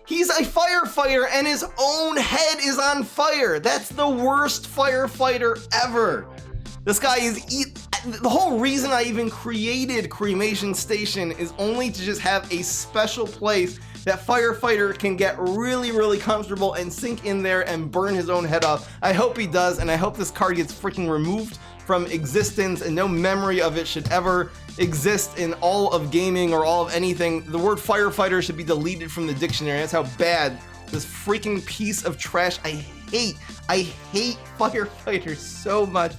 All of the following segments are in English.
He's a firefighter and his own head is on fire. That's the worst firefighter ever. This guy is the whole reason I even created Cremation Station is only to just have a special place that firefighter can get really comfortable and sink in there and burn his own head off. I hope he does, and I hope this card gets freaking removed from existence and no memory of it should ever exist in all of gaming or all of anything. The word firefighter should be deleted from the dictionary. That's how bad this freaking piece of trash. I hate firefighters so much.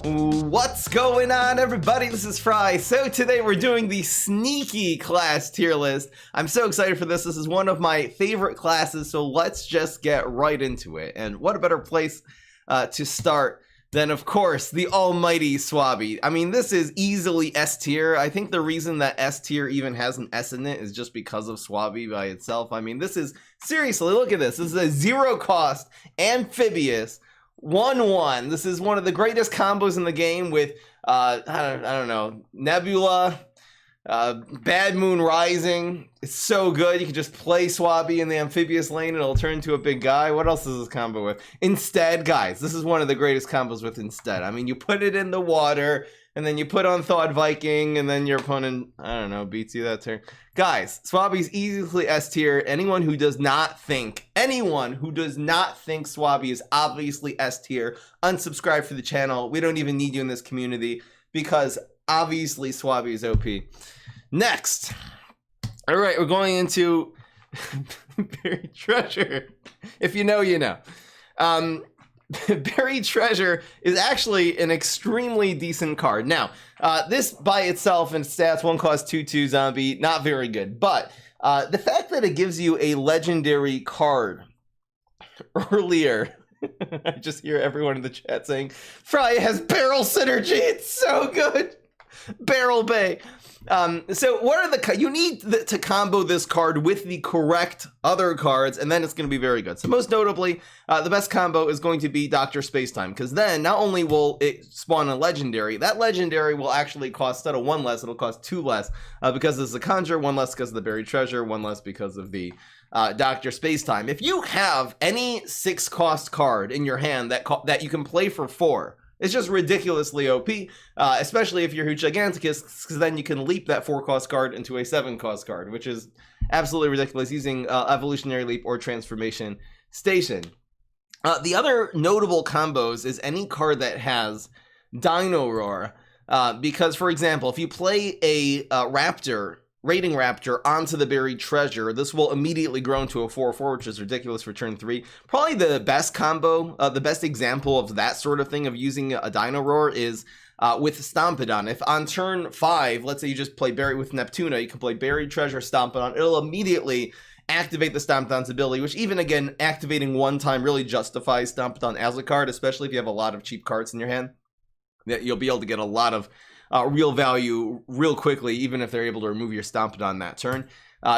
What's going on, everybody? This is Fry. So today we're doing the sneaky class tier list. I'm so excited for this. This is one of my favorite classes, so let's just get right into it. And what a better place to start than, of course, the almighty Swabby. I mean, this is easily S tier. I think the reason that S tier even has an S in it is just because of Swabby by itself. I mean, this is, seriously, look at this. This is a zero cost amphibious 1/1. This is one of the greatest combos in the game with I don't know, Nebula, Bad Moon Rising. It's so good. You can just play Swabby in the amphibious lane and it'll turn into a big guy. What else is this combo with? Instead, guys, this is one of the greatest combos with Instead. I mean, you put it in the water and then you put on Thawed Viking and then your opponent, I don't know, beats you that turn. Guys, Swabby's easily S tier. Anyone who does not think Swabby is obviously S tier, unsubscribe for the channel. We don't even need you in this community because obviously Swabby is OP. Next. All right, we're going into Buried Treasure. If you know, you know. Buried Treasure is actually an extremely decent card. Now, this by itself in stats won't cost 2/2 zombie, not very good. But the fact that it gives you a legendary card earlier, I just hear everyone in the chat saying, Fry has barrel synergy, it's so good. Barrel Bay. So what are the you need to combo this card with the correct other cards, and then it's going to be very good. So most notably, the best combo is going to be Dr. Spacetime, because then not only will it spawn a legendary, that legendary will actually cost, instead of 1 less, it'll cost 2 less, because this is a conjure, 1 less because of the Buried Treasure, 1 less because of the Dr. Spacetime. If you have any 6-cost card in your hand that you can play for 4, it's just ridiculously OP, especially if you're Huge Giganticus, because then you can leap that 4-cost card into a 7-cost card, which is absolutely ridiculous using Evolutionary Leap or Transformation Station. The other notable combos is any card that has Dino Roar, because, for example, if you play a Raiding Raptor onto the Buried Treasure, this will immediately grow into a 4/4, which is ridiculous for turn 3. Probably the best combo, the best example of that sort of thing of using a Dino Roar is with Stompidon. If on turn 5, let's say you just play Buried with Neptuna, you can play Buried Treasure, Stompidon. It'll immediately activate the Stompidon's ability, which even again, activating one time really justifies Stompidon as a card, especially if you have a lot of cheap cards in your hand. That you'll be able to get a lot of real value real quickly, even if they're able to remove your Stompidon that turn.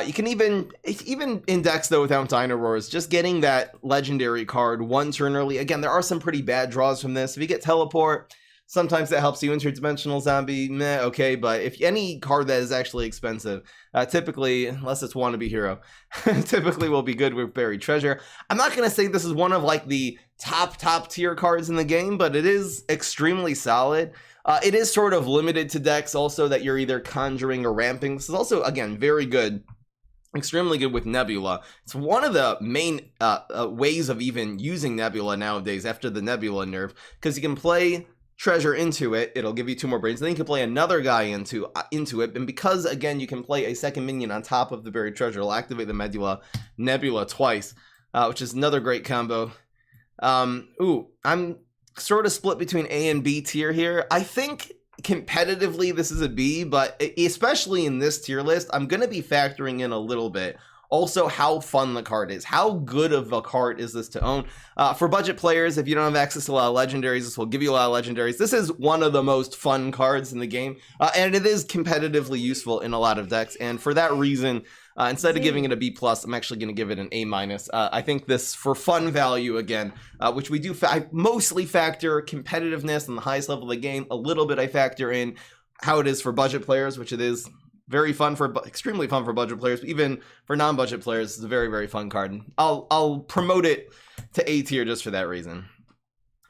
You can even index though without Dino Roars, just getting that legendary card 1 turn early. Again, there are some pretty bad draws from this. If you get Teleport, sometimes that helps you. Interdimensional Zombie, meh, okay, but if any card that is actually expensive, typically, unless it's Wannabe Hero, typically will be good with Buried Treasure. I'm not going to say this is one of like the top tier cards in the game, but it is extremely solid. It is sort of limited to decks also that you're either conjuring or ramping. This is also, again, very good, extremely good with Nebula. It's one of the main ways of even using Nebula nowadays after the Nebula nerf, because you can play Treasure into it, it'll give you 2 more brains, then you can play another guy into it, and because, again, you can play a second minion on top of the Buried Treasure, it'll activate the Nebula twice, which is another great combo. I'm sort of split between A and B tier here. I think competitively this is a B, but especially in this tier list, I'm going to be factoring in a little bit also how fun the card is. How good of a card is this to own? For budget players, if you don't have access to a lot of legendaries, this will give you a lot of legendaries. This is one of the most fun cards in the game, and it is competitively useful in a lot of decks, and for that reason, Instead of giving it a B+, I'm actually going to give it an A-. I think this, for fun value, again, which we do I mostly factor competitiveness on the highest level of the game. A little bit I factor in how it is for budget players, which it is very fun for, extremely fun for budget players. But even for non-budget players, it's a very, very fun card. And I'll promote it to A tier just for that reason.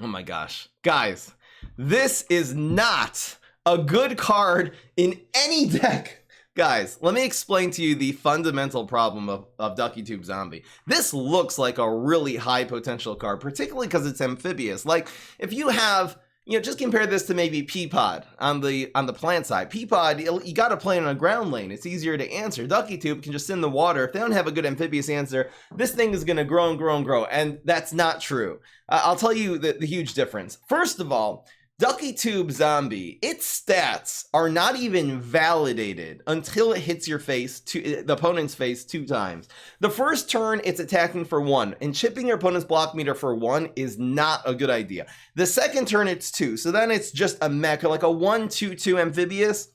Oh my gosh. Guys, this is not a good card in any deck. Guys, let me explain to you the fundamental problem of Ducky Tube Zombie. This looks like a really high potential card, particularly because it's amphibious. Like, if you have, just compare this to maybe Peapod on the plant side. Peapod, you got to play in a ground lane. It's easier to answer. Ducky Tube can just sit in the water. If they don't have a good amphibious answer, this thing is going to grow and grow and grow, and that's not true. I'll tell you the huge difference. First of all, Ducky Tube Zombie, its stats are not even validated until it hits your face, the opponent's face 2 times. The first turn, it's attacking for 1, and chipping your opponent's block meter for 1 is not a good idea. The second turn, it's 2, so then it's just a mech, like a 1/2/2 amphibious.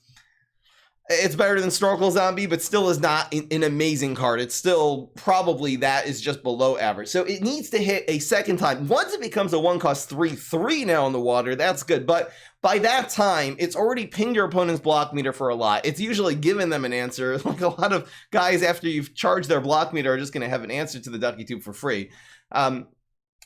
It's better than Snorkel Zombie, but still is not an amazing card. It's still probably that is just below average. So it needs to hit a second time. Once it becomes a 1-cost 3/3 now in the water, that's good. But by that time, it's already pinged your opponent's block meter for a lot. It's usually given them an answer. Like a lot of guys, after you've charged their block meter, are just going to have an answer to the Ducky Tube for free.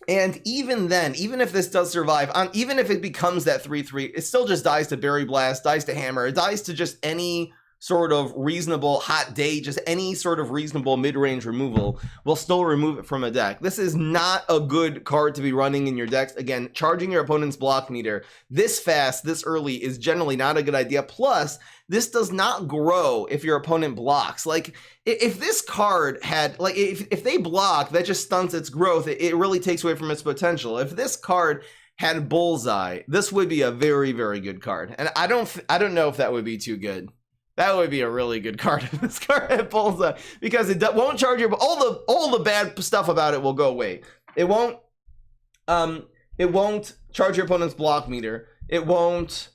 And even then, even if this does survive, even if it becomes that 3/3, it still just dies to Berry Blast, dies to Hammer, it dies to just any sort of reasonable hot day, just any sort of reasonable mid-range removal will still remove it from a deck. This is not a good card to be running in your decks. Again, charging your opponent's block meter this fast, this early is generally not a good idea. Plus, this does not grow if your opponent blocks. Like, if this card had, like, if they block, that just stunts its growth. It really takes away from its potential. If this card had Bullseye, this would be a very, very good card. And I don't know if that would be too good. That would be a really good card if this card had Bullseye, because it won't charge your, all the bad stuff about it will go away. It won't charge your opponent's block meter. It won't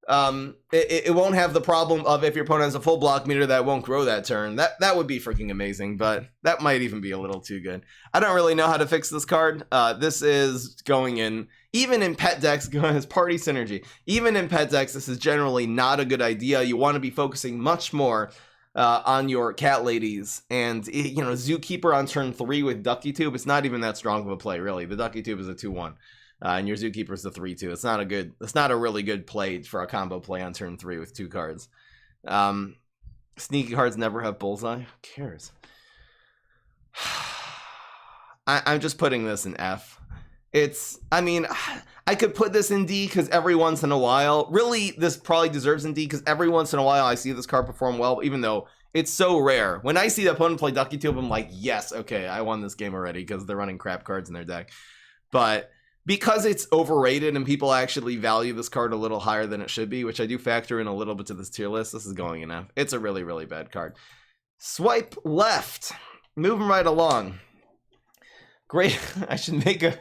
have the problem of if your opponent has a full block meter that won't grow that turn. That would be freaking amazing, but that might even be a little too good. I don't really know how to fix this card. This is going in, even in pet decks, going as party synergy. Even in pet decks, this is generally not a good idea. You want to be focusing much more on your cat ladies, and Zookeeper on turn 3 with Ducky Tube. It's not even that strong of a play, really. The Ducky Tube is a 2/1. And your Zookeeper is the 3/2. It's not a really good play for a combo play on turn 3 with 2 cards. Sneaky cards never have Bullseye. Who cares? I'm just putting this in F. I could put this in D because every once in a while, really, this probably deserves in D because every once in a while I see this card perform well, even though it's so rare. When I see the opponent play Ducky Tube, I'm like, yes, okay, I won this game already because they're running crap cards in their deck. But because it's overrated and people actually value this card a little higher than it should be, which I do factor in a little bit to this tier list, this is going in F. It's a really, really bad card. Swipe left. Moving right along. Great. I should make a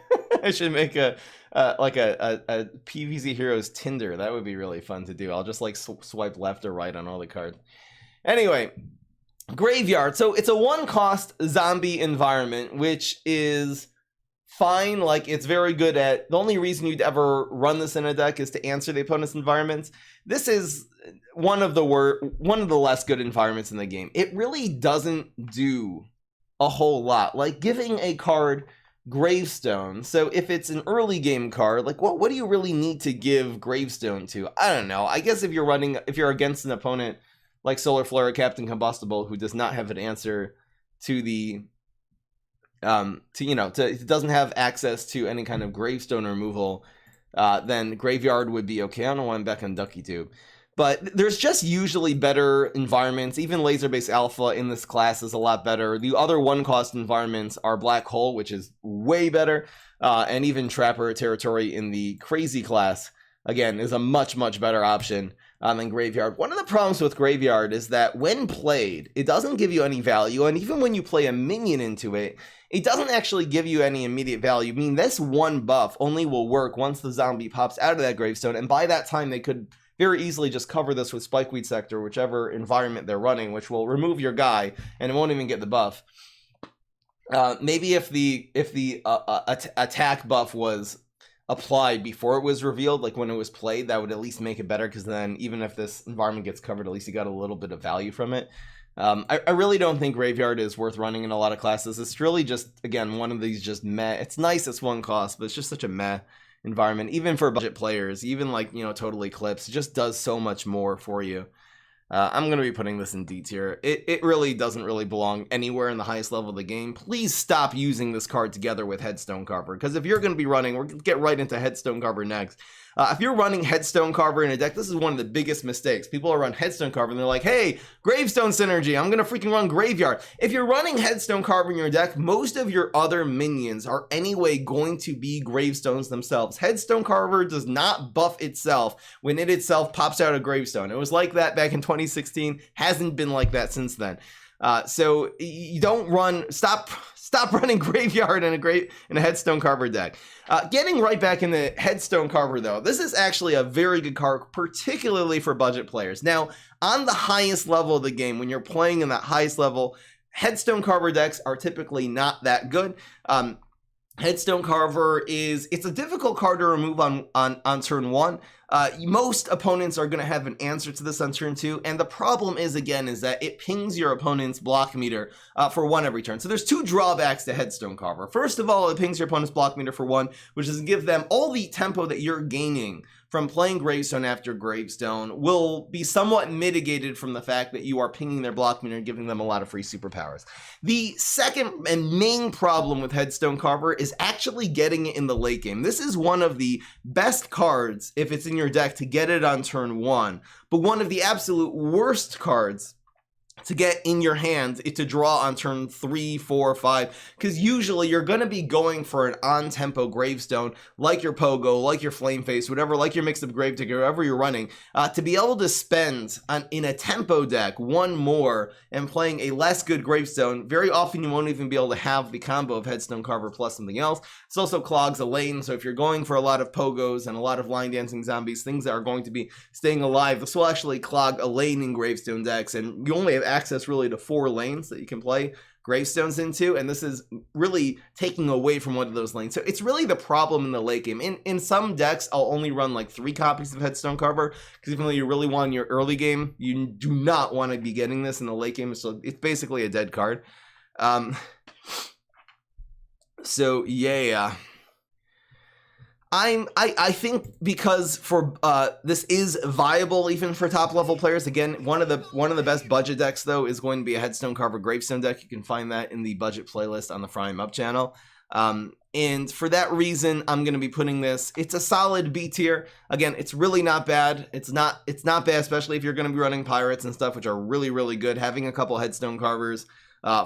PvZ Heroes Tinder. That would be really fun to do. I'll just like swipe left or right on all the cards. Anyway, Graveyard. So it's a 1-cost zombie environment, which is fine. Like, it's very good at, the only reason you'd ever run this in a deck is to answer the opponent's environments. This is one of the less good environments in the game. It really doesn't do a whole lot. Like, giving a card Gravestone. So if it's an early game card, like what do you really need to give Gravestone to? I don't know. I guess if you're against an opponent like Solar Flare or Captain Combustible who does not have an answer to the it doesn't have access to any kind of Gravestone removal, then Graveyard would be okay. I don't know why I'm back on Ducky Tube. But there's just usually better environments. Even Laser-Based Alpha in this class is a lot better. The other 1-cost environments are Black Hole, which is way better, and even Trapper Territory in the Crazy class, again, is a much, much better option than Graveyard. One of the problems with Graveyard is that when played, it doesn't give you any value, and even when you play a minion into it, it doesn't actually give you any immediate value. I mean, this one buff only will work once the zombie pops out of that Gravestone, and by that time they could very easily just cover this with Spikeweed Sector, whichever environment they're running, which will remove your guy and it won't even get the buff. Maybe if the attack buff was applied before it was revealed, like when it was played, that would at least make it better, because then even if this environment gets covered, at least you got a little bit of value from it. I really don't think Graveyard is worth running in a lot of classes. It's really just, again, one of these just meh. It's nice, it's one cost, but it's just such a meh environment, even for budget players, even like, you know, Total Eclipse. It just does so much more for you. I'm going to be putting this in D tier. It really doesn't really belong anywhere in the highest level of the game. Please stop using this card together with Headstone Carver, because if you're going to be running, we're going to get right into Headstone Carver next. If you're running Headstone Carver in a deck, this is one of the biggest mistakes. People are running Headstone Carver and they're like, hey, Gravestone Synergy, I'm going to freaking run Graveyard. If you're running Headstone Carver in your deck, most of your other minions are anyway going to be Gravestones themselves. Headstone Carver does not buff itself when it itself pops out a Gravestone. It was like that back in 2016, hasn't been like that since then. So you don't run, stop running Graveyard in a Headstone Carver deck. Getting right back into Headstone Carver though, this is actually a very good card, particularly for budget players. Now, on the highest level of the game, when you're playing in that highest level, Headstone Carver decks are typically not that good. Headstone Carver it's a difficult card to remove on turn 1. Most opponents are going to have an answer to this on turn 2, and the problem is that it pings your opponent's block meter for 1 every turn. So there's 2 drawbacks to Headstone Carver. First of all, it pings your opponent's block meter for 1, which is to give them all the tempo that you're gaining from playing Gravestone after Gravestone will be somewhat mitigated from the fact that you are pinging their block meter and giving them a lot of free superpowers. The second and main problem with Headstone Carver is actually getting it in the late game. This is one of the best cards, if it's in your deck, to get it on turn 1, but one of the absolute worst cards to get in your hand to draw on turn 3, 4, 5, because usually you're going to be going for an on-tempo Gravestone, like your Pogo, like your Flameface, whatever, like your mix-up Gravedigger, whatever you're running, to be able to spend in a tempo deck 1 more and playing a less good Gravestone. Very often you won't even be able to have the combo of Headstone Carver plus something else. This also clogs a lane, so if you're going for a lot of Pogos and a lot of line dancing zombies, things that are going to be staying alive, this will actually clog a lane in Gravestone decks, and you only have access really to 4 lanes that you can play Gravestones into, and this is really taking away from one of those lanes. So it's really the problem in the late game. In some decks, I'll only run like 3 copies of Headstone Carver, because even though you really want in your early game, you do not want to be getting this in the late game, so it's basically a dead card. So yeah. I think because for this is viable even for top level players. Again, one of the best budget decks though is going to be a Headstone Carver Gravestone deck. You can find that in the budget playlist on the Fry 'em Up channel. And for that reason, I'm going to be putting this. It's a solid B tier. Again, it's really not bad. It's not bad, especially if you're going to be running Pirates and stuff, which are really, really good. Having a couple Headstone Carvers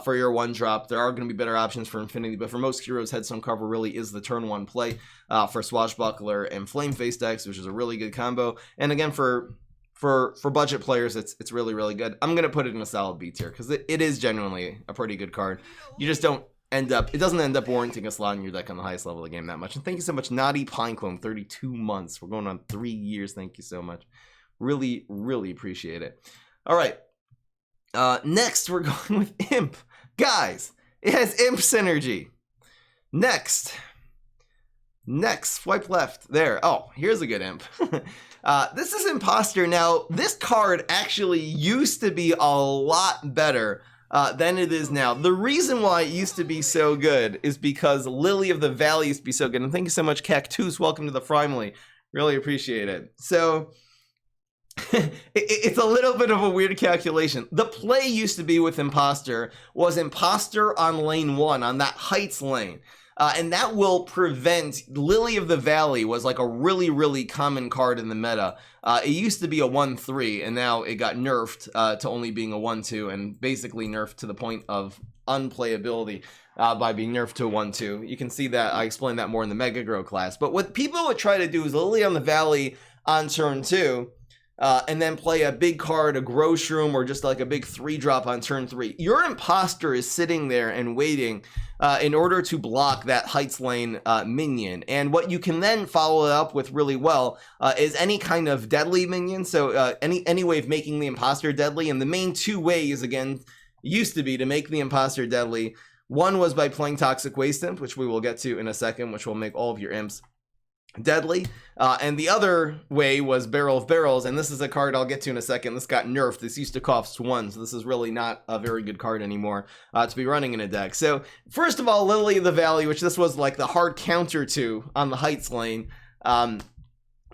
for your 1-drop. There are going to be better options for Infinity, but for most heroes, Headstone Carver really is the turn 1 play for Swashbuckler and Flameface decks, which is a really good combo. And again, for budget players, it's really, really good. I'm going to put it in a solid B tier because it is genuinely a pretty good card. You just don't it doesn't end up warranting a slot in your deck on the highest level of the game that much. And thank you so much, Naughty Pineclone, 32 months. We're going on 3 years. Thank you so much. Really, really appreciate it. All right. Next, we're going with Imp. Guys, it has Imp synergy. Next, swipe left. There. Oh, here's a good Imp. This is Imposter. Now, this card actually used to be a lot better than it is now. The reason why it used to be so good is because Lily of the Valley used to be so good. And thank you so much, Cactus. Welcome to the Frimely. Really appreciate it. So it's a little bit of a weird calculation. The play used to be with Imposter was Imposter on lane 1, on that Heights lane. And that will prevent Lily of the Valley was like a really, really common card in the meta. It used to be a 1-3, and now it got nerfed to only being a 1-2, and basically nerfed to the point of unplayability by being nerfed to a 1-2. You can see that. I explained that more in the Mega Grow class. But what people would try to do is Lily on the Valley on turn 2, and then play a big card, a grow shroom, or just like a big 3-drop on turn 3. Your imposter is sitting there and waiting in order to block that Heights Lane minion. And what you can then follow it up with really well is any kind of deadly minion. So any way of making the imposter deadly. And the main 2 ways, again, used to be to make the imposter deadly. One was by playing Toxic Waste Imp, which we will get to in a second, which will make all of your imps deadly, and the other way was Barrel of Barrels, and this is a card I'll get to in a second. This got nerfed. This used to cost 1, so this is really not a very good card anymore to be running in a deck. So first of all, Lily of the Valley, which this was like the hard counter to on the Heights lane,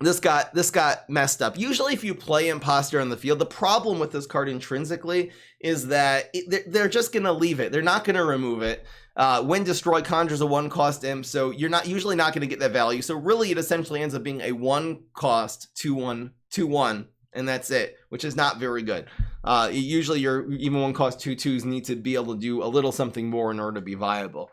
this got messed up. Usually if you play Imposter on the field, the problem with this card intrinsically is that they're just going to leave it. They're not going to remove it. When Destroy conjures a 1-cost imp, so you're usually not going to get that value. So really it essentially ends up being a 1-cost 2/1, and that's it, which is not very good. Usually your even 1-cost 2/2s need to be able to do a little something more in order to be viable.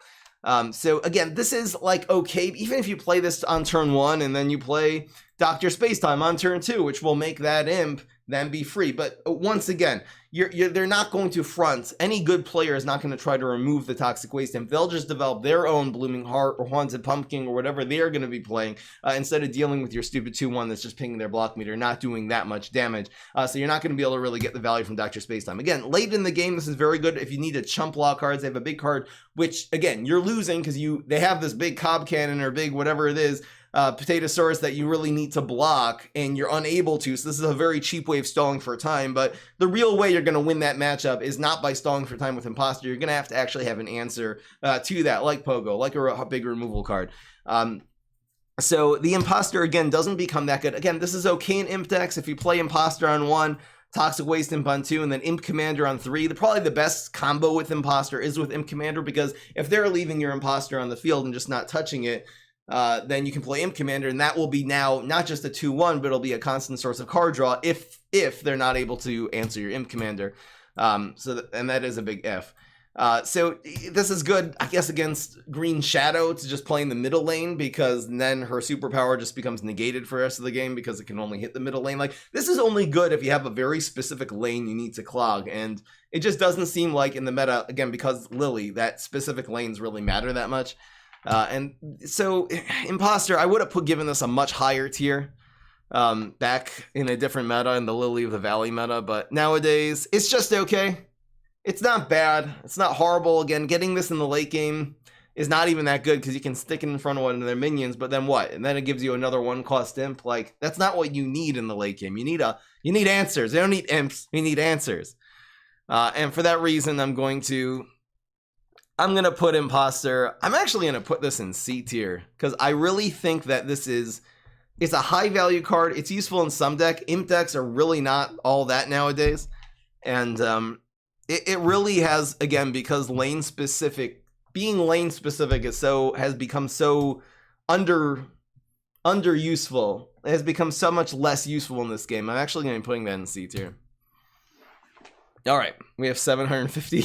So again, this is like okay, even if you play this on turn 1 and then you play Dr. Spacetime on turn 2, which will make that imp then be free. But once again, they're not going to front. Any good player is not going to try to remove the Toxic Waste imp. They'll just develop their own Blooming Heart or Haunted Pumpkin or whatever they're going to be playing instead of dealing with your stupid 2/1 that's just pinging their block meter, not doing that much damage. So you're not going to be able to really get the value from Dr. Spacetime. Again, late in the game, this is very good if you need to chump block cards. They have a big card, which again, you're losing because they have this big Cob Cannon or big whatever it is, Potatosaurus that you really need to block and you're unable to. So this is a very cheap way of stalling for time, but the real way you're going to win that matchup is not by stalling for time with Imposter. You're going to have to actually have an answer to that, like Pogo, like a big removal card. So the Imposter, again, doesn't become that good. Again, this is okay in Imp decks. If you play Imposter on 1, Toxic Waste Imp on 2, and then Imp Commander on 3, probably the best combo with Imposter is with Imp Commander, because if they're leaving your Imposter on the field and just not touching it, then you can play Imp Commander, and that will be now not just a 2/1, but it'll be a constant source of card draw if they're not able to answer your Imp Commander. And that is a big if. So this is good, I guess, against Green Shadow to just play in the middle lane, because then her superpower just becomes negated for the rest of the game because it can only hit the middle lane. Like, this is only good if you have a very specific lane you need to clog, and it just doesn't seem like in the meta, again, because Lily, that specific lanes really matter that much. And so Imposter, I would have given this a much higher tier back in a different meta, in the Lily of the Valley meta, but nowadays it's just okay. It's not bad, it's not horrible. Again, getting this in the late game is not even that good because you can stick it in front of one of their minions, but then what? And then it gives you another 1-cost imp. Like, that's not what you need in the late game. You need answers. They don't need imps, you need answers. And for that reason, I'm going to put Imposter. I'm actually going to put this in C tier because I really think that it's a high value card. It's useful in some deck. Imp decks are really not all that nowadays. And it really has, again, because being lane specific has become so under useful. It has become so much less useful in this game. I'm actually going to be putting that in C tier. All right, we have 750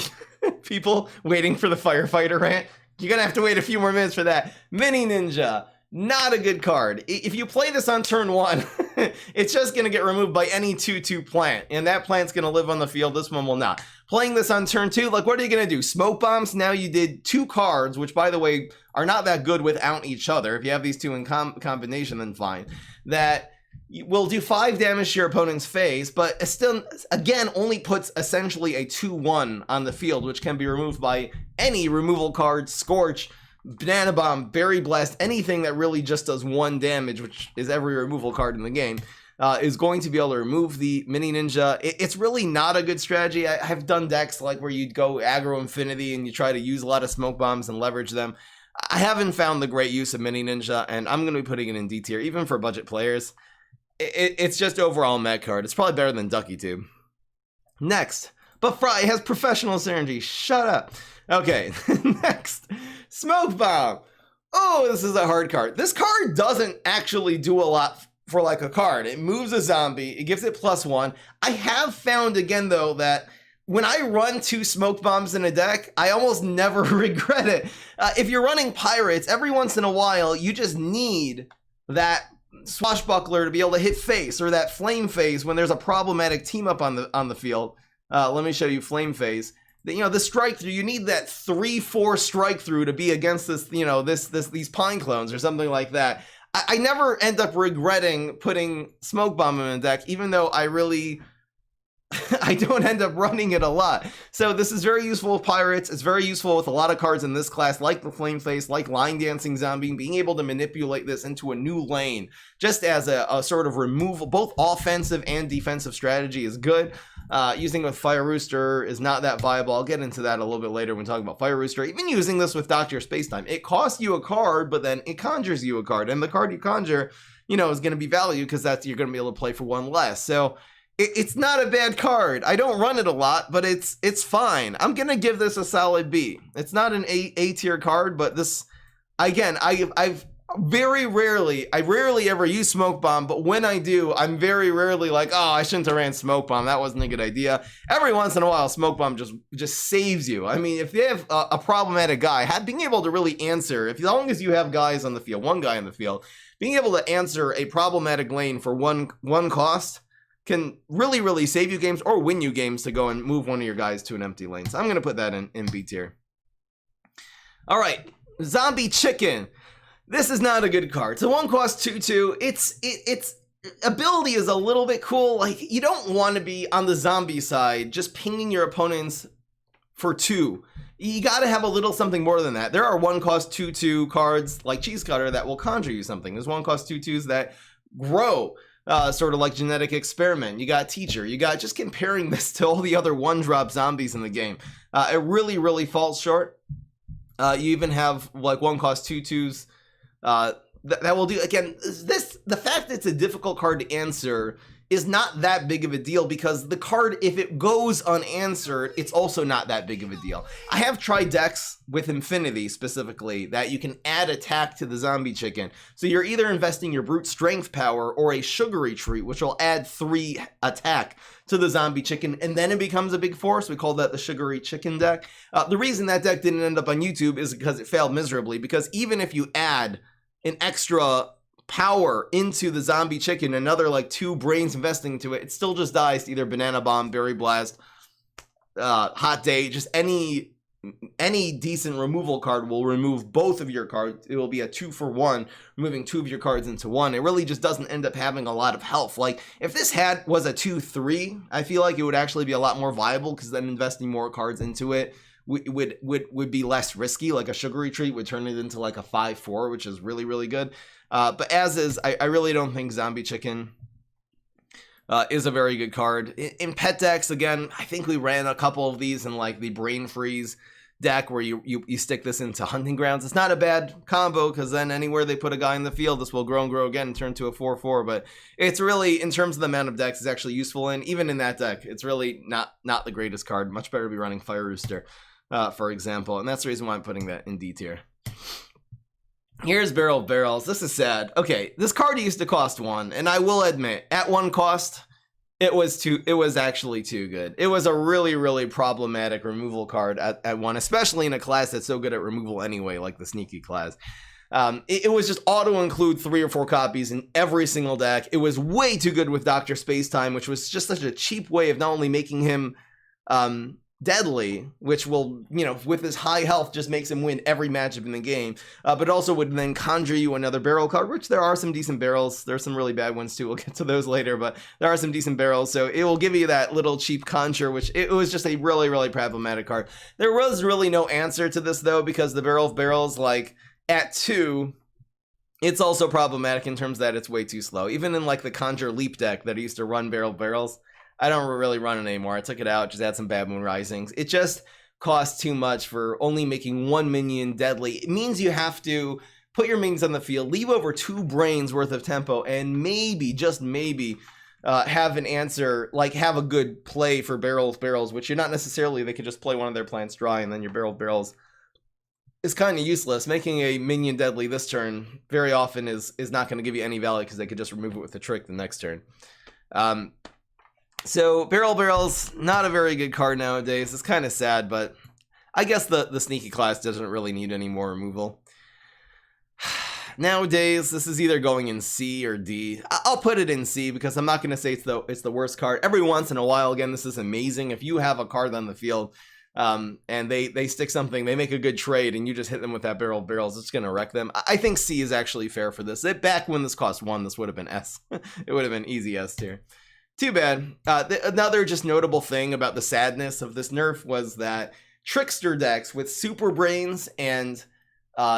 people waiting for the Firefighter rant. You're gonna have to wait a few more minutes for that. Mini Ninja, not a good card. If you play this on turn 1, it's just gonna get removed by any 2/2 plant, and that plant's gonna live on the field. This one will not. Playing this on turn 2, like, what are you gonna do? Smoke bombs? Now you did 2 cards, which, by the way, are not that good without each other. If you have these 2 in combination, then fine. That will do 5 damage to your opponent's face, but it still, again, only puts essentially a 2/1 on the field, which can be removed by any removal card, Scorch, Banana Bomb, Berry Blast, anything that really just does 1 damage, which is every removal card in the game, is going to be able to remove the Mini Ninja. It's really not a good strategy. I've done decks like where you'd go aggro Infinity and you try to use a lot of smoke bombs and leverage them. I haven't found the great use of Mini Ninja, and I'm going to be putting it in D tier, even for budget players. It's just overall mech card. It's probably better than Ducky Tube. Next, but Fry has professional synergy. Shut up. Okay, next, Smoke Bomb. Oh, this is a hard card. This card doesn't actually do a lot for like a card. It moves a zombie. It gives it +1. I have found again though that when I run 2 smoke bombs in a deck, I almost never regret it. If you're running pirates, every once in a while, you just need that swashbuckler to be able to hit face, or that flame phase when there's a problematic team up on the field. Let me show you flame phase. You know, the strike through, you need that 3-4 strike through to be against this, you know, these pine clones or something like that. I never end up regretting putting smoke bomb in a deck, even though I don't end up running it a lot. So this is very useful with pirates. It's very useful with a lot of cards in this class, like the flame face, like line dancing zombie. Being able to manipulate this into a new lane just as a sort of removal, both offensive and defensive strategy, is good. Using it with Fire Rooster is not that viable. I'll get into that a little bit later when talking about Fire Rooster. Even using this with Dr. Spacetime, it costs you a card, but then it conjures you a card, and the card you conjure, you know, is going to be valued because you're going to be able to play for one less. So it's not a bad card. I don't run it a lot, but it's fine. I'm going to give this a solid B. It's not an A tier card, but this, again, I've rarely ever use smoke bomb, but when I do, I'm very rarely like, oh, I shouldn't have ran smoke bomb. That wasn't a good idea. Every once in a while, smoke bomb just saves you. I mean, if you have a problematic guy, being able to really answer, as long as you have guys on the field, one guy on the field, being able to answer a problematic lane for one cost can really save you games or win you games to go and move one of your guys to an empty lane. So I'm going to put that in B tier. All right, Zombie Chicken. This is not a good card. So 1-cost 2/2. Its ability is a little bit cool. Like, you don't want to be on the zombie side just pinging your opponents for 2. You got to have a little something more than that. There are 1-cost 2/2 cards like Cheese Cutter that will conjure you something. There's 1-cost 2/2s that grow. Sort of like Genetic Experiment. You got Teacher. You got, just comparing this to all the other 1-drop zombies in the game. It really falls short. You even have like 1-cost 2/2s that will do. Again, the fact that it's a difficult card to answer is not that big of a deal, because the card, if it goes unanswered, it's also not that big of a deal. I have tried decks with Infinity specifically that you can add attack to the Zombie Chicken. So you're either investing your brute strength power or a Sugary Treat, which will add 3 attack to the Zombie Chicken, and then it becomes a big force. We call that the Sugary Chicken deck. The reason that deck didn't end up on YouTube is because it failed miserably, because even if you add an extra power into the Zombie Chicken, another like 2 brains investing into it, it still just dies to either Banana Bomb, Berry Blast, Hot Day. Just any decent removal card will remove both of your cards. It will be a 2-for-1, removing 2 of your cards into 1. It really just doesn't end up having a lot of health. Like, if this was a 2-3, I feel like it would actually be a lot more viable, because then investing more cards into it would be less risky. Like a Sugary Treat would turn it into like a 5-4, which is really good. But as is, I really don't think Zombie Chicken is a very good card. In pet decks, again, I think we ran a couple of these in like the Brain Freeze deck, where you stick this into Hunting Grounds. It's not a bad combo, because then anywhere they put a guy in the field, this will grow and grow again and turn to a 4/4. But it's really, in terms of the amount of decks it's actually useful in, even in that deck, it's really not the greatest card. Much better to be running Fire Rooster, for example, and that's the reason why I'm putting that in D tier. Here's Barrel of Barrels. This is sad. Okay, this card used to cost 1, and I will admit, at 1 cost, it was actually too good. It was a really problematic removal card at 1, especially in a class that's so good at removal anyway, like the Sneaky class. It was just auto-include 3 or 4 copies in every single deck. It was way too good with Dr. Spacetime, which was just such a cheap way of not only making him deadly, which will, you know, with his high health, just makes him win every matchup in the game, but also would then conjure you another barrel card, which there are some decent barrels. There's some really bad ones too. We'll get to those later, but there are some decent barrels. So it will give you that little cheap conjure, which it was just a really problematic card. There was really no answer to this though, because the Barrel of Barrels, like at 2, it's also problematic in terms that it's way too slow. Even in like the Conjure Leap deck that I used to run Barrel of Barrels, I don't really run it anymore. I took it out, just add some Bad Moon Risings. It just costs too much for only making 1 minion deadly. It means you have to put your minions on the field, leave over 2 brains worth of tempo, and maybe, just maybe, have an answer, like have a good play for Barrel of Barrels, which you're not necessarily, they could just play one of their plants dry, and then your Barrel of Barrels is kind of useless. Making a minion deadly this turn very often is not going to give you any value, because they could just remove it with a trick the next turn. So Barrel of Barrels, not a very good card nowadays. It's kind of sad, but I guess the Sneaky class doesn't really need any more removal. Nowadays, this is either going in C or D. I'll put it in C because I'm not going to say it's the worst card. Every once in a while, again, this is amazing. If you have a card on the field and they stick something, they make a good trade, and you just hit them with that barrel of barrels, it's going to wreck them. I think C is actually fair for this. Back when this cost 1, this would have been S. It would have been easy S tier. Too bad. Another just notable thing about the sadness of this nerf was that Trickster decks with Super Brains and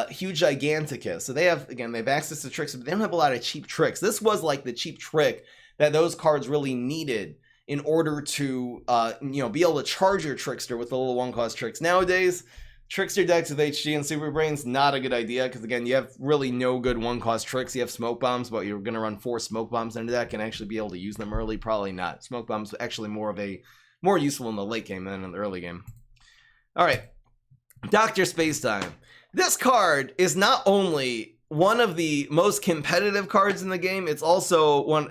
Huge Giganticus. So they've access to tricks, but they don't have a lot of cheap tricks. This was like the cheap trick that those cards really needed in order to be able to charge your Trickster with the little 1-cost tricks. Nowadays, Trickster decks with HG and Super Brains, not a good idea, because again, you have really no good 1-cost tricks. You have Smoke Bombs, but you're going to run 4 Smoke Bombs into that and actually be able to use them early? Probably not. Smoke Bombs actually more useful in the late game than in the early game. All right, Dr. Spacetime. This card is not only one of the most competitive cards in the game, it's also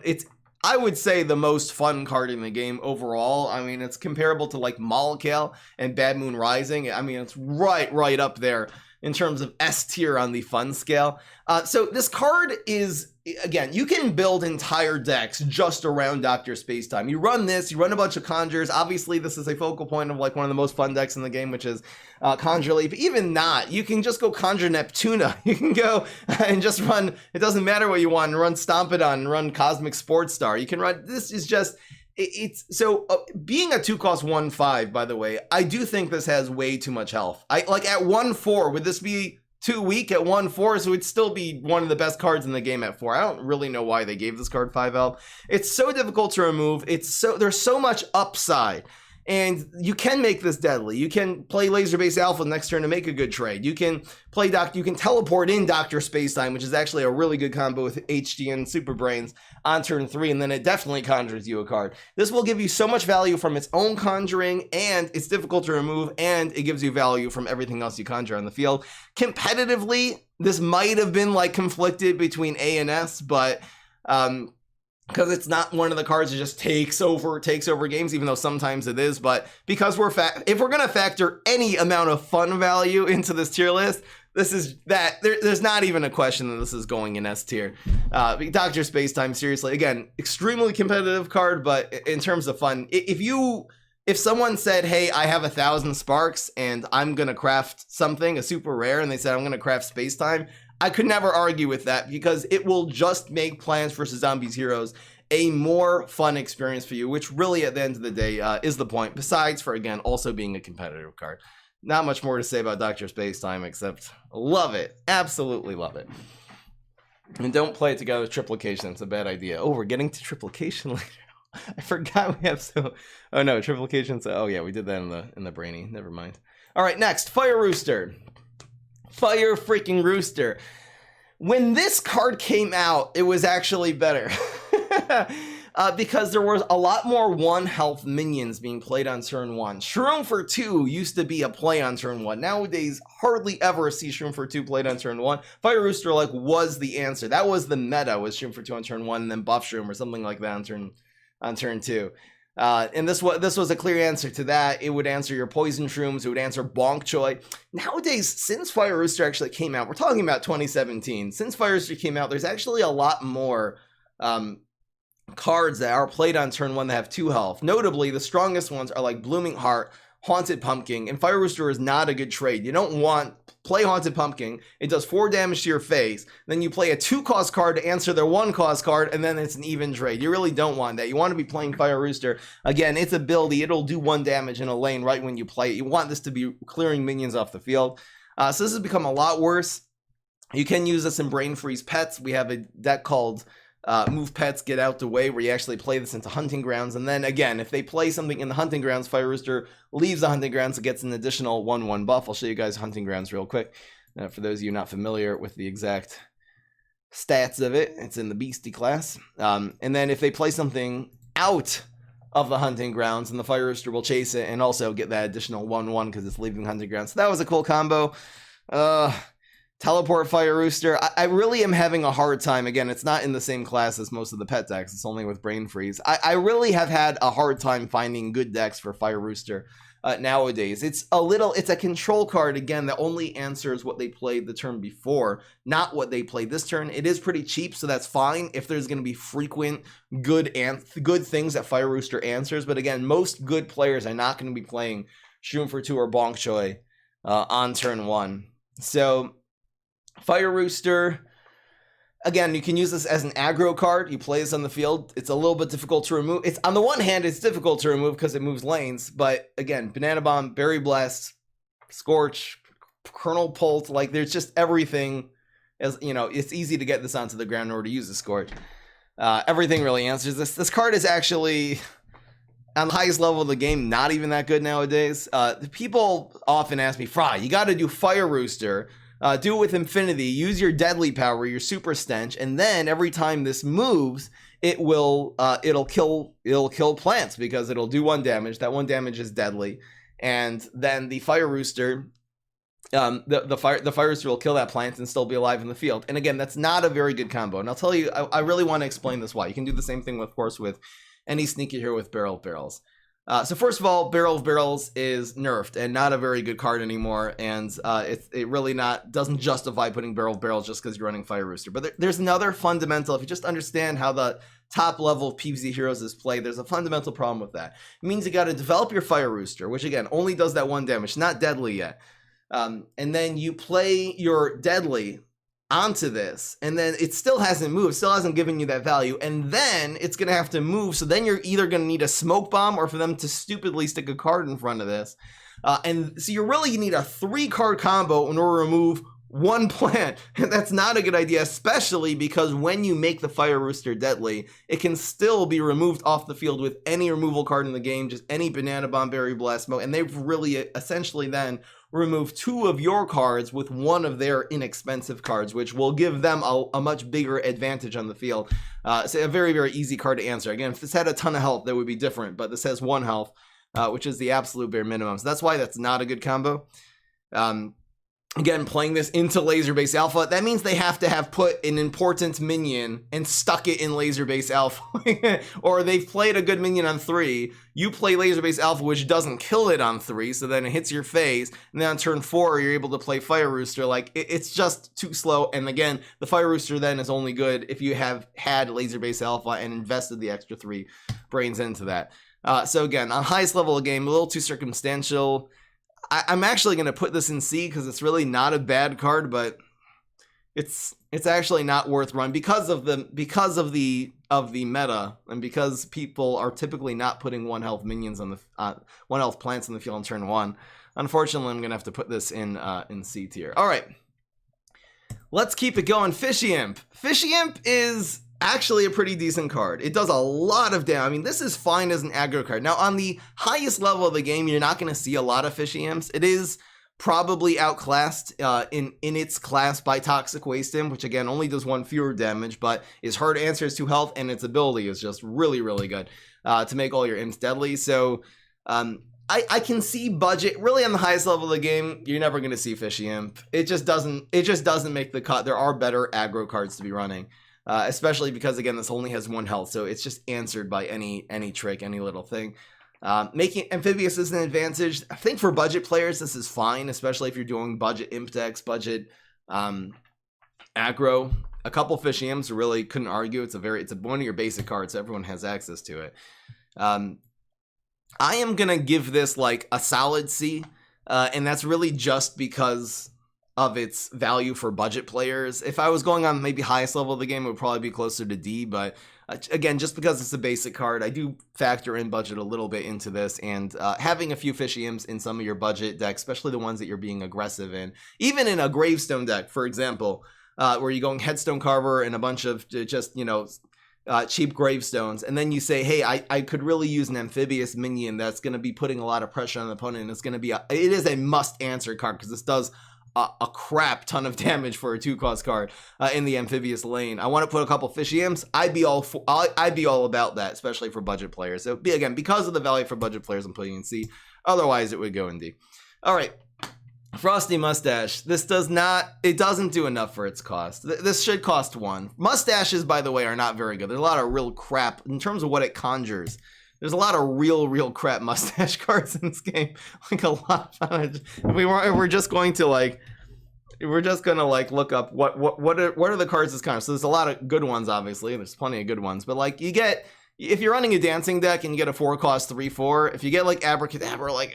I would say the most fun card in the game overall. I mean, it's comparable to like Molokale and Bad Moon Rising. I mean, it's right up there in terms of S tier on the fun scale. So this card is, again, you can build entire decks just around Dr. Spacetime. You run this, you run a bunch of Conjures. Obviously, this is a focal point of like one of the most fun decks in the game, which is Conjure Leap. Even not, you can just go Conjure Neptuna. You can go and just run, it doesn't matter what you want, and run Stompidon and run Cosmic Sports Star. You can run, this is just, being a 2-cost 1/5, by the way, I do think this has way too much health. Like at 1/4, would this be too weak at 1/4? So it'd still be one of the best cards in the game at 4. I don't really know why they gave this card 5 health. It's so difficult to remove. There's so much upside. And you can make this deadly. You can play Laser Base Alpha next turn to make a good trade. You can play you can teleport in Dr. Spacetime, which is actually a really good combo with HG and Super Brains on turn 3, and then it definitely conjures you a card. This will give you so much value from its own conjuring, and it's difficult to remove, and it gives you value from everything else you conjure on the field. Competitively, this might have been like conflicted between A and S, but because it's not one of the cards that just takes over games, even though sometimes it is. But because if we're gonna factor any amount of fun value into this tier list, this is that. There's not even a question that this is going in S tier. Dr. Spacetime, seriously, again, extremely competitive card, but in terms of fun, if someone said, hey, I have 1,000 sparks and I'm gonna craft something, a super rare, and they said I'm gonna craft Spacetime, I could never argue with that, because it will just make Plants vs. Zombies Heroes a more fun experience for you, which really at the end of the day is the point, besides for, again, also being a competitive card. Not much more to say about Dr. Spacetime except love it. Absolutely love it. And don't play it together with Triplication. It's a bad idea. Oh, we're getting to Triplication later. I forgot we have oh no, Triplication. Oh yeah, we did that in the Brainy. Never mind. All right, next, Fire Rooster. Fire freaking Rooster. When this card came out, it was actually better. Because there was a lot more 1 health minions being played on turn 1. Shroom for 2 used to be a play on turn 1. Nowadays, hardly ever see Shroom for 2 played on turn 1. Fire Rooster was the answer. That was the meta, was Shroom for 2 on turn 1, and then buff Shroom or something like that on turn 2. And this was a clear answer to that. It would answer your Poison Shrooms. It would answer Bonk Choi. Nowadays, since Fire Rooster actually came out, we're talking about 2017. Since Fire Rooster came out, there's actually a lot more cards that are played on turn 1 that have 2 health. Notably, the strongest ones are like Blooming Heart, Haunted Pumpkin, and Fire Rooster is not a good trade. You don't want play Haunted Pumpkin. It does 4 damage to your face. Then you play a 2-cost card to answer their 1-cost card, and then it's an even trade. You really don't want that. You want to be playing Fire Rooster. Again, it's ability. It'll do 1 damage in a lane right when you play it. You want this to be clearing minions off the field. So this has become a lot worse. You can use this in Brain Freeze Pets. We have a deck called Move Pets, Get Out the Way, where you actually play this into Hunting Grounds. And then again, if they play something in the Hunting Grounds, Fire Rooster leaves the Hunting Grounds, it gets an additional 1/1 buff. I'll show you guys Hunting Grounds real quick. For those of you not familiar with the exact stats of it, it's in the Beastie class. And then if they play something out of the Hunting Grounds, and the Fire Rooster will chase it and also get that additional 1/1 because it's leaving Hunting Grounds. So that was a cool combo. Teleport Fire Rooster. I really am having a hard time. Again, it's not in the same class as most of the pet decks. It's only with Brain Freeze. I really have had a hard time finding good decks for Fire Rooster. nowadays. It's a control card, again, that only answers what they played the turn before, not what they played this turn. It is pretty cheap, so that's fine if there's going to be frequent good things that Fire Rooster answers. But again, most good players are not going to be playing Shroom for 2 or Bonk Choi on turn 1. So Fire Rooster, again, you can use this as an aggro card. You play this on the field. It's a little bit difficult to remove. It's on the one hand, it's difficult to remove because it moves lanes. But again, Banana Bomb, Berry Blast, Scorch, Colonel Pult, like there's just everything. As you know, it's easy to get this onto the ground in order to use the Scorch. Everything really answers this. This card is actually, on the highest level of the game, not even that good nowadays. People often ask me, Fry, you got to do Fire Rooster. Do it with Infinity, use your Deadly Power, your Super Stench, and then every time this moves, it'll kill plants because it'll do 1 damage. That 1 damage is deadly. And then the Fire Rooster, the Fire Rooster will kill that plant and still be alive in the field. And again, that's not a very good combo. And I'll tell you, I really want to explain this why. You can do the same thing, of course, with any sneaky hero with Barrel of Barrels. So first of all, Barrel of Barrels is nerfed and not a very good card anymore, and it really doesn't justify putting Barrel of Barrels just because you're running Fire Rooster. But there's another fundamental, if you just understand how the top level of PvZ heroes is played, there's a fundamental problem with that. It means you got to develop your Fire Rooster, which again only does that 1 damage, not deadly yet. And then you play your Deadly onto this, and then it still hasn't moved, still hasn't given you that value, and then it's gonna have to move, so then you're either gonna need a Smoke Bomb or for them to stupidly stick a card in front of this, and so you need a 3-card combo in order to remove 1 plant, and that's not a good idea, especially because when you make the Fire Rooster deadly, it can still be removed off the field with any removal card in the game, just any Banana Bomb, Berry Blast, Smoke, and they've really essentially then remove 2 of your cards with 1 of their inexpensive cards, which will give them a much bigger advantage on the field. So a very, very easy card to answer. Again, if this had a ton of health, that would be different, but this has 1 health, which is the absolute bare minimum. So that's why that's not a good combo. Again, playing this into Laser Base Alpha, that means they have to have put an important minion and stuck it in Laser Base Alpha. Or they've played a good minion on 3, you play Laser Base Alpha, which doesn't kill it on 3, so then it hits your phase, and then on turn 4, you're able to play Fire Rooster. Like, it's just too slow, and again, the Fire Rooster then is only good if you have had Laser Base Alpha and invested the extra 3 brains into that. So again, on highest level of game, a little too circumstantial. I'm actually going to put this in C because it's really not a bad card, but it's actually not worth run because of the meta, and because people are typically not putting 1 health minions on the 1 health plants on the field on turn 1. Unfortunately, I'm going to have to put this in C tier. All right, let's keep it going. Fishy Imp. Fishy Imp is actually a pretty decent card. It does a lot of damage. I mean, this is fine as an aggro card. Now, on the highest level of the game, you're not going to see a lot of Fishy Imps. It is probably outclassed in its class by Toxic Waste Imp, which again only does 1 fewer damage, but its hard answers to health and its ability is just really, really good to make all your imps deadly. So I can see budget. Really, on the highest level of the game, you're never going to see Fishy Imp. It just doesn't make the cut. There are better aggro cards to be running. Especially because, again, this only has 1 health, so it's just answered by any trick, any little thing. Making Amphibious is an advantage. I think for budget players, this is fine, especially if you're doing budget imp decks, budget aggro. A couple Fishy Imps really couldn't argue. It's one of your basic cards, so everyone has access to it. I am gonna give this like a solid C, and that's really just because of its value for budget players. If I was going on maybe highest level of the game, it would probably be closer to D, but again, just because it's a basic card, I do factor in budget a little bit into this, and having a few Fishy Imps in some of your budget decks, especially the ones that you're being aggressive in, even in a Gravestone deck, for example, where you're going Headstone Carver and a bunch of just, cheap gravestones, and then you say, hey, I could really use an amphibious minion that's going to be putting a lot of pressure on the opponent, and it is a must answer card because this does a crap ton of damage for a 2-cost card in the amphibious lane. I want to put a couple Fishy Imps. I'd be all about that, especially for budget players. So again, because of the value for budget players, I'm putting in C. Otherwise, it would go in D. All right, Frosty Mustache. This doesn't do enough for its cost. This should cost 1. Mustaches, by the way, are not very good. There's a lot of real crap in terms of what it conjures. there's a lot of real crap mustache cards in this game. Like a lot. If we're just going to like look up what are the cards this kind of. So there's a lot of good ones, obviously. There's plenty of good ones, but like you get, if you're running a dancing deck and you get a 4-cost 3/4, if you get like Abracadabra, like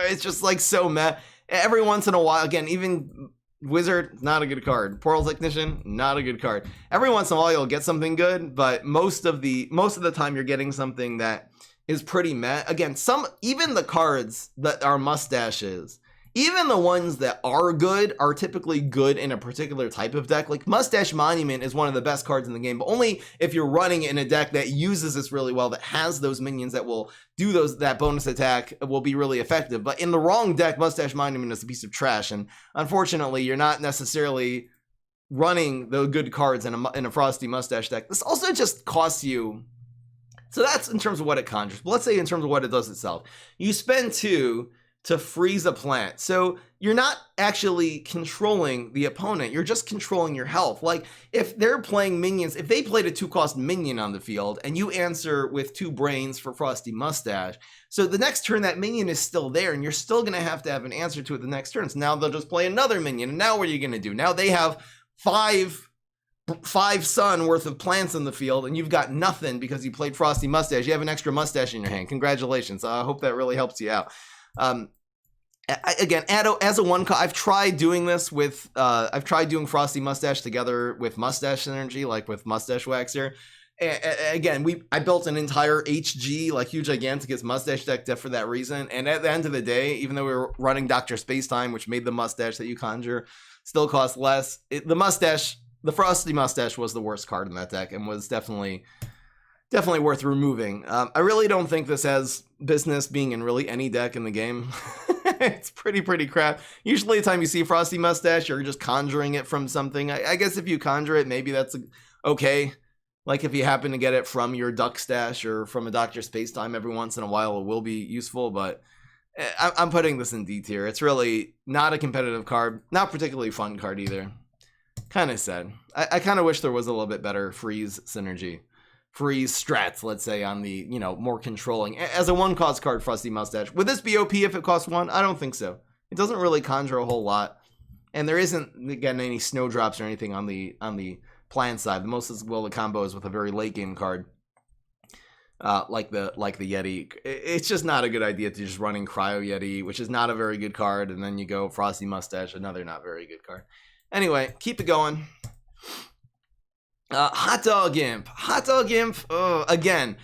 it's just like so meh. Every once in a while, again, even Wizard, not a good card. Portal Technician, not a good card. Every once in a while you'll get something good, but most of the time you're getting something that is pretty meh. Again, even the cards that are mustaches, even the ones that are good are typically good in a particular type of deck. Like Mustache Monument is one of the best cards in the game, but only if you're running in a deck that uses this really well, that has those minions that will do that bonus attack, will be really effective. But in the wrong deck, Mustache Monument is a piece of trash, and unfortunately you're not necessarily running the good cards in a Frosty Mustache deck. This also just costs you, so that's in terms of what it conjures. But let's say in terms of what it does itself. You spend 2 to freeze a plant. So you're not actually controlling the opponent, you're just controlling your health. Like if they're playing minions, if they played a 2-cost minion on the field and you answer with 2 brains for Frosty Mustache, so the next turn that minion is still there and you're still gonna have to have an answer to it the next turn. So now they'll just play another minion, and now what are you gonna do? Now they have 5 sun worth of plants in the field and you've got nothing because you played Frosty Mustache. You have an extra mustache in your hand. Congratulations. I hope that really helps you out. Again, as a 1-cost, I've tried doing this with, I've tried doing Frosty Mustache together with Mustache Synergy, like with Mustache Waxer. Again, I built an entire HG, like Huge Giganticus Mustache deck for that reason. And at the end of the day, even though we were running Dr. Spacetime, which made the mustache that you conjure still cost less, the Frosty Mustache was the worst card in that deck and was definitely worth removing. I really don't think this has business being in really any deck in the game. It's pretty crap. Usually the time you see Frosty Mustache, you're just conjuring it from something. I guess if you conjure it, maybe that's okay. Like if you happen to get it from your Duck Stash or from a Dr. Spacetime every once in a while, it will be useful, but I'm putting this in D tier. It's really not a competitive card, not particularly fun card either. Kind of sad. I kind of wish there was a little bit better freeze synergy. Freeze strats, let's say, on the, more controlling. As a 1-cost card, Frosty Mustache. Would this be OP if it costs 1? I don't think so. It doesn't really conjure a whole lot. And there isn't, again, any snowdrops or anything on the plant side. The most of the combo is with a very late game card. Like the Yeti. It's just not a good idea to just running Cryo Yeti, which is not a very good card, and then you go Frosty Mustache, another not very good card. Anyway, keep it going. Hot Dog Imp. Again,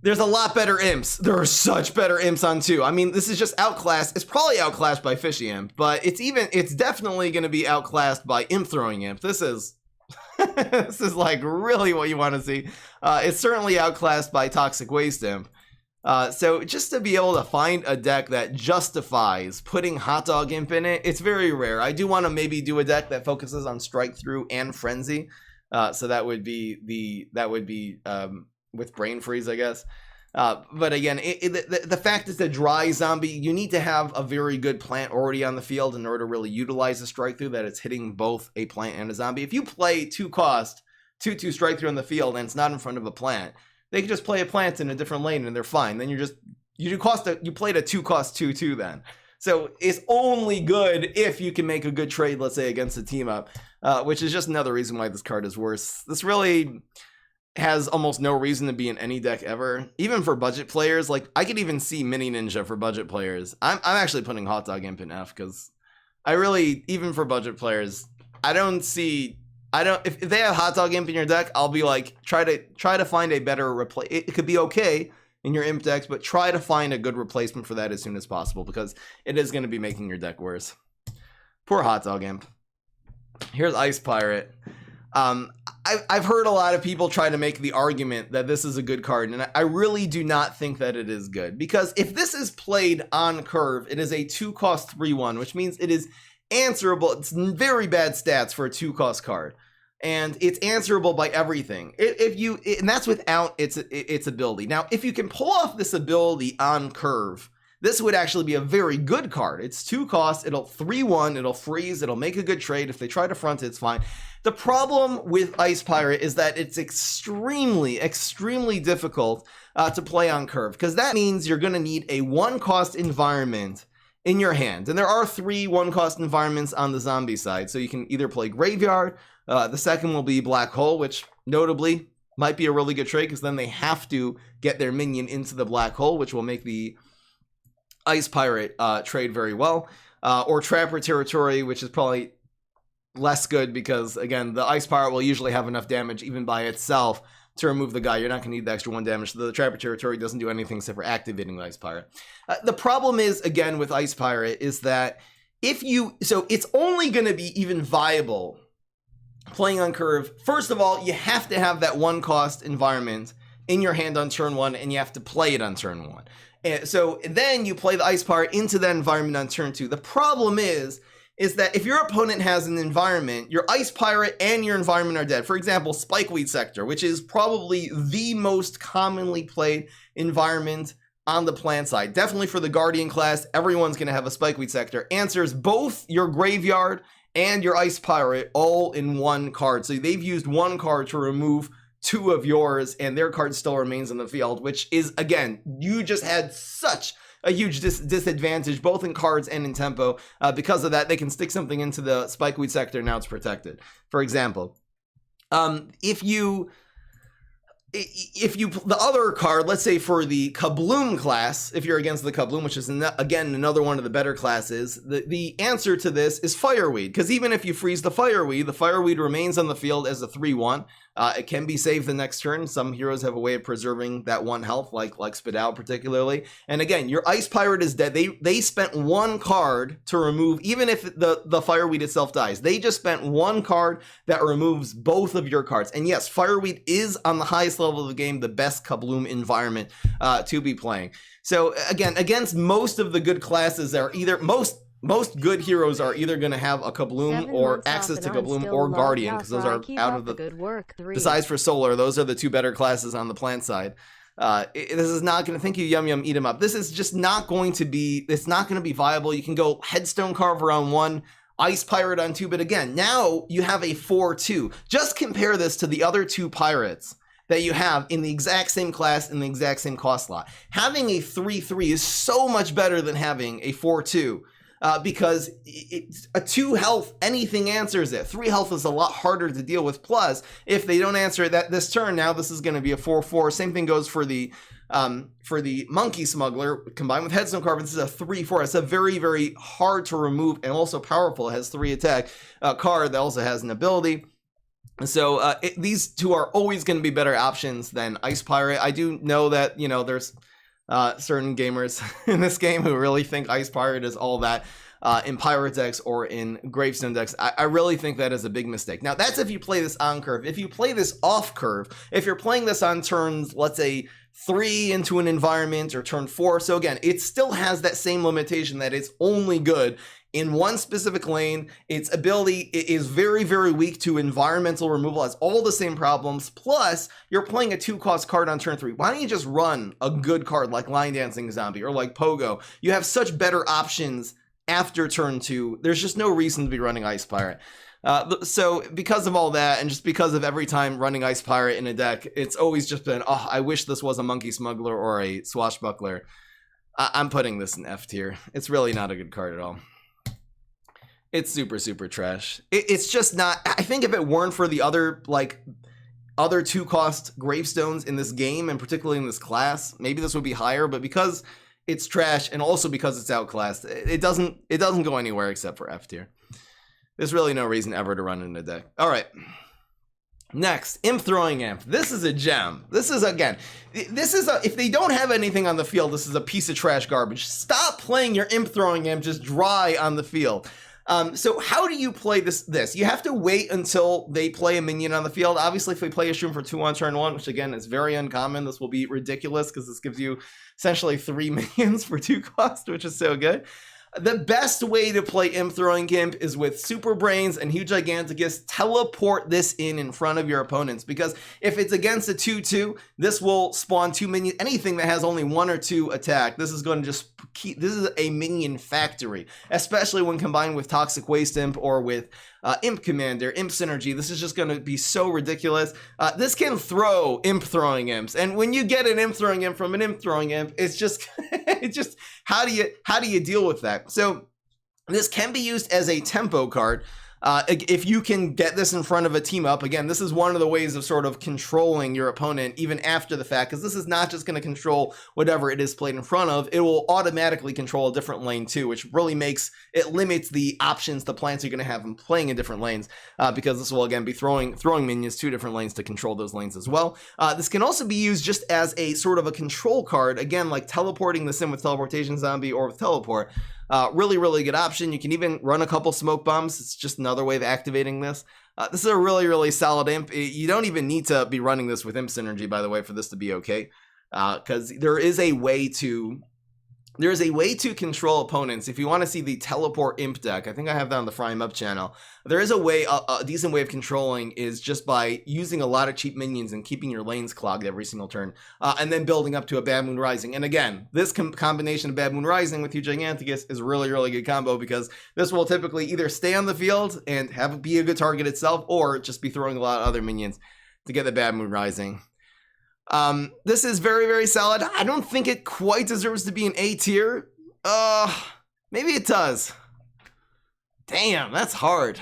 there's a lot better imps. There are such better imps on 2. I mean, this is just outclassed. It's probably outclassed by Fishy Imp, but it's definitely going to be outclassed by Imp Throwing Imp. This is this is like really what you want to see. It's certainly outclassed by Toxic Waste Imp. So just to be able to find a deck that justifies putting Hot Dog Imp in it, it's very rare. I do want to maybe do a deck that focuses on Strike Through and Frenzy. So that would be with Brain Freeze, I guess. But again, the fact is, the dry zombie, you need to have a very good plant already on the field in order to really utilize the Strike Through, that it's hitting both a plant and a zombie. If you play 2-cost 2/2 Strike Through on the field and it's not in front of a plant, they can just play a plant in a different lane and they're fine. Then you played a 2-cost 2/2 then. So it's only good if you can make a good trade, let's say, against a team up, which is just another reason why this card is worse. This really has almost no reason to be in any deck ever, even for budget players. Like I could even see Mini Ninja for budget players. I'm actually putting Hot Dog Imp in F because I really, even for budget players, if they have Hot Dog Imp in your deck, I'll be like, try to find a better replace. It could be okay in your imp decks, but try to find a good replacement for that as soon as possible, because it is going to be making your deck worse. Poor Hot Dog Imp. Here's Ice Pirate. I've heard a lot of people try to make the argument that this is a good card, and I really do not think that it is good, because if this is played on curve, it is a 2-cost 3/1, which means it is answerable. It's very bad stats for a 2-cost card, and it's answerable by everything. And that's without its ability. Now, if you can pull off this ability on curve, this would actually be a very good card. It's 2 cost, it'll 3-1, it'll freeze, it'll make a good trade. If they try to front it, it's fine. The problem with Ice Pirate is that it's extremely difficult to play on curve, because that means you're going to need a 1-cost environment in your hand. And there are 3 1-cost environments on the zombie side. So you can either play Graveyard, the second will be Black Hole, which notably might be a really good trade, because then they have to get their minion into the Black Hole, which will make the Ice Pirate trade very well. Or Trapper Territory, which is probably less good, because again, the Ice Pirate will usually have enough damage even by itself to remove the guy. You're not going to need the extra 1 damage. So the Trapper Territory doesn't do anything except for activating the Ice Pirate. The problem is, again, with Ice Pirate is that so it's only going to be even viable playing on curve. First of all, you have to have that 1-cost environment in your hand on turn 1, and you have to play it on turn 1. And so then you play the Ice Pirate into that environment on turn 2. The problem is that if your opponent has an environment, your Ice Pirate and your environment are dead. For example, Spikeweed Sector, which is probably the most commonly played environment on the plant side. Definitely for the Guardian class, everyone's going to have a Spikeweed Sector. Answers both your Graveyard and your Ice Pirate all in 1 card. So they've used 1 card to remove 2 of yours, and their card still remains on the field, which is, again, you just had such a huge disadvantage both in cards and in tempo. Because of that, they can stick something into the Spikeweed Sector, now it's protected. For example, if you the other card, let's say for the Kabloom class, if you're against the Kabloom, which is again another one of the better classes, the answer to this is Fireweed, because even if you freeze the Fireweed remains on the field as a 3-1. It can be saved the next turn. Some heroes have a way of preserving that 1 health, like Spit Out particularly. And again, your Ice Pirate is dead. They spent 1 card to remove, even if the Fireweed itself dies. They just spent 1 card that removes both of your cards. And yes, Fireweed is on the highest level of the game, the best Kabloom environment to be playing. So again, against most of the good classes, are either most good heroes are either going to have a Kabloom or access to Kabloom or Guardian, because those are out of the good work. Besides for Solar, those are the 2 better classes on the plant side. This is not going to, thank you, Yum Yum, eat 'em up. This is just not going to be, it's not going to be viable. You can go Headstone Carver on 1, Ice Pirate on 2, but again, now you have a 4-2. Just compare this to the other 2 pirates that you have in the exact same class in the exact same cost slot. Having a 3-3 is so much better than having a 4-2. Because it's a 2 health, anything answers it. 3 health is a lot harder to deal with. Plus, if they don't answer it this turn, now this is going to be a 4-4. Same thing goes for the Monkey Smuggler combined with Headstone Carver. This is a 3-4. It's a very, very hard to remove and also powerful. It has 3 attack card that also has an ability. So these 2 are always going to be better options than Ice Pirate. I do know that, there's certain gamers in this game who really think Ice Pirate is all that in Pirate decks or in Gravestone decks. I really think that is a big mistake. Now, that's if you play this on curve. If you play this off curve, if you're playing this on turns, let's say 3 into an environment or turn 4. So again, it still has that same limitation that it's only good in 1 specific lane. Its ability is very, very weak to environmental removal, has all the same problems. Plus, you're playing a 2-cost card on turn 3. Why don't you just run a good card like Line Dancing Zombie or like Pogo? You have such better options after turn 2. There's just no reason to be running Ice Pirate. So because of all that, and just because of every time running Ice Pirate in a deck, it's always just been, oh, I wish this was a Monkey Smuggler or a Swashbuckler. I'm putting this in F tier. It's really not a good card at all. It's super, super trash. It's just not. I think if it weren't for the other 2-cost gravestones in this game, and particularly in this class, maybe this would be higher. But because it's trash, and also because it's outclassed, it doesn't go anywhere except for F tier. There's really no reason ever to run it in a deck. All right. Next, Imp Throwing Amp. This is a gem. This is if they don't have anything on the field, this is a piece of trash garbage. Stop playing your Imp Throwing Amp just dry on the field. So how do you play this? You have to wait until they play a minion on the field. Obviously, if they play a Shroom for 2 on turn 1, which again is very uncommon, this will be ridiculous because this gives you essentially 3 minions for 2 cost, which is so good. The best way to play Imp Throwing Gimp is with Super Brains and Huge Giganticus. Teleport this in front of your opponents, because if it's against a 2/2, this will spawn 2 minions. Anything that has only 1 or 2 attack, this is going to just keep. This is a minion factory, especially when combined with Toxic Waste Imp or with Imp Commander, Imp Synergy. This is just going to be so ridiculous. This can throw Imp Throwing Imps, and when you get an Imp Throwing Imp from an Imp Throwing Imp, it's just it's just how do you deal with that? So this can be used as a tempo card. If you can get this in front of a team up, again, this is one of the ways of sort of controlling your opponent even after the fact, because this is not just going to control whatever it is played in front of, it will automatically control a different lane too, which really limits the options the plants are going to have in playing in different lanes, because this will again be throwing minions to different lanes to control those lanes as well. This can also be used just as a sort of a control card, again, like teleporting this in with Teleportation Zombie or with Teleport. Really good option. You can even run a couple smoke bombs. It's just another way of activating this. This is a really solid imp. You don't even need to be running this with Imp Synergy, by the way, for this to be okay, because there is a way to control opponents. If you want to see the Teleport Imp deck, I think I have that on the Fry 'em Up channel. There is a decent way of controlling is just by using a lot of cheap minions and keeping your lanes clogged every single turn, and then building up to a Bad Moon Rising. And again, this combination of Bad Moon Rising with Huge Giganticus is really good combo, because this will typically either stay on the field and be a good target itself, or just be throwing a lot of other minions to get the Bad Moon Rising. This is very solid. I don't think it quite deserves to be an A tier. Maybe it does. Damn, that's hard.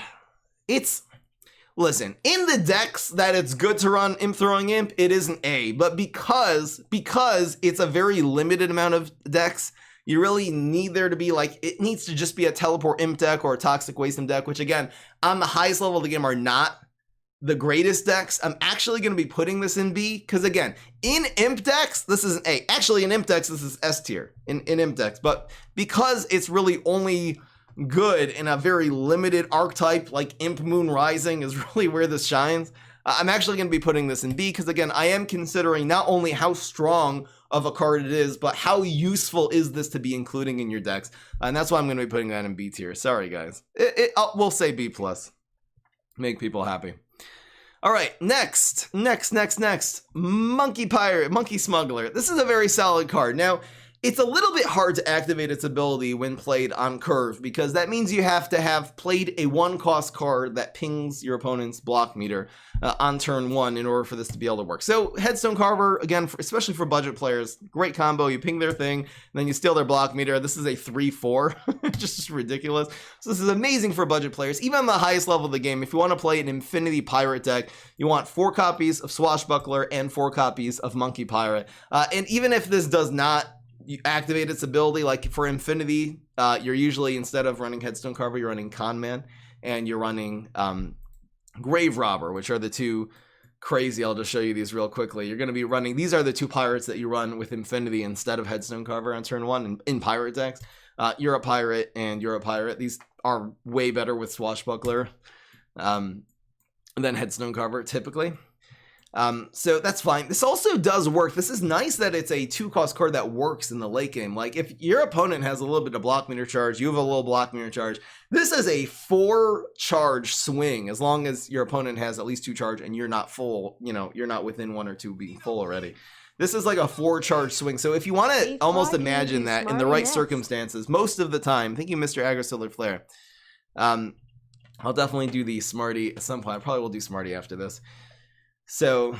Listen, in the decks that it's good to run Imp Throwing Imp, it is an A, but because it's a very limited amount of decks, you really need there to be it needs to just be a Teleport Imp deck or a Toxic Waste Imp deck, which again, on the highest level of the game are not the greatest decks. I'm actually going to be putting this in B, because again, in Imp decks, this is an A. Actually, in Imp decks, this is S tier in Imp decks, but because it's really only good in a very limited archetype, like Imp Moon Rising is really where this shines, I'm actually going to be putting this in B, because again, I am considering not only how strong of a card it is, but how useful is this to be including in your decks, and that's why I'm going to be putting that in B tier. Sorry, guys. We'll say B+. Make people happy. All right, next. Monkey Pirate, Monkey Smuggler. This is a very solid card. Now, it's a little bit hard to activate its ability when played on curve, because that means you have to have played a 1-cost card that pings your opponent's block meter on turn 1 in order for this to be able to work. So Headstone Carver, again, especially for budget players, great combo. You ping their thing, and then you steal their block meter. This is a 3/4, just ridiculous. So this is amazing for budget players. Even on the highest level of the game, if you want to play an Infinity Pirate deck, you want 4 copies of Swashbuckler and 4 copies of Monkey Pirate. And even if this does not you activate its ability, like for Infinity, you're usually, instead of running Headstone Carver, you're running Conman, and you're running Grave Robber, which are the two crazy. I'll just show you these real quickly. You're going to be running, these are the 2 pirates that you run with Infinity instead of Headstone Carver on turn 1 in pirate decks. You're a pirate and you're a pirate. These are way better with Swashbuckler than Headstone Carver typically. So that's fine. This also does work. This is nice that it's a 2-cost card that works in the late game. Like if your opponent has a little bit of block meter charge, you have a little block meter charge. This is a 4-charge swing as long as your opponent has at least 2 charge and you're not full, you're not within 1 or 2 being full already. This is like a 4-charge swing. So if you want to almost imagine that in the right circumstances, most of the time, thank you, Mr. Agri-Solar Flare. I'll definitely do the Smarty at some point. I probably will do Smarty after this. So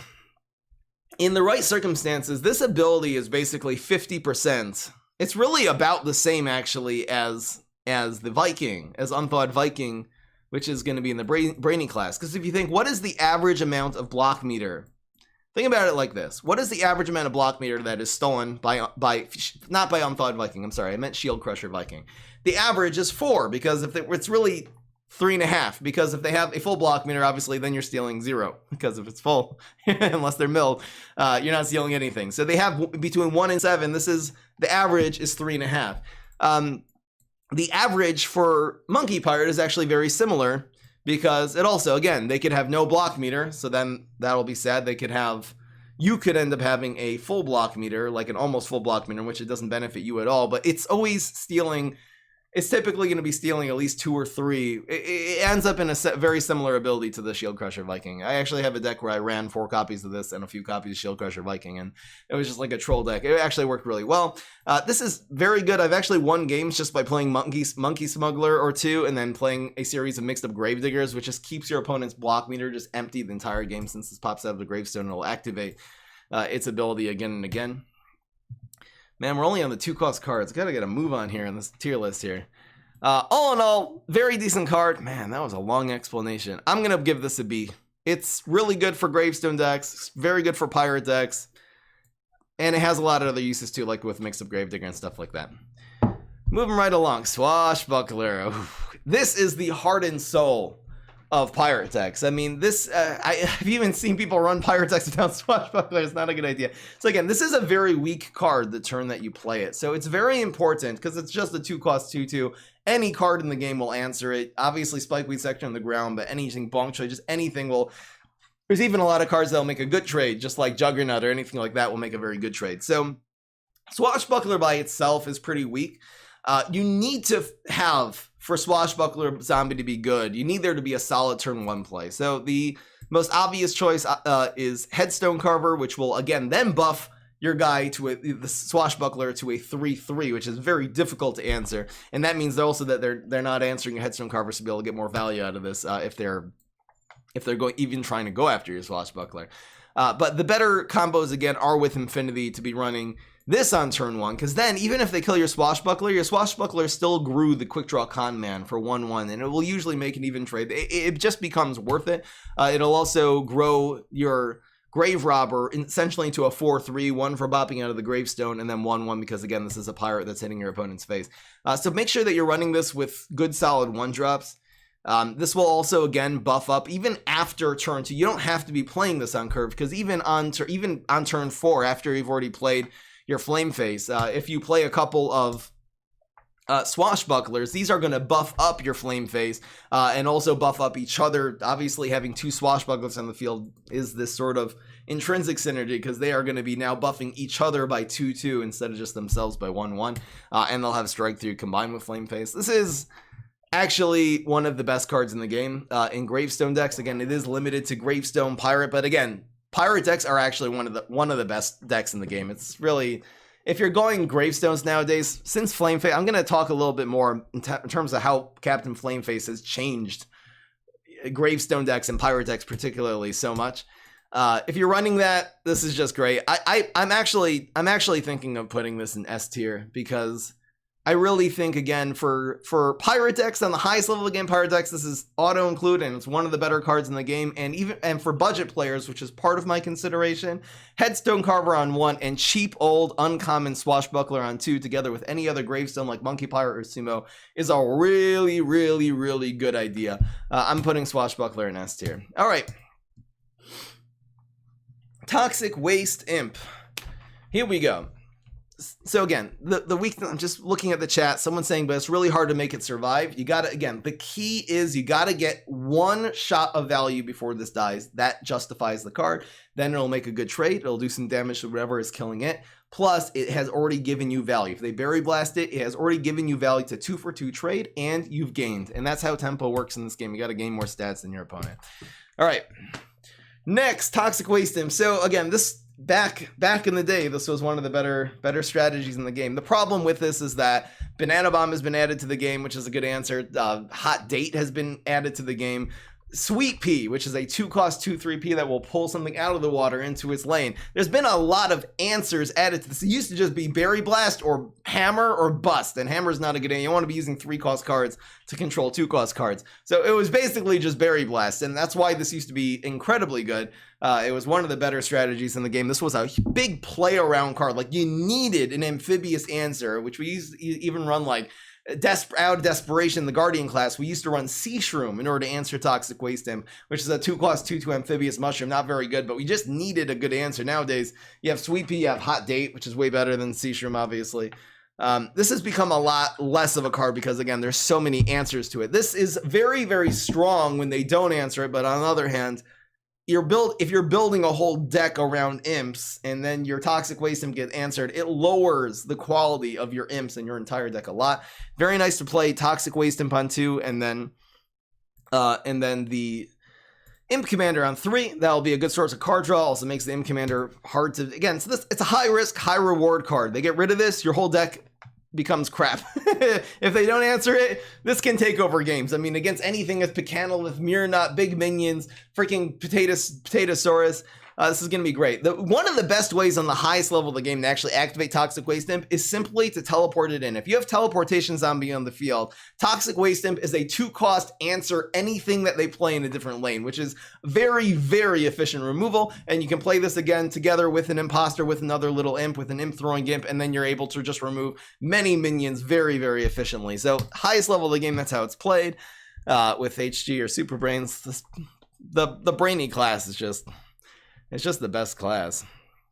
in the right circumstances, this ability is basically 50%. It's really about the same actually as the Viking, as Unthawed Viking, which is going to be in the Brainy class. Because if you think, what is the average amount of block meter? Think about it like this. What is the average amount of block meter that is stolen by not by Unthawed Viking, I'm sorry, I meant Shield Crusher Viking. The average is 4, because if it's really 3.5, because if they have a full block meter, obviously then you're stealing 0, because if it's full, unless they're milled, you're not stealing anything. So they have between 1 and 7. This is the average is 3.5. The average for Monkey Pirate is actually very similar, because it also, again, they could have no block meter, so then that'll be sad. You could end up having a full block meter, like an almost full block meter, which it doesn't benefit you at all, but it's always stealing. it's typically going to be stealing at least 2 or 3. It ends up in a very similar ability to the Shield Crusher Viking. I actually have a deck where I ran 4 copies of this and a few copies of Shield Crusher Viking, and it was just like a troll deck. It actually worked really well. This is very good. I've actually won games just by playing Monkey Smuggler or 2, and then playing a series of mixed up Gravediggers, which just keeps your opponent's block meter just empty the entire game. Since this pops out of the gravestone, it'll activate its ability again and again. Man, we're only on the 2-cost cards. Gotta get a move on here on this tier list here. All in all, very decent card. Man, that was a long explanation. I'm gonna give this a B. It's really good for gravestone decks. It's very good for pirate decks. And it has a lot of other uses too, like with mixed up Gravedigger and stuff like that. Moving right along, Swashbuckler. Oof. This is the heart and soul of pirate decks. I mean, this, I've even seen people run pirate decks without Swashbuckler. It's not a good idea. So again, this is a very weak card the turn that you play it. So it's very important because it's just a 2-cost 2/2. Any card in the game will answer it. Obviously, Spikeweed Sector on the ground, but anything, Bonk Trade, just anything will. There's even a lot of cards that'll make a good trade, just like Juggernaut or anything like that will make a very good trade. So Swashbuckler by itself is pretty weak. You need to have, for Swashbuckler Zombie to be good, you need there to be a solid turn 1 play. So the most obvious choice is Headstone Carver, which will again then buff your guy to the Swashbuckler to a 3/3, which is very difficult to answer. And that means also that they're not answering your Headstone Carvers to be able to get more value out of this if they're even trying to go after your Swashbuckler. But the better combos again are with Infinity to be running this on turn 1, because then even if they kill your Swashbuckler still grew the Quick Draw Con Man for 1/1, and it will usually make an even trade. It just becomes worth it. It'll also grow your Grave Robber essentially into a 4/3, 1 for bopping out of the gravestone, and then 1/1 because again this is a pirate that's hitting your opponent's face. So make sure that you're running this with good solid 1-drops. This will also again buff up even after turn 2. You don't have to be playing this on curve, because even on turn 4, after you've already played your Flame Face, if you play a couple of Swashbucklers, these are going to buff up your Flame Face and also buff up each other. Obviously having 2 Swashbucklers on the field is this sort of intrinsic synergy, because they are going to be now buffing each other by 2/2 instead of just themselves by 1/1, and they'll have Strike 3 combined with Flame Face. This is actually one of the best cards in the game in Gravestone decks. Again, it is limited to Gravestone Pirate, but again, Pirate decks are actually one of the best decks in the game. It's really, if you're going Gravestones nowadays, since Flame Face, I'm going to talk a little bit more in terms of how Captain Flame Face has changed Gravestone decks and Pirate decks particularly so much. If you're running that, this is just great. I'm actually thinking of putting this in S tier, because I really think, again, for pirate decks on the highest level of the game, pirate decks, this is auto include, and it's one of the better cards in the game. And for budget players, which is part of my consideration, Headstone Carver on 1 and cheap old uncommon Swashbuckler on 2, together with any other gravestone like Monkey Pirate or Sumo, is a really, really, really good idea. I'm putting Swashbuckler in S tier. All right. Toxic Waste Imp. Here we go. So again, the weak thing, I'm just looking at the chat, someone's saying, but it's really hard to make it survive. You gotta, again, the key is you gotta get 1 shot of value before this dies. That justifies the card. Then it'll make a good trade. It'll do some damage to whatever is killing it. Plus, it has already given you value. If they Berry Blast it, it has already given you value to 2-for-2 trade, and you've gained. And that's how tempo works in this game. You gotta gain more stats than your opponent. All right. Next, Toxic Waste Imp. So again, this back in the day, this was one of the better strategies in the game. The problem with this is that Banana Bomb has been added to the game, which is a good answer. Hot Date has been added to the game. Sweet Pea, which is a 2-cost 2/3 that will pull something out of the water into its lane. There's been a lot of answers added to this. It used to just be Berry Blast or Hammer or Bust, and Hammer's not a good idea. You want to be using 3-cost cards to control 2-cost cards. So it was basically just Berry Blast, and that's why this used to be incredibly good. It was one of the better strategies in the game. This was a big play around card. Like, you needed an amphibious answer, which we used even run like out of desperation, the Guardian class, we used to run Sea Shroom in order to answer Toxic Waste Imp, which is a 2-cost 2/2 amphibious mushroom. Not very good, but we just needed a good answer. Nowadays, you have Sweet Pea, you have Hot Date, which is way better than Sea Shroom, obviously. This has become a lot less of a card because, again, there's so many answers to it. This is very, very strong when they don't answer it, but on the other hand, if you're building a whole deck around imps and then your Toxic Waste Imp gets answered, it lowers the quality of your imps and your entire deck a lot. Very nice to play Toxic Waste Imp on 2 and then the Imp Commander on 3. That'll be a good source of card draw. Also makes the Imp Commander hard to, again, so it's a high risk, high reward card. They get rid of this, your whole deck becomes crap. If they don't answer it, this can take over games. I mean, against anything with Picanolith, Mirrornut, big minions, freaking Potatosaurus, this is going to be great. One of the best ways on the highest level of the game to actually activate Toxic Waste Imp is simply to teleport it in. If you have Teleportation Zombie on the field, Toxic Waste Imp is a 2-cost answer anything that they play in a different lane, which is very, very efficient removal. And you can play this again together with an Imposter, with another little imp, with an imp throwing imp, and then you're able to just remove many minions very, very efficiently. So highest level of the game, that's how it's played. With HG or Super Brains, the Brainy class is just... It's just the best class.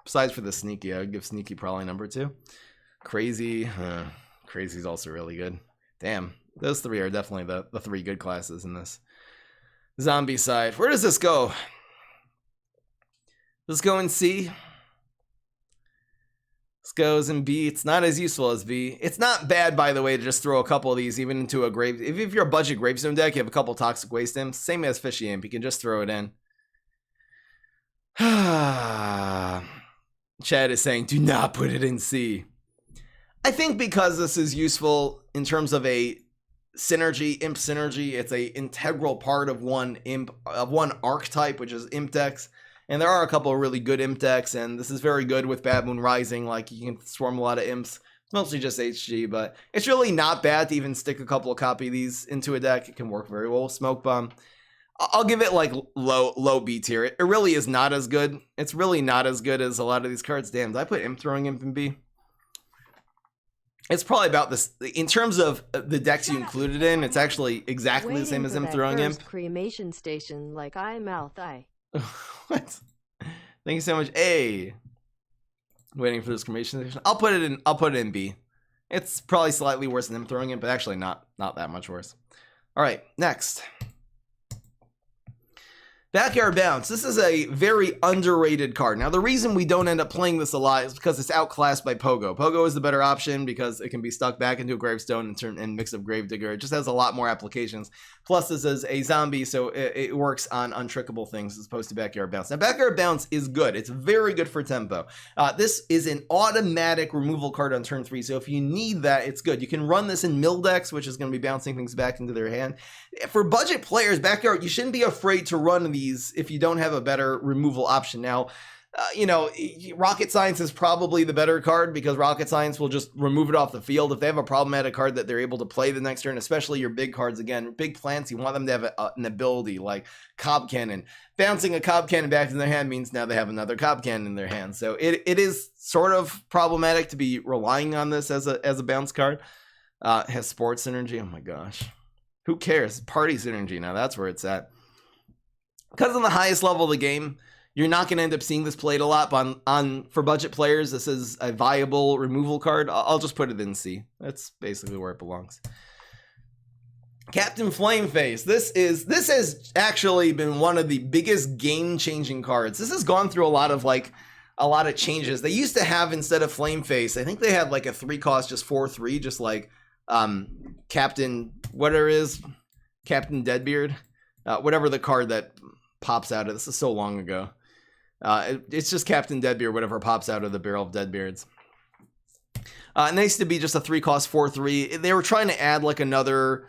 Besides for the Sneaky, I would give Sneaky probably number 2. Crazy. Crazy's also really good. Damn. Those 3 are definitely the 3 good classes in this. Zombie side. Where does this go? Let's go in C. This goes in B. It's not as useful as B. It's not bad, by the way, to just throw a couple of these even into a grave. If you're a budget Gravestone deck, you have a couple Toxic Waste Imps. Same as Fishy Imp. You can just throw it in. Chad is saying, do not put it in C. I think because this is useful in terms of a synergy, imp synergy, it's a integral part of one archetype, which is imp decks. And there are a couple of really good imp decks, and this is very good with Bad Moon Rising. Like, you can swarm a lot of imps. It's mostly just HG, but it's really not bad to even stick a couple of copy of these into a deck. It can work very well with Smoke Bomb. I'll give it like low B tier. It really is not as good. It's really not as good as a lot of these cards. Damn, did I put Imp Throwing Imp in B? It's probably about this. In terms of the decks you included in, it's actually exactly the same as Imp Throwing Imp. Cremation station, like I mouth I. What? Thank you so much. A. Waiting for this cremation station. I'll put it in B. It's probably slightly worse than Imp Throwing Imp, but actually not that much worse. All right, next. Backyard Bounce. This is a very underrated card. Now, the reason we don't end up playing this a lot is because it's outclassed by Pogo. Pogo is the better option because it can be stuck back into a Gravestone and mix of Gravedigger. It just has a lot more applications. Plus, this is a zombie, so it works on untrickable things as opposed to Backyard Bounce. Now, Backyard Bounce is good. It's very good for tempo. This is an automatic removal card on turn 3, so if you need that, it's good. You can run this in mill decks, which is going to be bouncing things back into their hand. For budget players, Backyard, you shouldn't be afraid to run these if you don't have a better removal option. Now, Rocket Science is probably the better card because Rocket Science will just remove it off the field. If they have a problematic card that they're able to play the next turn, especially your big cards, again, big plants, you want them to have an ability like Cob Cannon. Bouncing a Cob Cannon back in their hand means now they have another Cob Cannon in their hand. So it is sort of problematic to be relying on this as a bounce card. It has Sports Synergy. Oh my gosh. Who cares? Party Synergy. Now that's where it's at. Because on the highest level of the game, you're not going to end up seeing this played a lot, but for budget players, this is a viable removal card. I'll just put it in C. That's basically where it belongs. Captain Flameface. This has actually been one of the biggest game-changing cards. This has gone through a lot of changes. They used to have, instead of Flameface, I think they had like a 3-cost, just 4/3, just like Captain, whatever it is, Captain Deadbeard, whatever the card that pops out of this is so long ago. It's just Captain Deadbeard, whatever pops out of the barrel of Deadbeards. And they used to be just a 3-cost 4/3. They were trying to add like a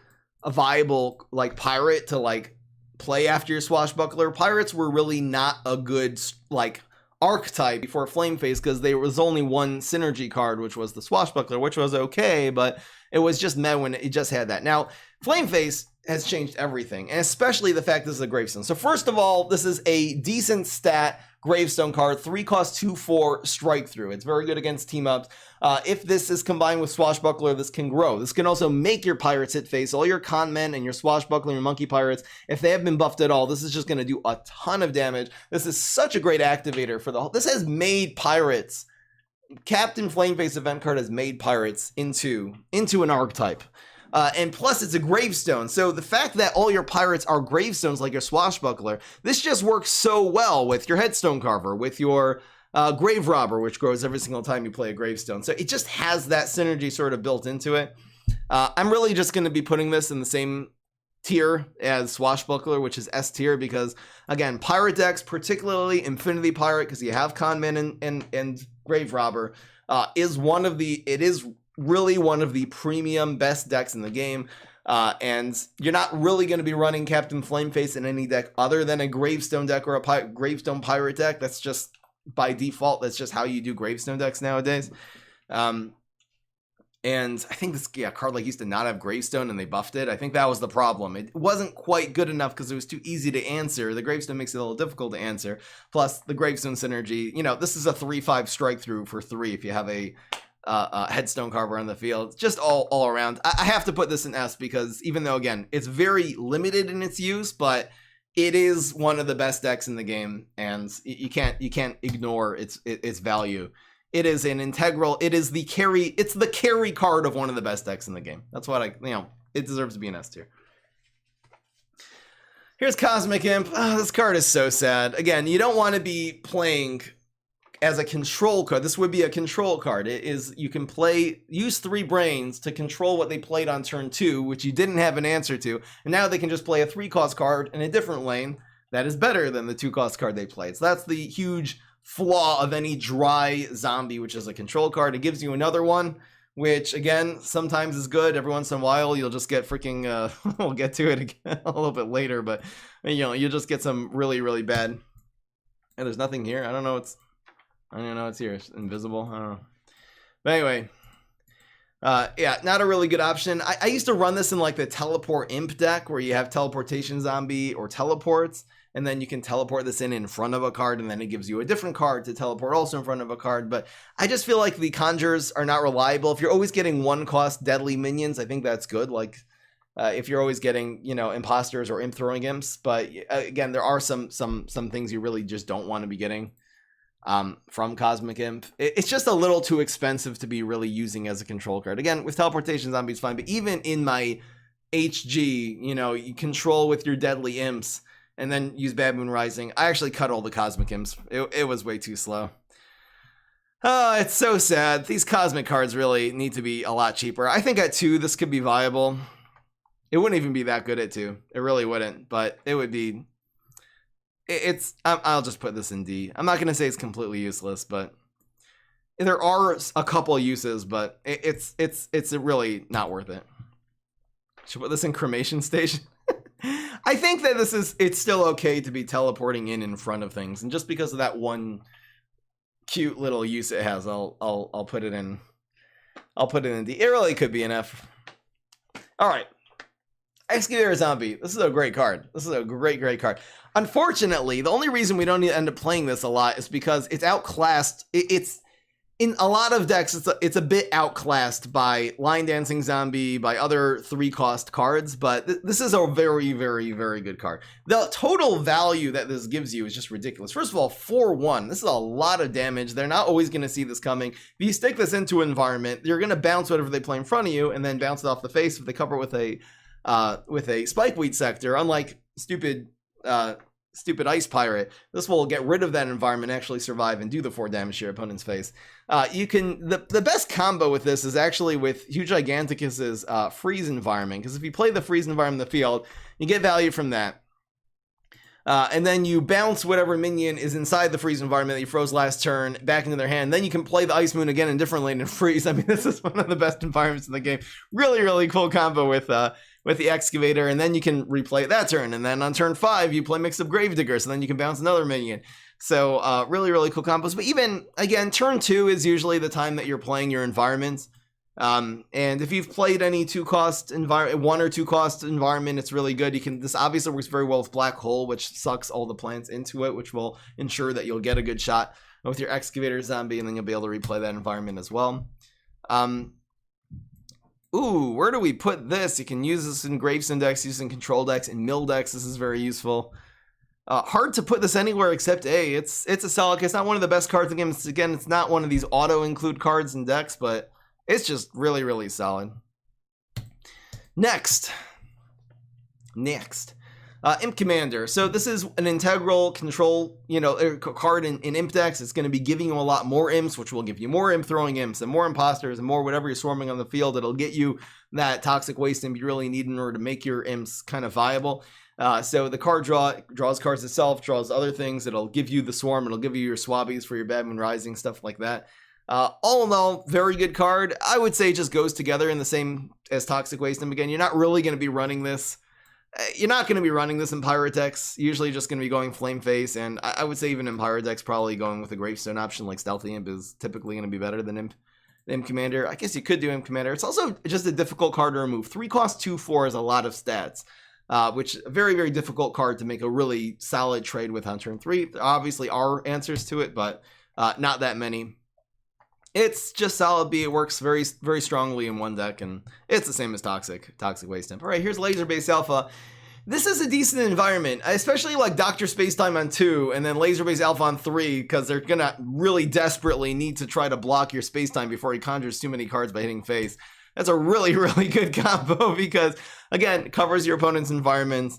viable like pirate to like play after your Swashbuckler. Pirates were really not a good like archetype before Flameface because there was only one synergy card, which was the Swashbuckler, which was okay, but it was just meh when it just had that. Now, Flameface has changed everything, and especially the fact this is a Gravestone. So first of all, this is a decent stat Gravestone card, 3-cost 2/4 strike through. It's very good against team ups. If this is combined with Swashbuckler, this can grow. This can also make your pirates hit face. All your con men and your Swashbuckler and monkey pirates, if they have been buffed at all, this is just going to do a ton of damage. this is such a great activator for the whole. This has made pirates. Captain Flameface event card has made pirates into an archetype. And plus it's a gravestone. So the fact that all your pirates are gravestones like your swashbuckler, this just works so well with your headstone carver, with your grave robber, which grows every single time you play a gravestone. So it just has that synergy sort of built into it. I'm really just going to be putting this in the same tier as swashbuckler, which is S tier, because again, pirate decks, particularly Infinity Pirate, because you have Conman and Grave Robber, is really one of the premium best decks in the game. And you're not really going to be running Captain Flameface in any deck other than a Gravestone deck or a Gravestone Pirate deck. That's just by default. That's just how you do Gravestone decks nowadays. And I think this card like used to not have Gravestone and they buffed it. I think that was the problem. It wasn't quite good enough because it was too easy to answer. The Gravestone makes it a little difficult to answer. Plus the Gravestone synergy, this is a 3/5 strike through for 3 if you have a headstone carver on the field. Just all around. I have to put this in S because even though, again, it's very limited in its use, but it is one of the best decks in the game, and you can't ignore its value. It is the carry card of one of the best decks in the game. That's what it deserves to be an S tier. Here's Cosmic Imp. Oh, this card is so sad. Again, you don't want to be playing as a control card. This would be a control card. You can use 3 brains to control what they played on turn 2, which you didn't have an answer to, and now they can just play a 3-cost card in a different lane that is better than the 2-cost card they played. So that's the huge flaw of any dry zombie, which is a control card. It gives you another one, which again sometimes is good. Every once in a while you'll just get freaking we'll get to it again a little bit later, but you'll just get some really, really bad. And there's nothing here. I don't know it's here. It's invisible. I don't know. But anyway, not a really good option. I used to run this in like the teleport imp deck where you have teleportation zombie or teleports, and then you can teleport this in front of a card, and then it gives you a different card to teleport also in front of a card. But I just feel like the conjures are not reliable. If you're always getting 1-cost deadly minions, I think that's good. Like if you're always getting imposters or imp throwing imps. But again, there are some things you really just don't want to be getting from Cosmic Imp. It's just a little too expensive to be really using as a control card. Again, with teleportation zombie it's fine, but even in my HG, you control with your deadly imps and then use Bad Moon Rising. I actually cut all the Cosmic Imps. It was way too slow. Oh, it's so sad. These Cosmic cards really need to be a lot cheaper. I think at 2 this could be viable. It wouldn't even be that good at 2. It really wouldn't, but it would be. I'll just put this in D. I'm not going to say it's completely useless, but there are a couple uses, but it's really not worth it. Should put this in Cremation Station. I think that it's still okay to be teleporting in front of things, and just because of that one cute little use it has, I'll put it in. I'll put it in D. It really could be an F. All right. Excavator Zombie. This is a great card. This is a great card. Unfortunately, the only reason we don't end up playing this a lot is because it's outclassed. It's in a lot of decks, it's a bit outclassed by Line Dancing Zombie, by other 3-cost cards, but this is a very, very, very good card. The total value that this gives you is just ridiculous. First of all, 4/1. This is a lot of damage. They're not always going to see this coming. If you stick this into an environment, you're going to bounce whatever they play in front of you and then bounce it off the face if they cover it with a Spikeweed Sector. Unlike stupid Ice Pirate, this will get rid of that environment, actually survive, and do the 4 damage to your opponent's face. The best combo with this is actually with Huge Giganticus's freeze environment, because if you play the freeze environment in the field, you get value from that. And then you bounce whatever minion is inside the freeze environment that you froze last turn back into their hand. Then you can play the Ice Moon again in a different lane and freeze. I mean, this is one of the best environments in the game. Really, really cool combo with the Excavator, and then you can replay it that turn. And then on turn 5, you play Mix Up Gravedigger, so then you can bounce another minion. So really, really cool combos. But even, again, turn 2 is usually the time that you're playing your environments. And if you've played any 2-cost 1 or 2-cost environment, it's really good. This obviously works very well with Black Hole, which sucks all the plants into it, which will ensure that you'll get a good shot with your Excavator Zombie, and then you'll be able to replay that environment as well. Ooh, where do we put this? You can use this in Gravestone decks, use it in Control decks, in Mill decks. This is very useful. Hard to put this anywhere except A. It's a solid. It's not one of the best cards in the game. Again, it's not one of these auto-include cards in decks, but it's just really, really solid. Next. Imp Commander. So this is an integral control, card in Imp decks. It's going to be giving you a lot more imps, which will give you more imp throwing imps and more imposters and more whatever you're swarming on the field. It'll get you that toxic waste imp you really need in order to make your imps kind of viable. So the card draws cards itself, draws other things. It'll give you the swarm. It'll give you your swabbies for your Bad Moon Rising, stuff like that. All in all, very good card. I would say it just goes together in the same as Toxic Waste Imp. Again, you're not really going to be running this. You're not going to be running this in Pirate decks. Usually just going to be going Flame Face, and I would say even in Pirate decks, probably going with a Gravestone option like Stealthy Imp is typically going to be better than Imp Commander. I guess you could do Imp Commander. It's also just a difficult card to remove. 3 cost, 2/4 is a lot of stats, which very, very difficult card to make a really solid trade with on turn 3. There obviously are answers to it, but not that many. It's just solid B. It works very, very strongly in one deck, and it's the same as Toxic Waste Imp. All right, here's Laser Base Alpha. This is a decent environment. I especially like Dr. Spacetime on 2 and then Laser Base Alpha on 3 because they're going to really desperately need to try to block your Spacetime before he conjures too many cards by hitting face. That's a really, really good combo because, again, it covers your opponent's environments.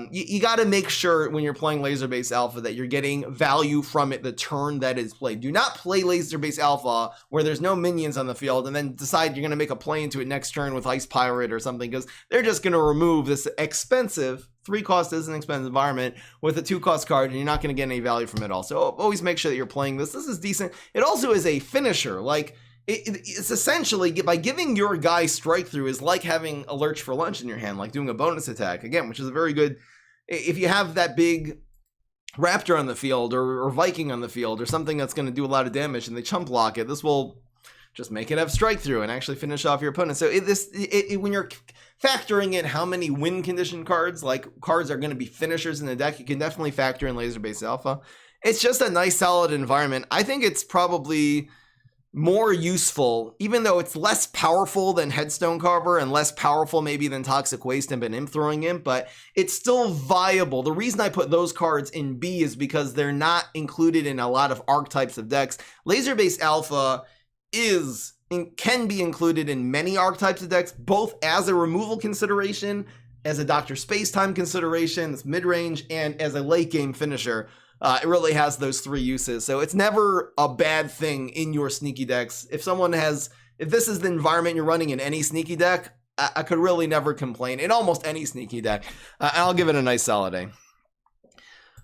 You got to make sure when you're playing Laser Base Alpha that you're getting value from it the turn that is played. Do not play Laser Base Alpha where there's no minions on the field and then decide you're going to make a play into it next turn with Ice Pirate or something, because they're just going to remove this expensive 3 cost is an expensive environment with a 2 cost card, and you're not going to get any value from it all. So always make sure that you're playing this. This is decent. It also is a finisher. Like, it's essentially, by giving your guy strike through is like having a Lurch for Lunch in your hand, like doing a bonus attack, again, which is a very good, if you have that big Raptor on the field or Viking on the field or something that's going to do a lot of damage and they chump block it, this will just make it have strike through and actually finish off your opponent. So when you're factoring in how many win condition cards, like cards are going to be finishers in the deck, you can definitely factor in Laser Base Alpha. It's just a nice solid environment. I think it's probably more useful, even though it's less powerful than Headstone Carver and less powerful maybe than Toxic Waste Imp and Imp Throwing Imp, but it's still viable. The reason I put those cards in B is because they're not included in a lot of archetypes of decks. Laser Base Alpha can be included in many archetypes of decks, both as a removal consideration, as a Dr. Spacetime consideration, it's mid-range, and as a late game finisher. It really has those 3 uses. So it's never a bad thing in your sneaky decks. If this is the environment you're running in any sneaky deck, I could really never complain in almost any sneaky deck. I'll give it a nice solid A.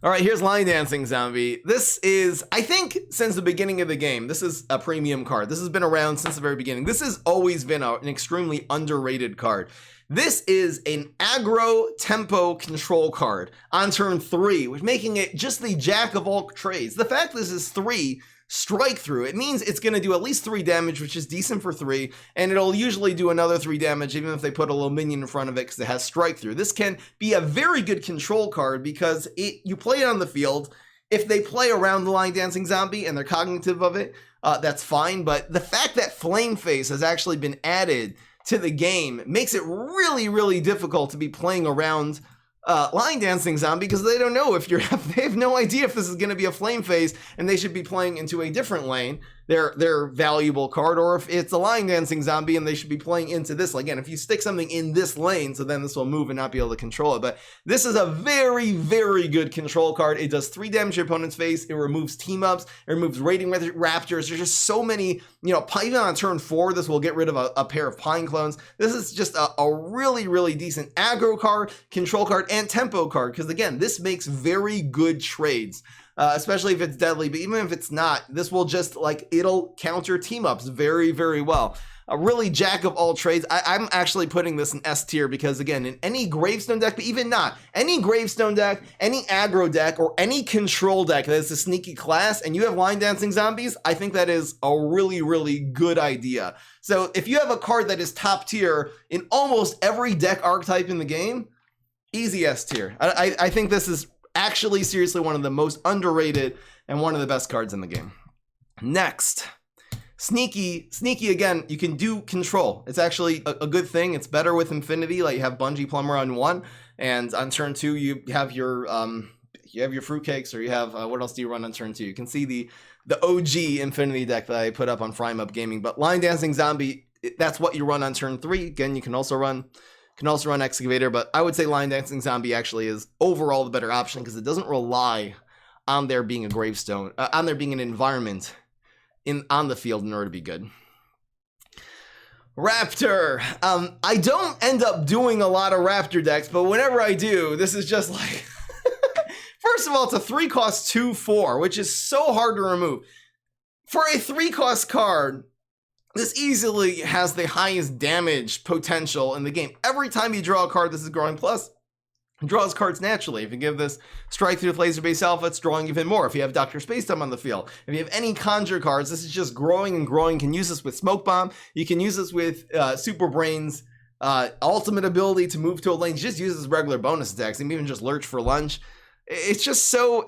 All right, here's Line Dancing Zombie. This is, I think, since the beginning of the game, this is a premium card. This has been around since the very beginning. This has always been an extremely underrated card. This is an aggro tempo control card on turn 3, which making it just the jack of all trades. The fact this is 3 strike through, it means it's going to do at least 3 damage, which is decent for 3, and it'll usually do another 3 damage even if they put a little minion in front of it because it has strike through. This can be a very good control card because you play it on the field. If they play around the Line Dancing Zombie and they're cognitive of it, that's fine, but the fact that Flame Face has actually been added to the game makes it really, really difficult to be playing around Line Dancing Zombie because they don't know they have no idea if this is going to be a Flame Face and they should be playing into a different lane, their valuable card, or if it's a Line Dancing Zombie and they should be playing into this. Again, if you stick something in this lane, so then this will move and not be able to control it. But this is a very, very good control card. It does 3 damage to your opponent's face. It removes team-ups. It removes Raiding Raptors. There's just so many, even on turn 4, this will get rid of a pair of Pine Clones. This is just a really, really decent aggro card, control card, and tempo card. Because again, this makes very good trades. Especially if it's deadly, but even if it's not, this will just, it'll counter team-ups very, very well. A really jack of all trades. I'm actually putting this in S tier because, again, in any Gravestone deck, but even not, any Gravestone deck, any aggro deck, or any control deck that is a sneaky class, and you have Line Dancing Zombies, I think that is a really, really good idea. So if you have a card that is top tier in almost every deck archetype in the game, easy S tier. I think this is actually seriously one of the most underrated and one of the best cards in the game. Next, Sneaky again, you can do control. It's actually a good thing. It's better with Infinity, like you have Bungee Plumber on 1, and on turn 2 you have your fruitcakes, or you have what else do you run on turn 2? You can see the OG Infinity deck that I put up on Frame Up Gaming. But Line Dancing Zombie, that's what you run on turn 3. Again, you can also run Can also run Excavator, but I would say Line Dancing Zombie actually is overall the better option because it doesn't rely on there being a gravestone, on there being an environment on the field in order to be good. Raptor. I don't end up doing a lot of Raptor decks, but whenever I do, this is just like... First of all, it's a 3-cost 2/4, which is so hard to remove. For a 3-cost card, this easily has the highest damage potential in the game. Every time you draw a card, this is growing plus. It draws cards naturally. If you give this Strike Through with Laser Base Alpha, it's drawing even more. If you have Dr. Spacetime on the field, if you have any Conjure cards, this is just growing and growing. You can use this with Smoke Bomb. You can use this with Super Brain's ultimate ability to move to a lane. Just use this regular bonus attacks and even just Lurch for Lunch. It's just so...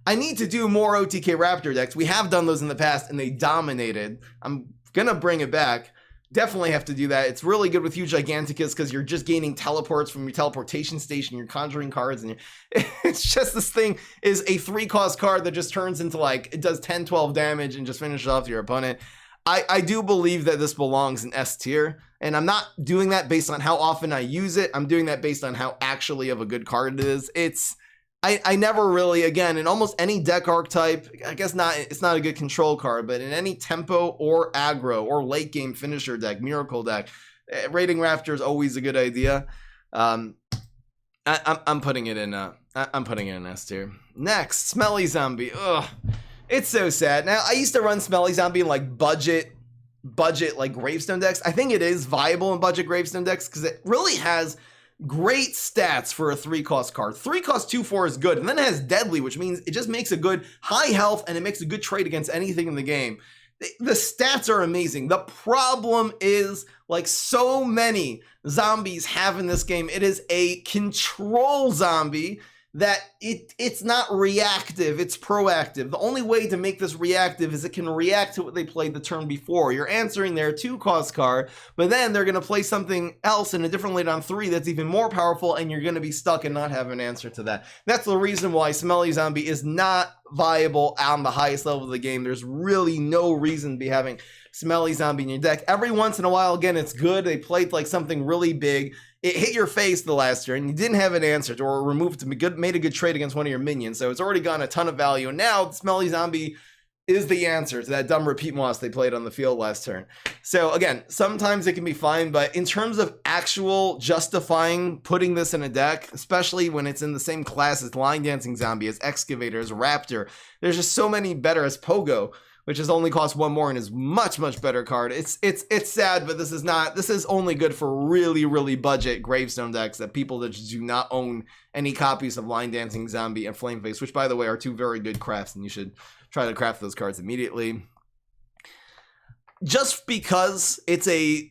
I need to do more OTK Raptor decks. We have done those in the past and they dominated. I'm gonna bring it back. Definitely have to do that. It's really good with Huge Giganticus because you're just gaining teleports from your teleportation station, you're conjuring cards, and it's just this thing is a 3-cost card that just turns into like, it does 10, 12 damage and just finishes off your opponent. I do believe that this belongs in S tier, and I'm not doing that based on how often I use it. I'm doing that based on how actually of a good card it is. I never really, again, in almost any deck archetype, I guess it's not a good control card, but in any tempo or aggro or late game finisher deck, miracle deck, raiding Raptor is always a good idea. I'm putting it in S tier. Next, Smelly Zombie. Ugh, it's so sad. Now I used to run Smelly Zombie in like budget like gravestone decks. I think it is viable in budget gravestone decks because it really has great stats for a 3-cost card. 3-cost 2/4 is good, and then it has Deadly, which means it just makes a good high health and it makes a good trade against anything in the game. The stats are amazing. The problem is, like so many zombies have in this game, it is a control zombie that it's not reactive, it's proactive. The only way to make this reactive is it can react to what they played the turn before. You're answering their 2-cost card, but then they're going to play something else in a different lane on 3 that's even more powerful, and you're going to be stuck and not have an answer to that. That's the reason why Smelly Zombie is not viable on the highest level of the game. There's really no reason to be having Smelly Zombie in your deck. Every once in a while, again, it's good. They played like something really big. It hit your face the last turn, and you didn't have an answer to, or removed to made a good trade against one of your minions, so it's already gotten a ton of value, and now Smelly Zombie is the answer to that dumb repeat moss they played on the field last turn. So again, sometimes it can be fine, but in terms of actual justifying putting this in a deck, especially when it's in the same class as Line Dancing Zombie, as Excavator, as Raptor, there's just so many better, as Pogo, which has only cost 1 more and is much better card. It's sad, but this is only good for really budget gravestone decks, that people that just do not own any copies of Line Dancing Zombie and Flameface, which by the way are 2 very good crafts, and you should try to craft those cards immediately. Just because it's a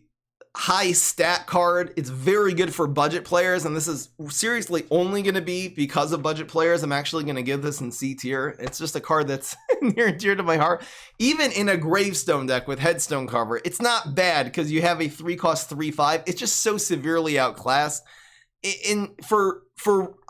high stat card, it's very good for budget players, and this is seriously only going to be because of budget players. I'm actually going to give this in C tier. It's just a card that's near and dear to my heart. Even in a gravestone deck with headstone cover, it's not bad because you have a 3-cost 3/5. It's just so severely outclassed. For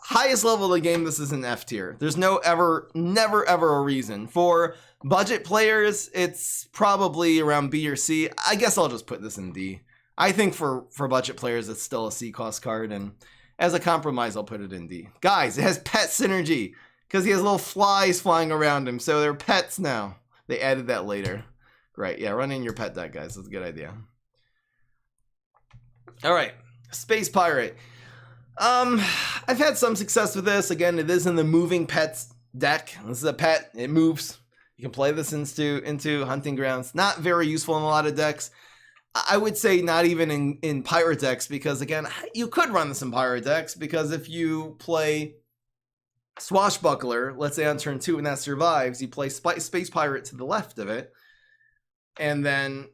highest level of the game, this is an F tier. There's never ever a reason. For budget players, it's probably around B or C. I guess I'll just put this in D. I think for budget players, it's still a C-cost card, and as a compromise, I'll put it in D. Guys, it has pet synergy, because he has little flies flying around him, so they're pets now. They added that later. Great, yeah, run in your pet deck, guys. That's a good idea. All right, Space Pirate. I've had some success with this. Again, it is in the moving pets deck. This is a pet. It moves. You can play this into hunting grounds. Not very useful in a lot of decks. I would say not even in pirate decks, because again, you could run this in pirate decks, because if you play Swashbuckler, let's say on turn 2, and that survives, you play Space Pirate to the left of it, and then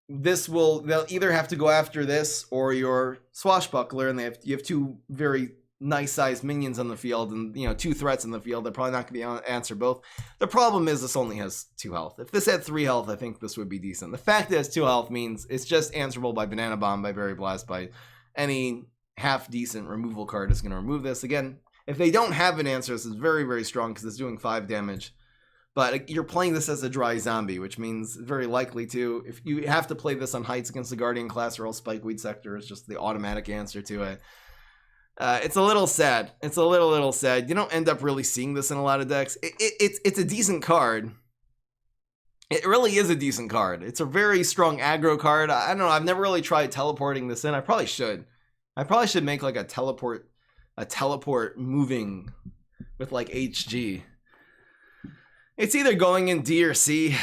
they'll either have to go after this or your Swashbuckler, and you have 2 very nice sized minions on the field, and 2 threats in the field. They're probably not going to be able to answer both. The problem is this only has 2 health. If this had 3 health, I think this would be decent. The fact that it has 2 health means it's just answerable by Banana Bomb, by Berry Blast, by any half decent removal card is going to remove this. Again, if they don't have an answer, this is very strong because it's doing 5 damage. But you're playing this as a dry zombie, which means very likely to, if you have to play this on heights against the Guardian class, or else Spikeweed Sector is just the automatic answer to it. It's a little sad. It's a little sad. You don't end up really seeing this in a lot of decks. It's a decent card. It really is a decent card. It's a very strong aggro card. I don't know. I've never really tried teleporting this in. I probably should. I probably should make like a teleport moving with like HG. It's either going in D or C.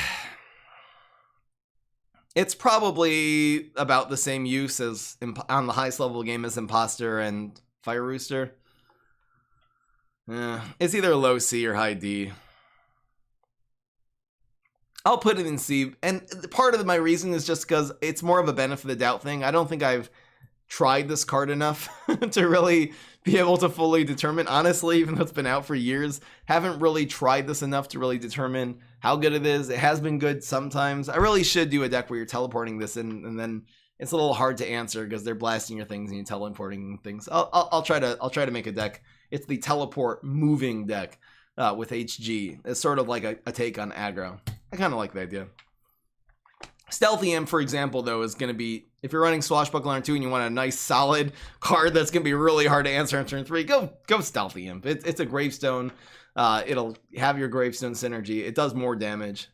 It's probably about the same use as on the highest level game as Imposter and Fire Rooster. It's either low C or high D. I'll put it in C, and part of my reason is just because it's more of a benefit of the doubt thing. I don't think I've tried this card enough to really be able to fully determine. Honestly, even though it's been out for years, haven't really tried this enough to really determine how good it is. It has been good sometimes. I really should do a deck where you're teleporting this in, and then it's a little hard to answer because they're blasting your things and you're teleporting things. I'll try to make a deck. It's the teleport moving deck with HG. It's sort of like a take on aggro. I kind of like the idea. Stealthy Imp, for example, though, is going to be, if you're running Swashbuckler on 2 and you want a nice solid card that's going to be really hard to answer on turn 3, go Stealthy Imp. It's a Gravestone. It'll have your Gravestone synergy. It does more damage.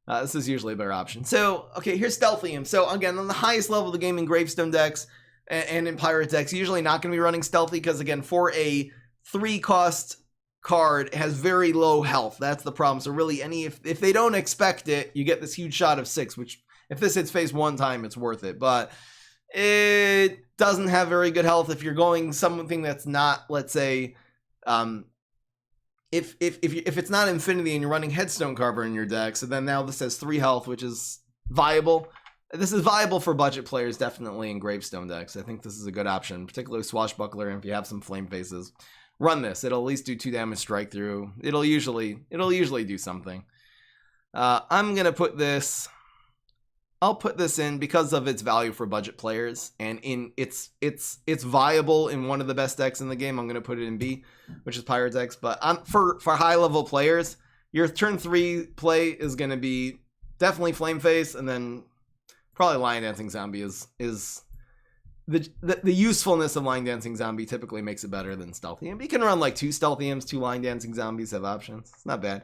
This is usually a better option. So, okay, here's Stealthy Imp. So, again, on the highest level of the game in Gravestone decks and in Pirate decks, usually not going to be running Stealthy because, again, for a 3-cost card, it has very low health. That's the problem. So really, if they don't expect it, you get this huge shot of 6, which if this hits face 1 time, it's worth it. But it doesn't have very good health. If you're going something that's not, let's say, if it's not Infinity and you're running Headstone Carver in your deck, so then now this has 3 health, which is viable. This is viable for budget players, definitely in Gravestone decks. I think this is a good option, particularly Swashbuckler, and if you have some Flame Faces. Run this. It'll at least do 2 damage strike through. It'll usually do something. I'm gonna put this. I'll put this in because of its value for budget players, and in it's viable in one of the best decks in the game. I'm gonna put it in B, which is Pirate decks. But for high level players, your turn 3 play is gonna be definitely Flame Face, and then probably Lion Dancing Zombie is. The usefulness of Line Dancing Zombie typically makes it better than Stealthy Imp. You can run like 2 Stealthy Imps, 2 Line Dancing Zombies have options. It's not bad.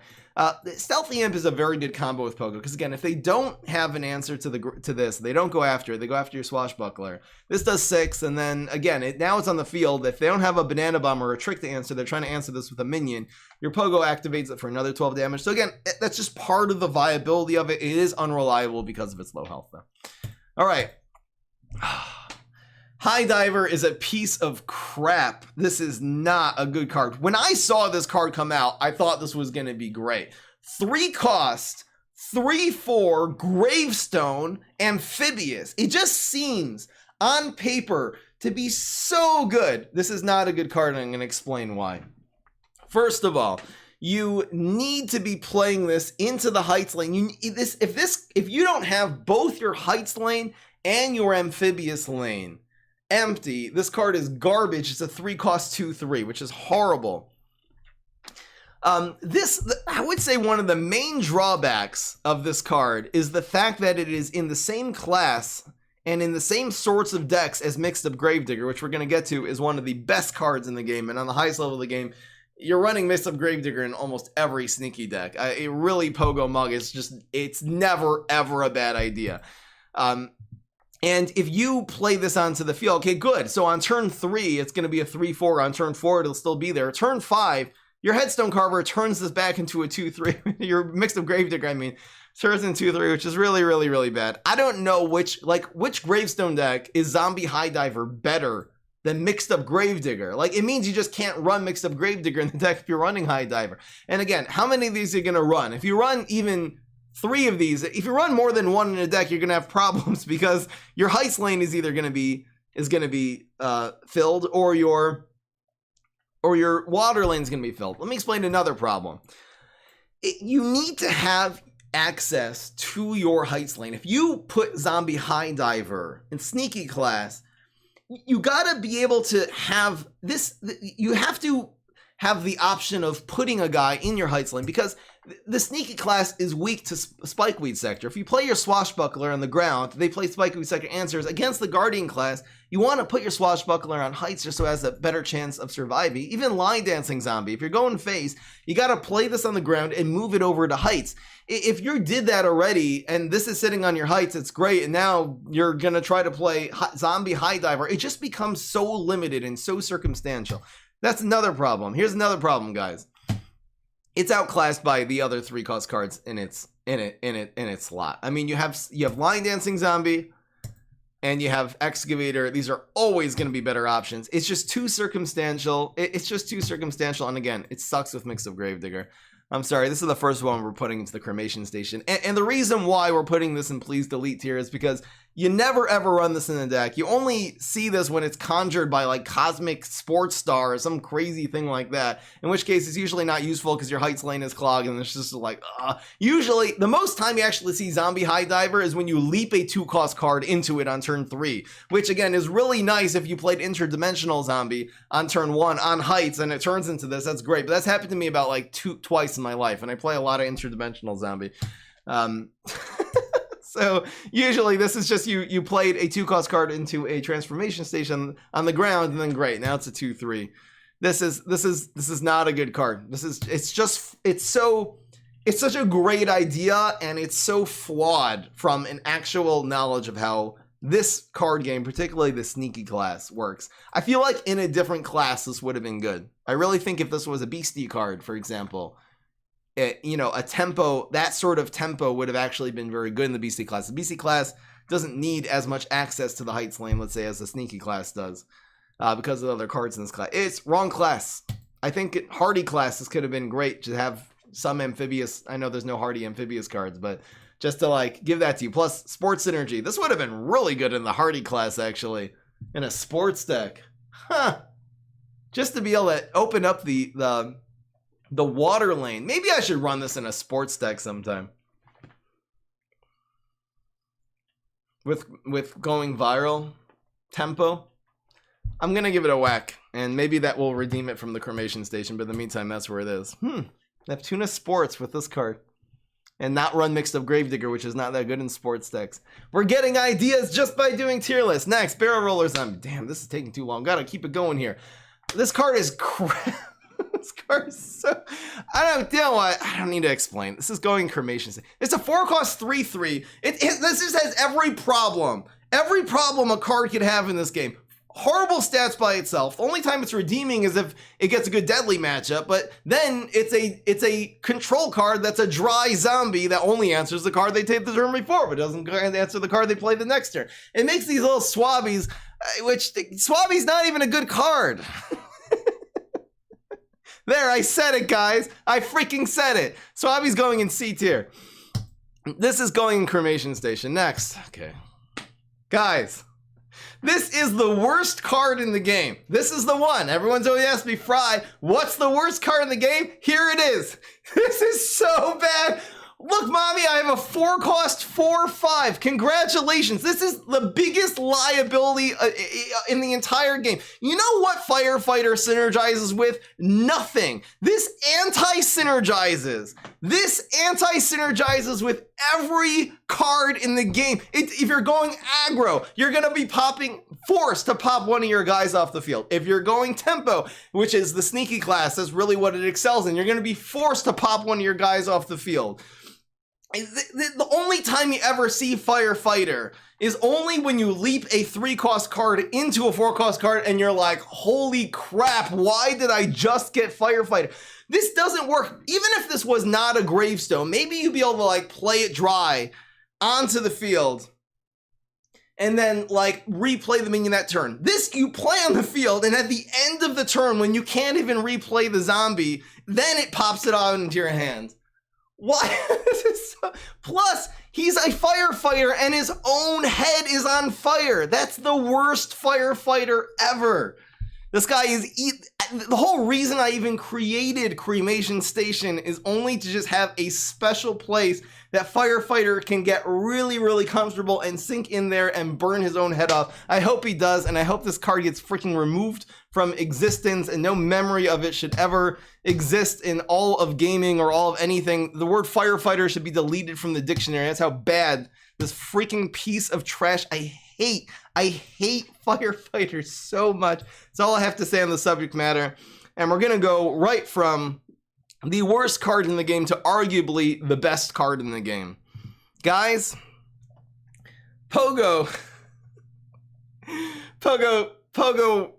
Stealthy Imp is a very good combo with Pogo because, again, if they don't have an answer to this, they don't go after it. They go after your Swashbuckler. This does 6, and then, again, now it's on the field. If they don't have a Banana Bomb or a trick to answer, they're trying to answer this with a minion. Your Pogo activates it for another 12 damage. So, again, that's just part of the viability of it. It is unreliable because of its low health, though. All right. High Diver is a piece of crap. This is not a good card. When I saw this card come out, I thought this was going to be great. 3 cost, 3/4, Gravestone, Amphibious. It just seems on paper to be so good. This is not a good card, and I'm going to explain why. First of all, you need to be playing this into the Heights lane. If you don't have both your Heights lane and your Amphibious lane empty, this card is garbage. It's a 3-cost 2/3, which is horrible. I would say one of the main drawbacks of this card is the fact that it is in the same class and in the same sorts of decks as Mixed Up Gravedigger, which we're going to get to is one of the best cards in the game. And on the highest level of the game, you're running Mixed Up Gravedigger in almost every sneaky deck. It really Pogo Mug. It's never, ever a bad idea. And if you play this onto the field, okay, good. So on turn 3, it's going to be a 3/4. On turn 4, it'll still be there. Turn 5, your Headstone Carver turns this back into a 2/3. Your Mixed Up Gravedigger, turns into 2/3, which is really, really, really bad. I don't know which Gravestone deck is Zombie High Diver better than Mixed Up Gravedigger. It means you just can't run Mixed Up Gravedigger in the deck if you're running High Diver. And again, how many of these are you going to run? If you run even 3 of these, if you run more than 1 in a deck, you're gonna have problems because your Heights lane is either gonna be filled, or your water lane is gonna be filled. Let me explain another problem. You need to have access to your Heights lane. If you put Zombie High Diver in sneaky class, you gotta be able to have this. You have to have the option of putting a guy in your Heights lane, because The sneaky class is weak to Spikeweed Sector. If you play your Swashbuckler on the ground, they play Spikeweed Sector answers. Against the Guardian class, you want to put your Swashbuckler on heights just so it has a better chance of surviving. Even Line Dancing Zombie, if you're going face, you got to play this on the ground and move it over to heights. If you did that already, and this is sitting on your heights, it's great, and now you're going to try to play Zombie High Diver, it just becomes so limited and so circumstantial. That's another problem. Here's another problem, guys. It's outclassed by the other 3-cost cards in its slot. I mean, you have Line Dancing Zombie and you have Excavator. These are always going to be better options. It's just too circumstantial. It's just too circumstantial. And again, it sucks with Mix of Gravedigger. I'm sorry, this is the first one we're putting into the cremation station. And the reason why we're putting this in Please Delete tier is because you never ever run this in the deck. You only see this when it's conjured by like Cosmic Sports Star or some crazy thing like that, in which case it's usually not useful because your heights lane is clogged and it's just like, usually the most time you actually see Zombie High Diver is when you leap a 2-cost card into it on turn 3, which again is really nice if you played Interdimensional Zombie on turn 1 on heights and it turns into this. That's great, but that's happened to me about like twice in my life, and I play a lot of Interdimensional Zombie. So usually this is just you played a 2-cost card into a transformation station on the ground, and then great, now it's a 2/3. This is not a good card. It's such a great idea, and it's so flawed from an actual knowledge of how this card game, particularly the sneaky class, works. I feel like in a different class this would have been good. I really think if this was a beastie card, for example, a tempo, that sort of tempo would have actually been very good in the beastie class. The beastie class doesn't need as much access to the heights lane, let's say, as the sneaky class does, because of the other cards in this class. It's wrong class. I think hardy classes could have been great to have some amphibious. I know there's no hardy amphibious cards, but just to like give that to you. Plus sports synergy. This would have been really good in the hardy class, actually, in a sports deck. Just to be able to open up the water lane. Maybe I should run this in a sports deck sometime. With going viral tempo. I'm gonna give it a whack, and maybe that will redeem it from the cremation station, but in the meantime, that's where it is. Neptuna Sports with this card. And not run Mixed Up Gravedigger, which is not that good in sports decks. We're getting ideas just by doing tier lists. Next, Barrel Rollers. Damn, this is taking too long. Gotta keep it going here. This card is crap. This card is so... I don't need to explain. This is going cremation. It's a 4-cost 3/3. This just has every problem. Every problem a card could have in this game. Horrible stats by itself. The only time it's redeeming is if it gets a good deadly matchup, but then it's a control card that's a dry zombie that only answers the card they take the turn before, but doesn't answer the card they play the next turn. It makes these little swabbies, which Swabby's not even a good card. There, I said it, guys. I freaking said it. Swabby's going in C tier. This is going in cremation station. Next. Okay. Guys, this is the worst card in the game. This is the one. Everyone's always asked me, Fry, what's the worst card in the game? Here it is. This is so bad. Look, mommy, I have a 4-cost 4/5. Congratulations. This is the biggest liability in the entire game. You know what Firefighter synergizes with? Nothing. This anti-synergizes. This anti-synergizes with every card in the game. If you're going aggro, you're going to be forced to pop one of your guys off the field. If you're going tempo, which is the sneaky class, that's really what it excels in, you're going to be forced to pop one of your guys off the field. The only time you ever see Firefighter is only when you leap a 3-cost card into a 4-cost card and you're like, holy crap, why did I just get Firefighter? This doesn't work. Even if this was not a gravestone, maybe you'd be able to like play it dry onto the field and then like replay the minion that turn. This you play on the field, and at the end of the turn, when you can't even replay the zombie, then it pops it out into your hand. Why? This is so... Plus, he's a firefighter and his own head is on fire. That's the worst firefighter ever. This guy is The whole reason I even created Cremation Station is only to just have a special place that Firefighter can get really, really comfortable and sink in there and burn his own head off. I hope he does, and I hope this card gets freaking removed from existence and no memory of it should ever exist in all of gaming or all of anything. The word Firefighter should be deleted from the dictionary. That's how bad this freaking piece of trash. I hate Firefighter so much. That's all I have to say on the subject matter. And we're gonna go right from the worst card in the game to arguably the best card in the game. Guys, Pogo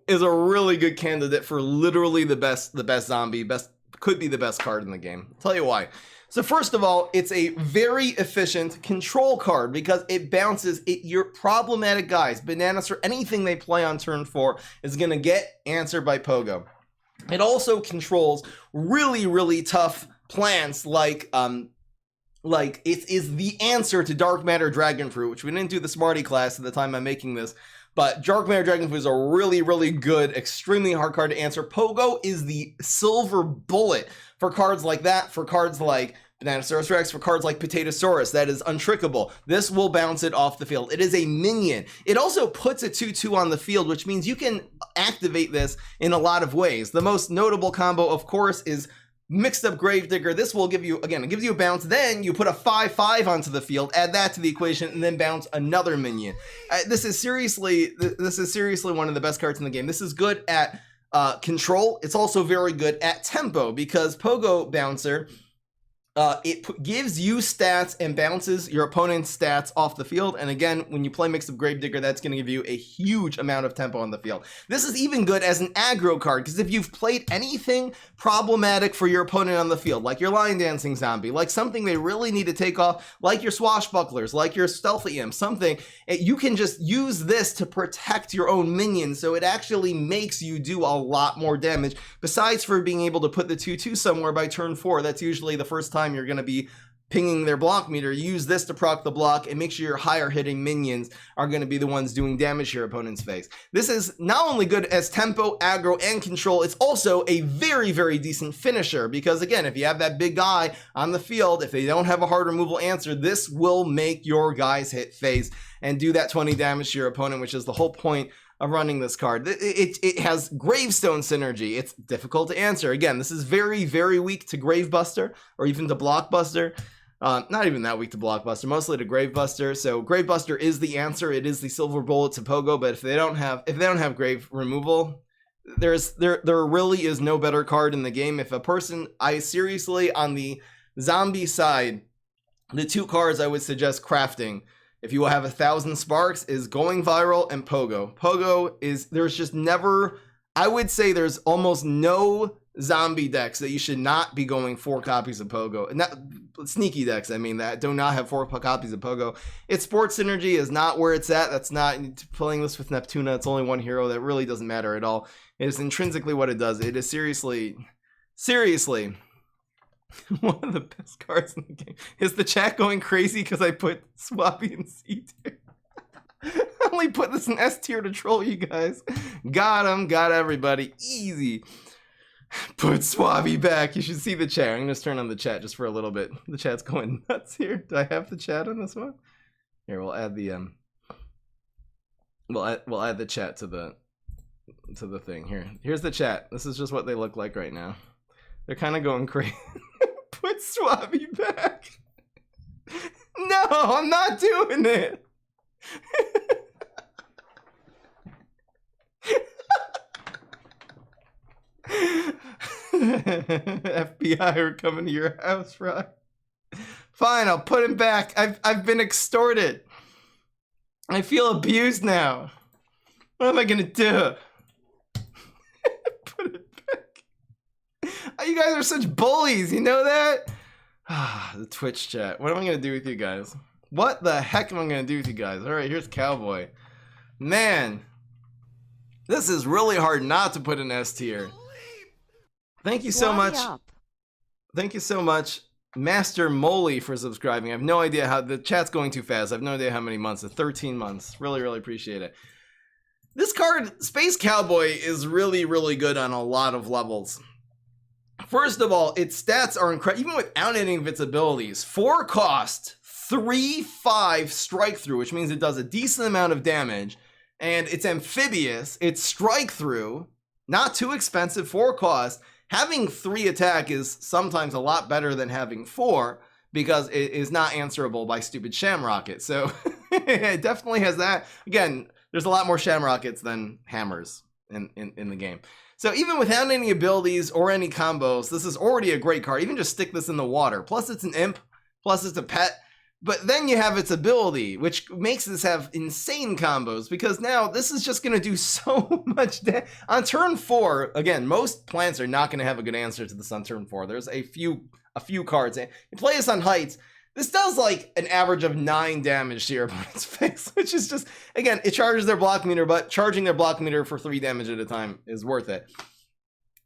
is a really good candidate for literally the best zombie, could be the best card in the game. I'll tell you why. So first of all, it's a very efficient control card because it bounces your problematic guys, bananas, or anything they play on turn 4 is going to get answered by Pogo. It also controls really, really tough plants like it is the answer to Dark Matter Dragon Fruit, which we didn't do the Smarty class at the time I'm making this. But Dark Matter Dragon Fruit is a really, really good, extremely hard card to answer. Pogo is the silver bullet for cards like that, for cards like Bananasaurus Rex, for cards like Potatosaurus, that is untrickable. This will bounce it off the field. It is a minion. It also puts a 2/2 on the field, which means you can activate this in a lot of ways. The most notable combo, of course, is Mixed Up Gravedigger. This will give you, again, it gives you a bounce, then you put a 5/5 onto the field, add that to the equation, and then bounce another minion. This is seriously one of the best cards in the game. This is good at control. It's also very good at tempo because Pogo Bouncer, it gives you stats and bounces your opponent's stats off the field. And again, when you play Mixed Up Gravedigger, that's going to give you a huge amount of tempo on the field. This is even good as an aggro card because if you've played anything problematic for your opponent on the field, like your Lion Dancing Zombie, like something they really need to take off, like your Swashbucklers, like your Stealthy Imp, something, you can just use this to protect your own minions. So it actually makes you do a lot more damage besides for being able to put the 2/2 somewhere by turn 4. That's usually the first time you're going to be pinging their block meter. Use this to proc the block and make sure your higher hitting minions are going to be the ones doing damage to your opponent's face. This is not only good as tempo, aggro, and control, it's also a very, very decent finisher because again, if you have that big guy on the field, if they don't have a hard removal answer, this will make your guys hit face and do that 20 damage to your opponent, which is the whole point of running this card. It has Gravestone synergy. It's difficult to answer. Again, this is very, very weak to Gravebuster or even to Blockbuster. Not even that weak to Blockbuster, mostly to Gravebuster. So Gravebuster is the answer. It is the silver bullet to Pogo, but if they don't have Grave removal, there really is no better card in the game. If a person, I seriously, on the zombie side, the two cards I would suggest crafting if you will have 1,000 sparks is Going Viral and Pogo. Pogo is, there's just never, I would say there's almost no zombie decks that you should not be going 4 copies of Pogo. And that, sneaky decks, I mean, that do not have 4 copies of Pogo. Its sports synergy is not where it's at. That's not, playing this with Neptuna, it's only one hero. That really doesn't matter at all. It is intrinsically what it does. It is seriously one of the best cards in the game. Is the chat going crazy because I put Swappy in C tier? I only put this in S tier to troll you guys. Got him, got everybody. Easy. Put Swabby back. You should see the chat. I'm gonna just turn on the chat just for a little bit. The chat's going nuts here. Do I have the chat on this one? Here, we'll add the we'll add the chat to the thing here. Here's the chat. This is just what they look like right now. They're kind of going crazy. Put Swabby back. No, I'm not doing it. FBI are coming to your house, right? Fine, I'll put him back. I've been extorted. I feel abused now. What am I gonna do? Put it back. You guys are such bullies, you know that? The Twitch chat. What am I gonna do with you guys? What the heck am I gonna do with you guys? Alright, here's Cowboy. Man, this is really hard not to put an S tier. Thank you so much. Thank you so much, Master Moley, for subscribing. I have no idea how the chat's going too fast. I have no idea how many months. 13 months. Really, really appreciate it. This card, Space Cowboy, is really, really good on a lot of levels. First of all, its stats are incredible, even without any of its abilities. 4 cost, 3/5 strike through, which means it does a decent amount of damage. And it's amphibious, it's strike through, not too expensive, 4 cost. Having 3 attack is sometimes a lot better than having 4 because it is not answerable by stupid Shamrocket. So it definitely has that. Again, there's a lot more Shamrockets than hammers in the game. So even without any abilities or any combos, this is already a great card. Even just stick this in the water. Plus it's an imp, plus it's a pet. But then you have its ability, which makes this have insane combos, because now this is just going to do so much damage. On turn 4, again, most plants are not going to have a good answer to this on turn 4. There's a few cards. You play this on heights. This does like an average of 9 damage to your opponent's face, which is just, again, it charges their block meter, but charging their block meter for 3 damage at a time is worth it.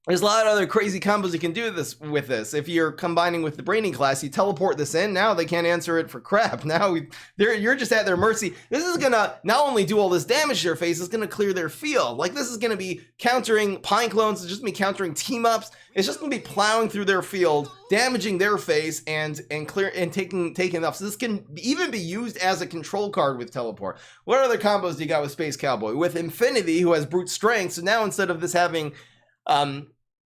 There's a lot of other crazy combos you can do with this. If you're combining with the Brainy class, you teleport this in. Now they can't answer it for crap. Now you're just at their mercy. This is gonna not only do all this damage to your face, it's gonna clear their field. Like, this is gonna be countering Pine Clones. It's just gonna be countering team ups. It's just gonna be plowing through their field, damaging their face, and taking enough. So this can even be used as a control card with teleport. What other combos do you got with Space Cowboy? With Infinity, who has brute strength. So now instead of this having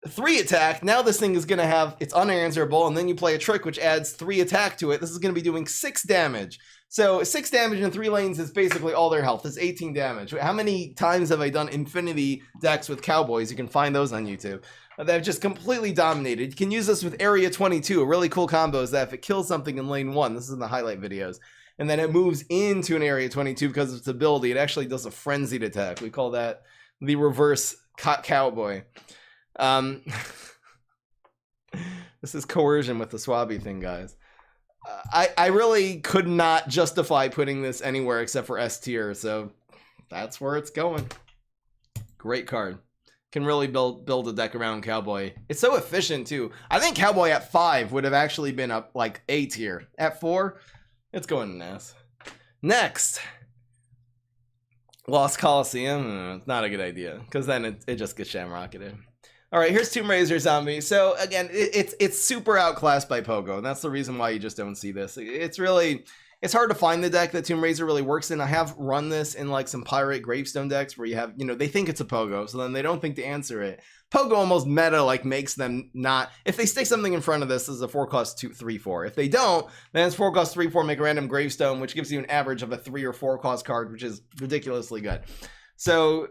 3 attack, now this thing is going to have, it's unanswerable, and then you play a trick which adds 3 attack to it. This is going to be doing 6 damage. So 6 damage in 3 lanes is basically all their health. It's 18 damage. How many times have I done Infinity decks with Cowboys? You can find those on YouTube. They've just completely dominated. You can use this with Area 22. A really cool combo is that if it kills something in lane 1, this is in the highlight videos, and then it moves into an Area 22 because of its ability, it actually does a frenzied attack. We call that the reverse Cowboy. This is coercion with the Swabby thing, guys. I really could not justify putting this anywhere except for S tier, so that's where it's going. Great card. Can really build a deck around Cowboy. It's so efficient too. I think Cowboy at 5 would have actually been up like A tier. At 4, it's going in S. Next, Lost Coliseum. It's not a good idea because then it just gets shamrocketed. All right, here's Tomb Raider Zombie. So again, it's super outclassed by Pogo, and that's the reason why you just don't see this. It's hard to find the deck that Tomb Raider really works in. I have run this in like some pirate gravestone decks where you have, they think it's a Pogo, so then they don't think to answer it. Pogo almost meta like makes them not. If they stick something in front of this is a 4 cost 2, 3, 4. If they don't, then it's 4 cost 3, 4, make a random gravestone, which gives you an average of a 3 or 4 cost card, which is ridiculously good. So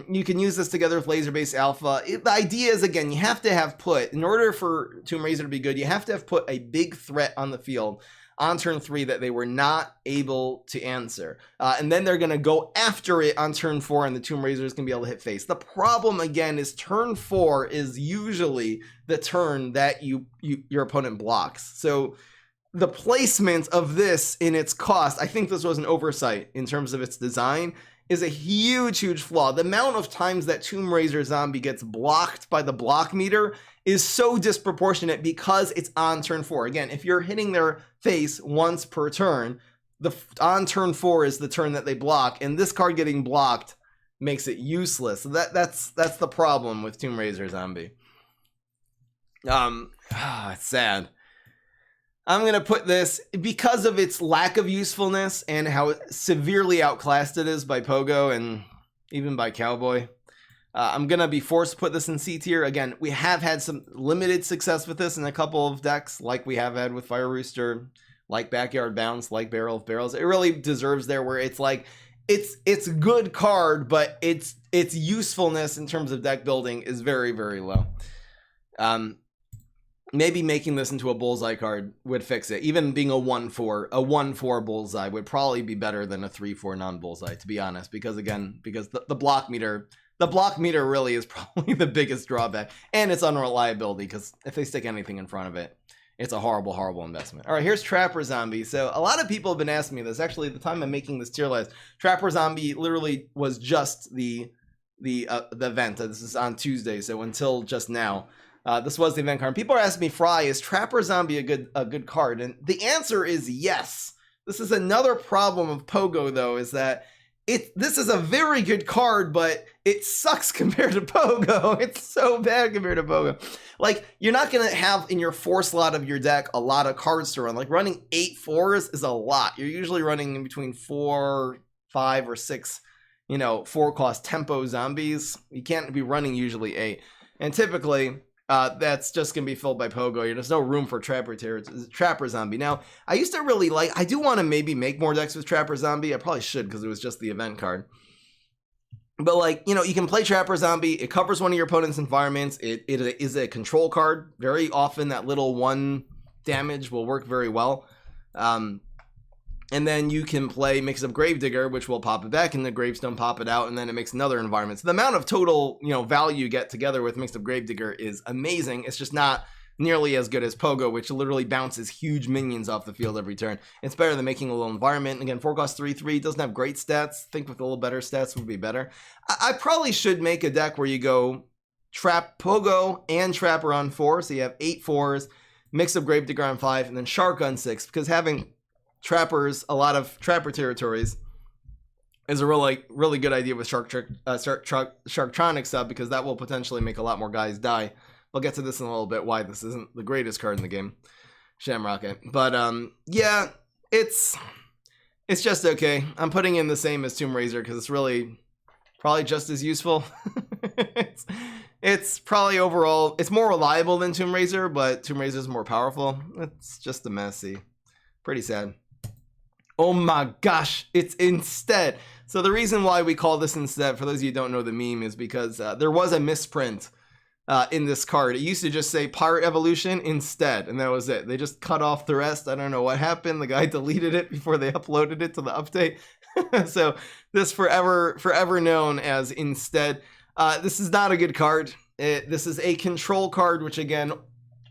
you can use this together with laser-based alpha. The idea is, again, you have to have put, in order for Tomb Raider to be good, you have to have put a big threat on the field on turn 3 that they were not able to answer. And then they're going to go after it on turn 4, and the Tomb Raider is going to be able to hit face. The problem, again, is turn 4 is usually the turn that your opponent blocks. So the placement of this in its cost, I think this was an oversight in terms of its design, is a huge flaw. The amount of times that Tomb Raider Zombie gets blocked by the block meter is so disproportionate because it's on turn 4. Again, if you're hitting their face once per turn, on turn 4 is the turn that they block, and this card getting blocked makes it useless. So that's the problem with Tomb Raider Zombie. It's sad. I'm going to put this, because of its lack of usefulness and how severely outclassed it is by Pogo and even by Cowboy, I'm going to be forced to put this in C tier. Again, we have had some limited success with this in a couple of decks, like we have had with Fire Rooster, like Backyard Bounce, like Barrel of Barrels. It really deserves there, where it's like, it's a good card, but its usefulness in terms of deck building is very low. Maybe making this into a bullseye card would fix it. Even being a 1/4 bullseye would probably be better than a 3/4 non-bullseye, to be honest. Because the block meter really is probably the biggest drawback, and its unreliability. Because if they stick anything in front of it, it's a horrible investment. All right, here's Trapper Zombie. So a lot of people have been asking me this. Actually, at the time I'm making this tier list, Trapper Zombie literally was just the event. This is on Tuesday, so until just now. This was the event card. People are asking me, Fry, is Trapper Zombie a good card? And the answer is yes. This is another problem of Pogo, though, is that this is a very good card, but it sucks compared to Pogo. It's so bad compared to Pogo. Like, you're not going to have in your 4 slot of your deck a lot of cards to run. Like, running 8 4s is a lot. You're usually running in between 4, 5, or 6, 4-cost tempo zombies. You can't be running usually 8. And typically, that's just going to be filled by Pogo. There's no room for Trapper Zombie. Now, I used to really I do want to maybe make more decks with Trapper Zombie. I probably should because it was just the event card. But you can play Trapper Zombie. It covers one of your opponent's environments. It is a control card. Very often that little 1 damage will work very well. And then you can play Mix Up Gravedigger, which will pop it back in the gravestone, pop it out, and then it makes another environment. So the amount of total, value you get together with Mix Up Gravedigger is amazing. It's just not nearly as good as Pogo, which literally bounces huge minions off the field every turn. It's better than making a little environment. Again, 4-cost 3/3 doesn't have great stats. Think with a little better stats would be better. I probably should make a deck where you go Trap Pogo and Trapper on 4, so you have 8 4s, Mix Up Gravedigger on 5, and then Shark on 6, because having Trappers, a lot of Trapper territories, is a really good idea with Sharktronic sub, because that will potentially make a lot more guys die. We'll get to this in a little bit, why this isn't the greatest card in the game, Shamrocket. But yeah, it's just okay. I'm putting in the same as Tomb Raiser because it's really probably just as useful. It's probably overall, it's more reliable than Tomb Raiser, but Tomb Raiser is more powerful. It's just a messy. Pretty sad. Oh my gosh, it's Instead. So the reason why we call this Instead, for those of you who don't know the meme, is because there was a misprint in this card. It used to just say Pirate Evolution Instead, and that was it. They just cut off the rest. I don't know what happened. The guy deleted it before they uploaded it to the update. So this forever known as Instead. This is not a good card. This is a control card, which again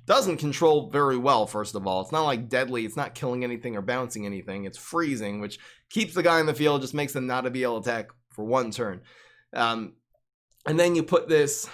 doesn't control very well. First of all, it's not like deadly. It's not killing anything or bouncing anything. It's freezing, which keeps the guy in the field, just makes them not be able to attack for 1 turn. And then you put this,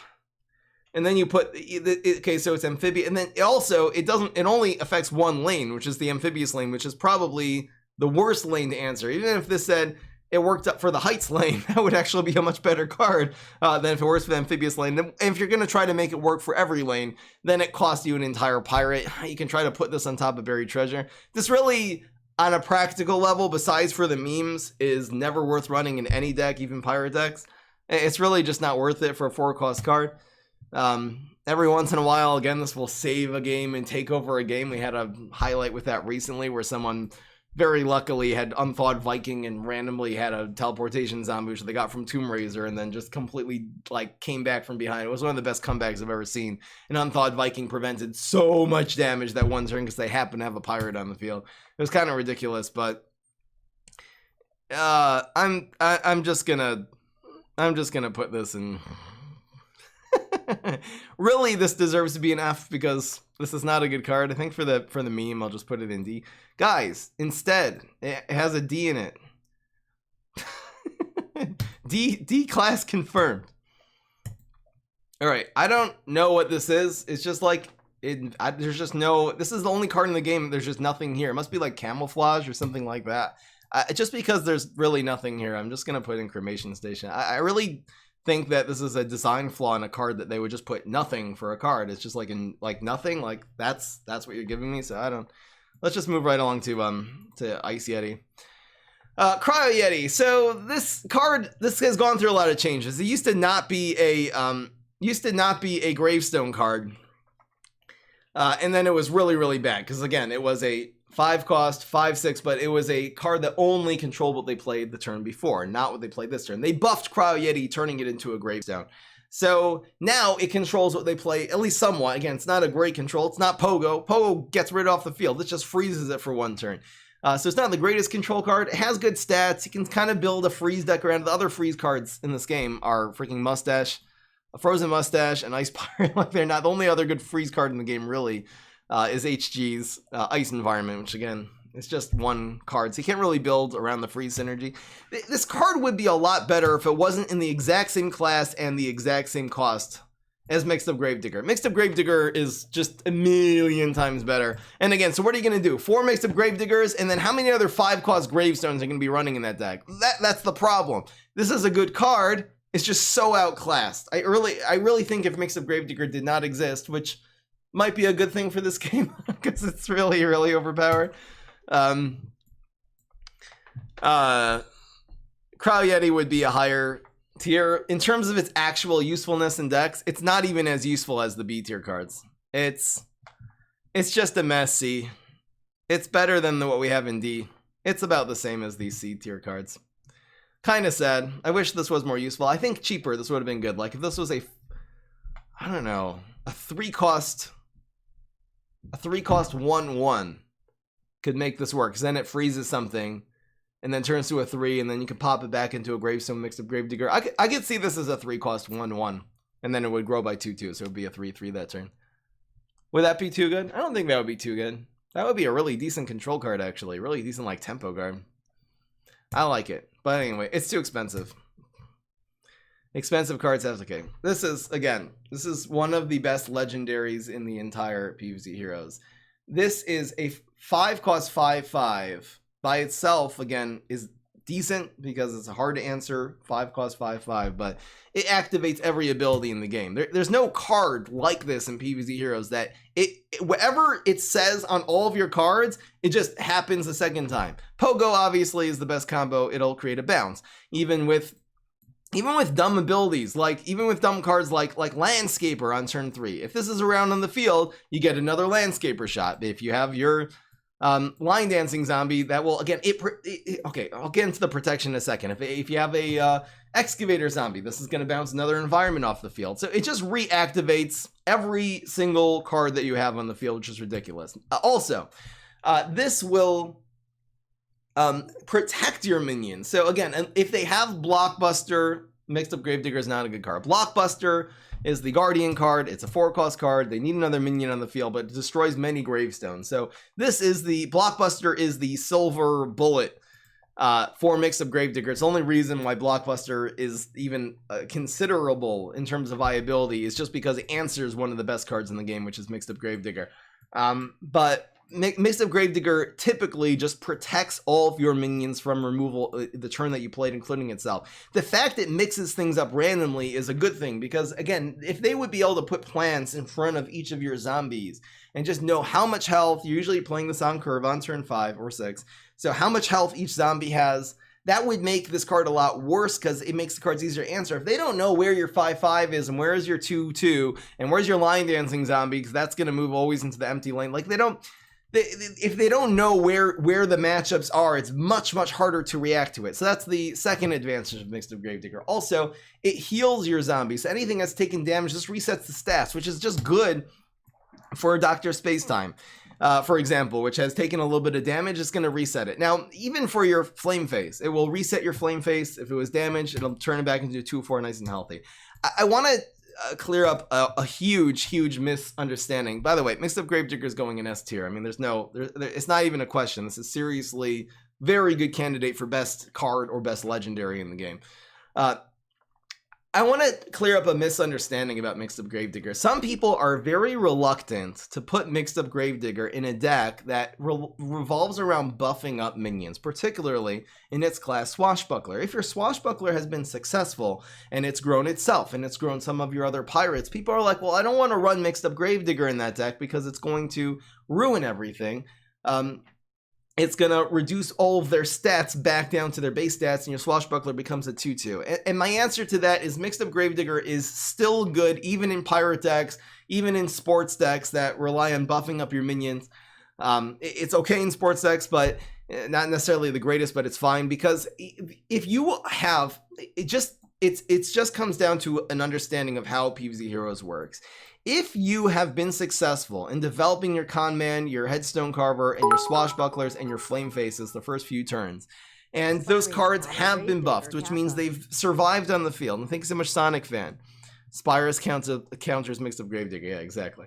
and then you put okay, so it's amphibious, and then it only affects 1 lane, which is the amphibious lane, which is probably the worst lane to answer. Even if this said it worked up for the Heights lane, that would actually be a much better card than if it works for the amphibious lane. And if you're going to try to make it work for every lane, then it costs you an entire pirate. You can try to put this on top of Buried Treasure. This really, on a practical level, besides for the memes, is never worth running in any deck, even pirate decks. It's really just not worth it for a 4-cost card. Every once in a while, again, this will save a game and take over a game. We had a highlight with that recently where someone very luckily had Unthawed Viking and randomly had a teleportation zombie, which they got from Tomb Raiser, and then just completely came back from behind. It was one of the best comebacks I've ever seen. An Unthawed Viking prevented so much damage that 1 turn because they happened to have a pirate on the field. It was kind of ridiculous, but I'm just gonna put this in. Really, this deserves to be an F because this is not a good card. I think for the meme, I'll just put it in D. Guys, Instead, it has a D in it. D class confirmed. All right, I don't know what this is. It's just there's just no. This is the only card in the game. There's just nothing here. It must be like camouflage or something like that. Just because there's really nothing here, I'm just gonna put in Cremation Station. I really think that this is a design flaw in a card that they would just put nothing for a card. It's just nothing. That's what you're giving me. So I don't. Let's just move right along to Ice Yeti. Cryo Yeti. So this card, this has gone through a lot of changes. It used to not be a gravestone card, and then it was really bad because again it was a 5-cost 5/6, but it was a card that only controlled what they played the turn before, not what they played this turn. They buffed Cryo Yeti, turning it into a gravestone. So now it controls what they play, at least somewhat. Again, it's not a great control. It's not Pogo. Pogo gets rid off the field. It just freezes it for 1 turn. So it's not the greatest control card. It has good stats. You can kind of build a freeze deck around it. The other freeze cards in this game are freaking Mustache, a Frozen Mustache, and Ice Pirate. They're not the only other good freeze card in the game, really, is HG's Ice Environment, which again, it's just 1 card. So you can't really build around the freeze synergy. This card would be a lot better if it wasn't in the exact same class and the exact same cost as Mixed Up Gravedigger. Mixed Up Gravedigger is just a million times better. And again, so what are you going to do? 4 Mixed Up Gravediggers, and then how many other 5-cost gravestones are going to be running in that deck? That's the problem. This is a good card. It's just so outclassed. I really think if Mixed Up Gravedigger did not exist, which might be a good thing for this game because it's really, really overpowered. Crow Yeti would be a higher tier. In terms of its actual usefulness in decks, it's not even as useful as the B tier cards. It's just a mess, C. It's better than what we have in D. It's about the same as these C tier cards. Kind of sad. I wish this was more useful. I think cheaper, this would have been good. Like if this was a 3-cost 1/1 could make this work. 'Cause then it freezes something and then turns to a 3, and then you can pop it back into a Gravestone Mixed Up Gravedigger. I could see this as a 3-cost 1/1, and then it would grow by 2/2, so it would be a 3/3 that turn. Would that be too good? I don't think that would be too good. That would be a really decent control card, actually. Really decent, like, tempo card. I like it. But anyway, it's too expensive. Expensive cards, that's okay. This is one of the best legendaries in the entire PvZ Heroes. This is a 5-cost 5/5. By itself, again, is decent because it's hard to answer 5-cost 5/5, but it activates every ability in the game. There's no card like this in PvZ Heroes that whatever it says on all of your cards, it just happens a second time. Pogo obviously is the best combo. It'll create a bounce. Even with dumb abilities, even with dumb cards like Landscaper on turn 3. If this is around on the field, you get another Landscaper shot. If you have your line dancing zombie, that will, again, okay, I'll get into the protection in a second. If you have a excavator zombie, this is going to bounce another environment off the field. So it just reactivates every single card that you have on the field, which is ridiculous. Also, this will protect your minions. So again, if they have Blockbuster, Mixed Up Gravedigger is not a good card. Blockbuster is the Guardian card. It's a 4-cost card. They need another minion on the field, but it destroys many gravestones. So this is the Blockbuster is the silver bullet for Mixed Up Gravedigger. It's the only reason why Blockbuster is even considerable in terms of viability is just because it answers one of the best cards in the game, which is Mixed Up Gravedigger. But Mixed Up Gravedigger typically just protects all of your minions from removal the turn that you played, including itself. The fact it mixes things up randomly is a good thing because, again, if they would be able to put plants in front of each of your zombies and just know how much health, you're usually playing this on curve on turn 5 or 6, so how much health each zombie has, that would make this card a lot worse because it makes the cards easier to answer. If they don't know where your 5/5 is and where is your 2/2 and where's your line dancing zombie, because that's going to move always into the empty lane, like if they don't know where the matchups are, it's much harder to react to it. So that's the second advantage of Mixed Up Gravedigger. Also, it heals your zombies. So anything that's taken damage just resets the stats, which is just good for Dr. Spacetime, for example, which has taken a little bit of damage. It's going to reset it. Now, even for your Flame Face, it will reset your Flame Face. If it was damaged, it'll turn it back into a 2/4 nice and healthy. I want to clear up a huge misunderstanding. By the way, Mixed Up Gravedigger is going in S tier. I mean, it's not even a question. This is seriously very good candidate for best card or best legendary in the game. I want to clear up a misunderstanding about Mixed Up Gravedigger. Some people are very reluctant to put Mixed Up Gravedigger in a deck that revolves around buffing up minions, particularly in its class Swashbuckler. If your Swashbuckler has been successful and it's grown itself and it's grown some of your other pirates, people are like, well, I don't want to run Mixed Up Gravedigger in that deck because it's going to ruin everything. It's going to reduce all of their stats back down to their base stats, and your Swashbuckler becomes a 2/2. And my answer to that is Mixed Up Gravedigger is still good, even in pirate decks, even in sports decks that rely on buffing up your minions. It's okay in sports decks, but not necessarily the greatest, but it's fine, because if you have, it just comes down to an understanding of how PvZ Heroes works. If you have been successful in developing your Conman, your Headstone Carver, and your Swashbucklers and your Flame Faces the first few turns, and those cards have been buffed, which means they've survived on the field. And thanks so much, Sonic Fan. Spyrus counters Mixed Up Gravedigger. Yeah, exactly.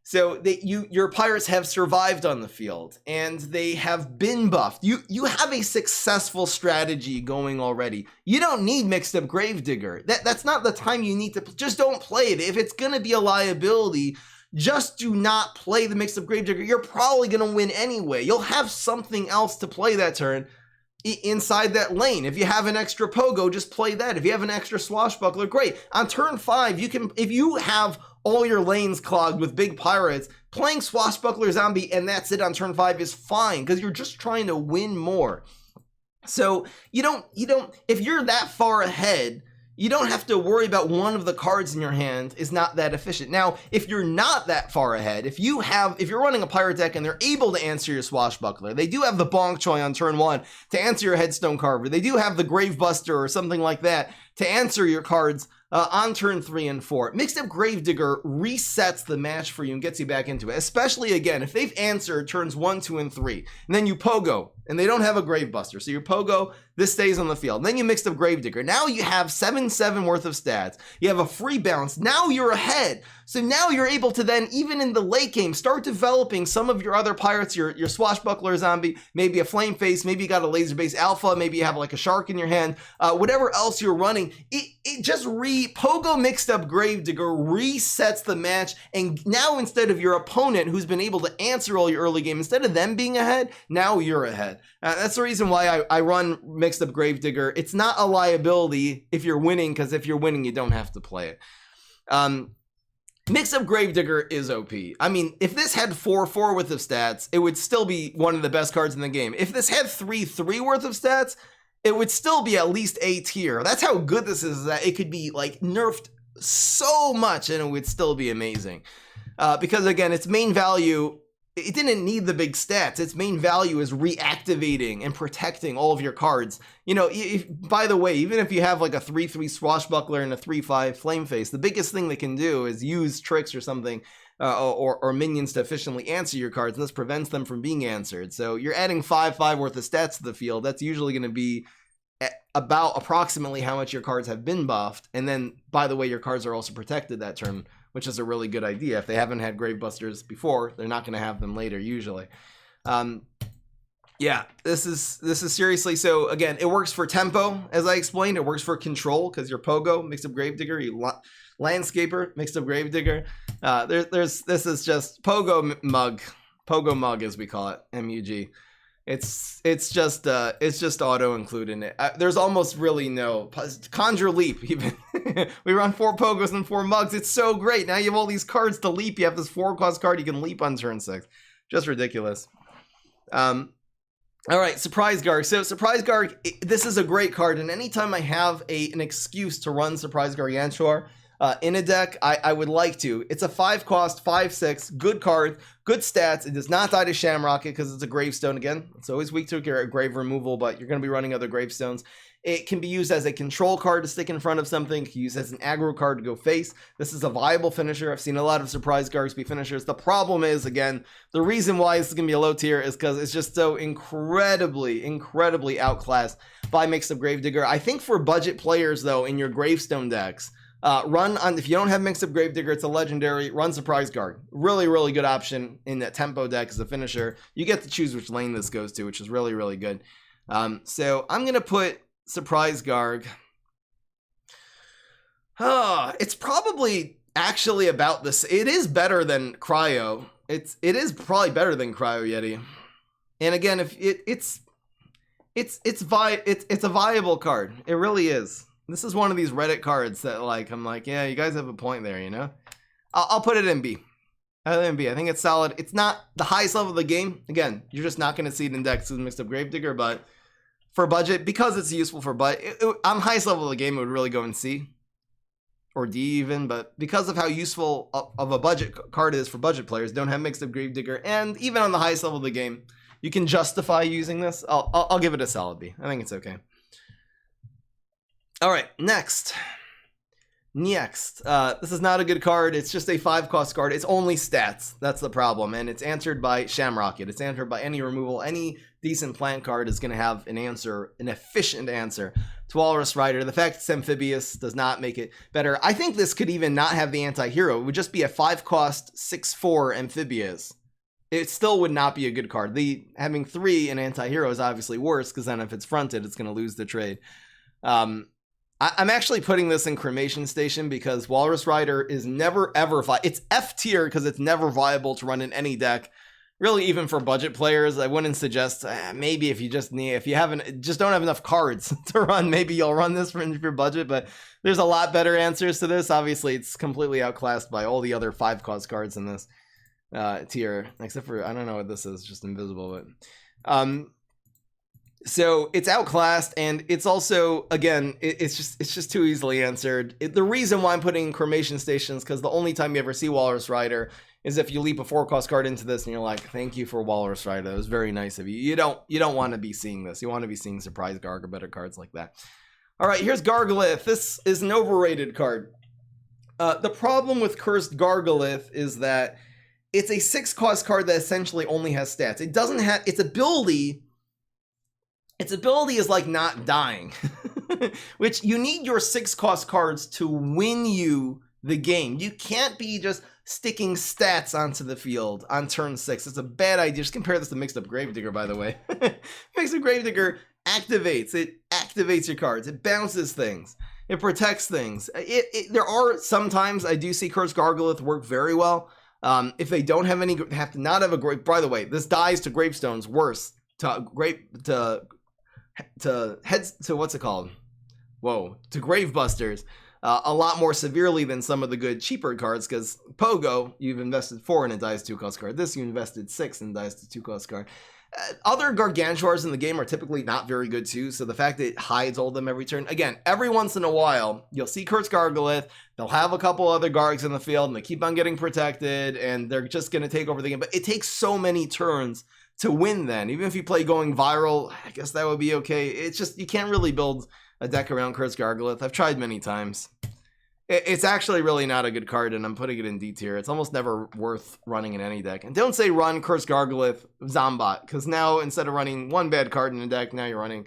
So that your pirates have survived on the field and they have been buffed. You have a successful strategy going already. You don't need mixed up Gravedigger. That's not the time you need to. Just don't play it. If it's gonna be a liability, just do not play the mixed up Gravedigger. You're probably gonna win anyway. You'll have something else to play that turn inside that lane. If you have an extra pogo, just play that. If you have an extra swashbuckler, great. On turn 5, you can, if you have all your lanes clogged with big pirates, playing swashbuckler zombie and that's it on turn 5 is fine because you're just trying to win more. So you don't, if you're that far ahead, you don't have to worry about one of the cards in your hand is not that efficient. Now, if you're not that far ahead, if you're running a pirate deck and they're able to answer your swashbuckler, they do have the bonk choi on turn 1 to answer your headstone carver. They do have the gravebuster or something like that to answer your cards on turn 3 and 4. Mixed up Gravedigger resets the match for you and gets you back into it, especially again, if they've answered turns 1, 2, and 3, and then you pogo, and they don't have a Gravebuster, so you pogo, this stays on the field. Then you mixed up Gravedigger. Now you have 7/7 worth of stats. You have a free bounce. Now you're ahead. So now you're able to then, even in the late game, start developing some of your other pirates, your swashbuckler zombie, maybe a flame face, maybe you got a laser base alpha, maybe you have like a shark in your hand, whatever else you're running. It just pogo mixed up Gravedigger resets the match, and now instead of your opponent who's been able to answer all your early game, instead of them being ahead, now you're ahead. That's the reason why I run mixed up Gravedigger. It's not a liability if you're winning, because if you're winning, you don't have to play it. Mix up Gravedigger is OP. I mean, if this had 4/4 worth of stats, it would still be one of the best cards in the game. If this had 3/3 worth of stats, it would still be at least A tier. That's how good this is, that it could be like nerfed so much and it would still be amazing. Because again, its main value, it didn't need the big stats. Its main value is reactivating and protecting all of your cards. You know, by the way, even if you have like a 3/3 swashbuckler and a 3/5 flame face, the biggest thing they can do is use tricks or something or minions to efficiently answer your cards, and this prevents them from being answered. So you're adding 5/5 worth of stats to the field. That's usually going to be about approximately how much your cards have been buffed. And then, by the way, your cards are also protected that turn, which is a really good idea. If they haven't had Gravebusters before, they're not going to have them later usually. Yeah, this is seriously. So again, it works for tempo, as I explained. It works for control because your pogo mixed up Gravedigger, you landscaper mixed up Gravedigger. This is just pogo mug as we call it, MUG. It's just auto include in it. There's almost really no conjure leap even. We run 4 pogos and 4 mugs. It's so great. Now you have all these cards to leap. You have this 4-cost card you can leap on turn 6. Just ridiculous. All right, Surprise Garg. So Surprise Garg, this is a great card, and anytime I have an excuse to run Surprise Gargantuar in a deck, I would like to. It's a 5-cost, 5/6, good card, good stats. It does not die to Shamrocket because it's a gravestone again. It's always weak to grave removal, but you're going to be running other gravestones. It can be used as a control card to stick in front of something. It can be used as an aggro card to go face. This is a viable finisher. I've seen a lot of Surprise Gargs be finishers. The problem is, again, the reason why this is going to be a low tier is because it's just so incredibly outclassed by Mixed Up Gravedigger. I think for budget players, though, in your gravestone decks, if you don't have Mixed Up Gravedigger, it's a legendary, run Surprise Garg. Really good option in that tempo deck as a finisher. You get to choose which lane this goes to, which is really good. So I'm going to put Surprise Garg. It's probably actually about this. It is better than Cryo. It is probably better than Cryo Yeti. And again, if it's a viable card. It really is. This is one of these Reddit cards that I'm like, yeah, you guys have a point there, you know? I'll put it in B. I think it's solid. It's not the highest level of the game. Again, you're just not going to see it in decks with Mixed Up Gravedigger, but for budget, because it's useful for budget, on highest level of the game, it would really go in C or D even, but because of how useful of a budget card is for budget players, don't have Mixed Up Gravedigger, and even on the highest level of the game, you can justify using this. I'll give it a solid B. I think it's okay. All right, next. This is not a good card. It's just a 5-cost card. It's only stats. That's the problem. And it's answered by Shamrocket. It's answered by any removal. Any decent plant card is going to have an answer, an efficient answer. to Walrus Rider. The fact it's amphibious does not make it better. I think this could even not have the anti-hero. It would just be a 5-cost 6/4 amphibious. It still would not be a good card. Having 3 in anti-hero is obviously worse, because then if it's fronted, it's going to lose the trade. I'm actually putting this in Cremation Station because Walrus Rider is never ever it's F tier because it's never viable to run in any deck. Really, even for budget players, I wouldn't suggest. Maybe if you just don't have enough cards to run, maybe you'll run this for your budget. But there's a lot better answers to this. Obviously, it's completely outclassed by all the other 5-cost cards in this tier, except for I don't know what this is, just invisible. But so it's outclassed, and it's also, again, it's just too easily answered. The reason why I'm putting Cremation Stations, because the only time you ever see Walrus Rider is if you leap a 4-cost card into this and you're like, thank you for Walrus Rider, it was very nice of you. You don't want to be seeing this. You want to be seeing Surprise Garg or better cards like that. All right, here's Gargolith. This is an overrated card. The problem with Cursed Gargolith is that it's a 6-cost card that essentially only has stats. It doesn't have its ability is like not dying, which you need your 6-cost cards to win you the game. You can't be just sticking stats onto the field on turn 6. It's a bad idea. Just compare this to Mixed Up Gravedigger, by the way. Mixed Up Gravedigger activates. It activates your cards. It bounces things. It protects things. There are sometimes I do see Cursed Gargolith work very well. If they don't have any, have to not have a grave. By the way, this dies to gravestones worse. To what's it called? Whoa, to Gravebusters. A lot more severely than some of the good cheaper cards, because Pogo, you've invested 4 and it dies 2-cost card. This, you invested 6 and dies to 2-cost card. Other Gargantuars in the game are typically not very good too, so the fact that it hides all of them every turn. Again, every once in a while, you'll see Cursed Gargolith, they'll have a couple other Gargs in the field, and they keep on getting protected, and they're just going to take over the game. But it takes so many turns to win then. Even if you play going viral, I guess that would be okay. It's just, you can't really build a deck around Cursed Gargolith. I've tried many times. It's actually really not a good card, and I'm putting it in D tier. It's almost never worth running in any deck. And don't say run Cursed Gargolith Zombot, because now instead of running 1 bad card in a deck, now you're running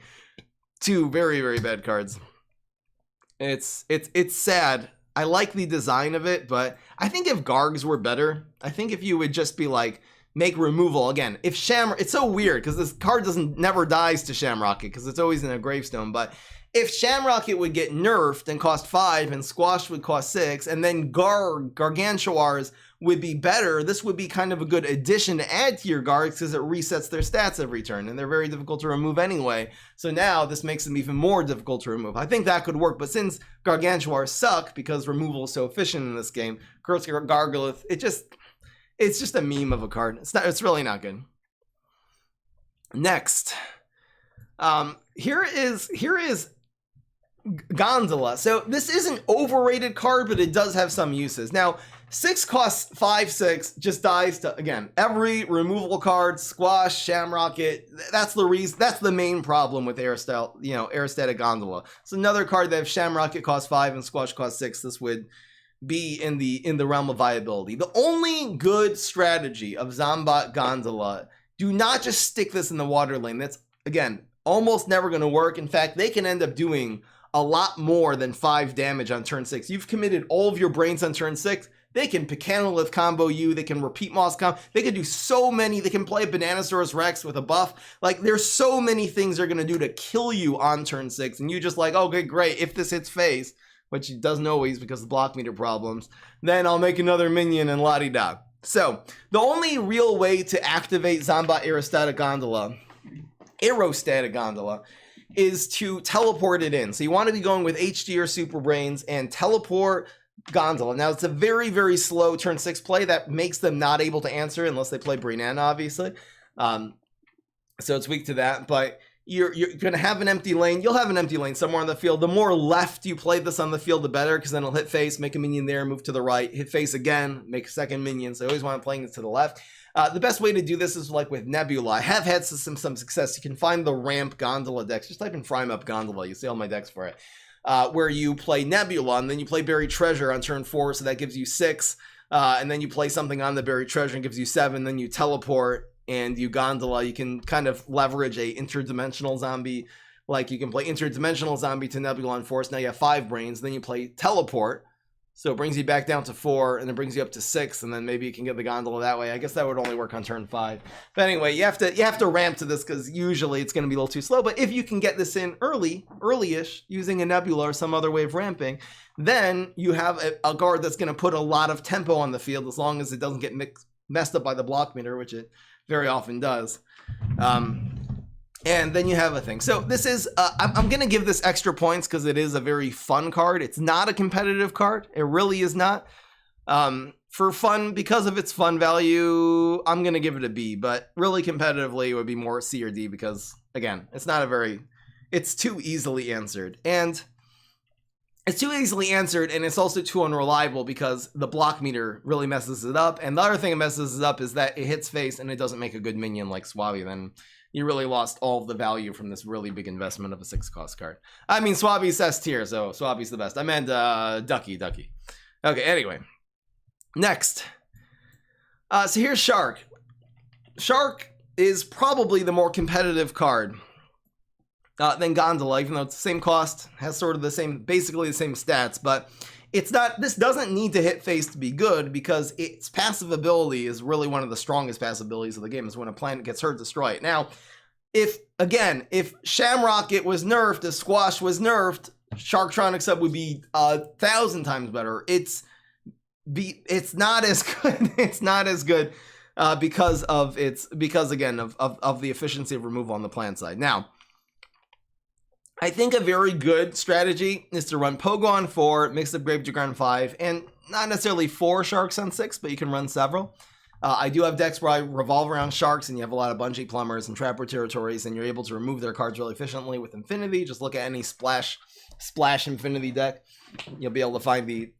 2 very, very bad cards. It's sad. I like the design of it, but I think if Gargs were better, I think if you would just be like, make removal again. If it's so weird because this card never dies to Shamrocket because it's always in a gravestone. But if Shamrocket would get nerfed and cost 5 and Squash would cost 6, and then Gargantuars would be better, this would be kind of a good addition to add to your Gargs because it resets their stats every turn, and they're very difficult to remove anyway. So now this makes them even more difficult to remove. I think that could work, but since Gargantuars suck because removal is so efficient in this game, Cursed Gargolith, it's just a meme of a card. It's really not good. Next, here is Gondola. So this is an overrated card, but it does have some uses. Now, 6 costs 5/6, just dies to, again, every removable card, Squash, Shamrocket. That's the reason. That's the main problem with Aerostatic Gondola. It's another card that if Shamrocket costs 5 and Squash costs 6, this would be in the realm of viability. The only good strategy of Zombot Gondola, do not just stick this in the water lane. That's, again, almost never going to work. In fact, they can end up doing a lot more than 5 damage on turn 6. You've committed all of your brains on turn 6. They can Pecanolith combo you. They can repeat Moss combo. They can do so many. They can play Bananasaurus Rex with a buff. Like, there's so many things they're going to do to kill you on turn 6. And you just like, okay, great. If this hits face, which it doesn't always because of block meter problems, then I'll make another minion and la-di-da. So, the only real way to activate Zombot Aerostatic Gondola is to teleport it in. So you want to be going with HD or Super Brains and teleport Gondola. Now, it's a very, very slow turn 6 play that makes them not able to answer unless they play Brianna, obviously. So it's weak to that, but you're going to have an empty lane. You'll have an empty lane somewhere on the field. The more left you play this on the field, the better, because then it'll hit face, make a minion there, move to the right, hit face again, make a second minion. So I always want to playing this to the left. The best way to do this is like with Nebula. I have had some success. You can find the ramp Gondola decks. Just type in Frame Up Gondola. You see all my decks for it. Where you play Nebula, and then you play Buried Treasure on turn 4, so that gives you 6. And then you play something on the Buried Treasure and gives you 7. Then you teleport and you Gondola. You can kind of leverage a interdimensional zombie Like you can play interdimensional zombie to Nebula on Force. Now you have 5 brains. Then you play teleport. So it brings you back down to 4 and it brings you up to 6. And then maybe you can get the gondola that way. I guess that would only work on turn 5. But anyway, you have to ramp to this because usually it's going to be a little too slow. But if you can get this in early-ish using a Nebula or some other way of ramping, then you have a guard that's going to put a lot of tempo on the field as long as it doesn't get messed up by the block meter, which it very often does. And then you have a thing. So this is, I'm going to give this extra points because it is a very fun card. It's not a competitive card. It really is not. For fun, because of its fun value, I'm going to give it a B. But really competitively, it would be more C or D because, again, it's too easily answered. And it's too easily answered, and it's also too unreliable because the block meter really messes it up. And the other thing it messes it up is that it hits face and it doesn't make a good minion like Swabby. Then you really lost all of the value from this really big investment of a 6-cost card. I mean, Swabby's S tier, so Swabby's the best. I meant Ducky. Okay, anyway. Next. So here's Shark. Shark is probably the more competitive card than Gondola, even though it's the same cost, has sort of basically the same stats, but it's not, this doesn't need to hit face to be good because its passive ability is really one of the strongest passive abilities of the game, is when a planet gets hurt, destroy it. Now, if Shamrocket was nerfed, if Squash was nerfed, Sharktronic sub would be 1,000 times better. It's not as good. It's not as good because again of the efficiency of removal on the plant side. Now, I think a very good strategy is to run Pogo on 4, Mix Up Gravedigger on 5, and not necessarily 4 Sharks on 6, but you can run several. I do have decks where I revolve around Sharks, and you have a lot of Bungee Plumbers and Trapper Territories, and you're able to remove their cards really efficiently with Infinity. Just look at any Splash Infinity deck. You'll be able to find the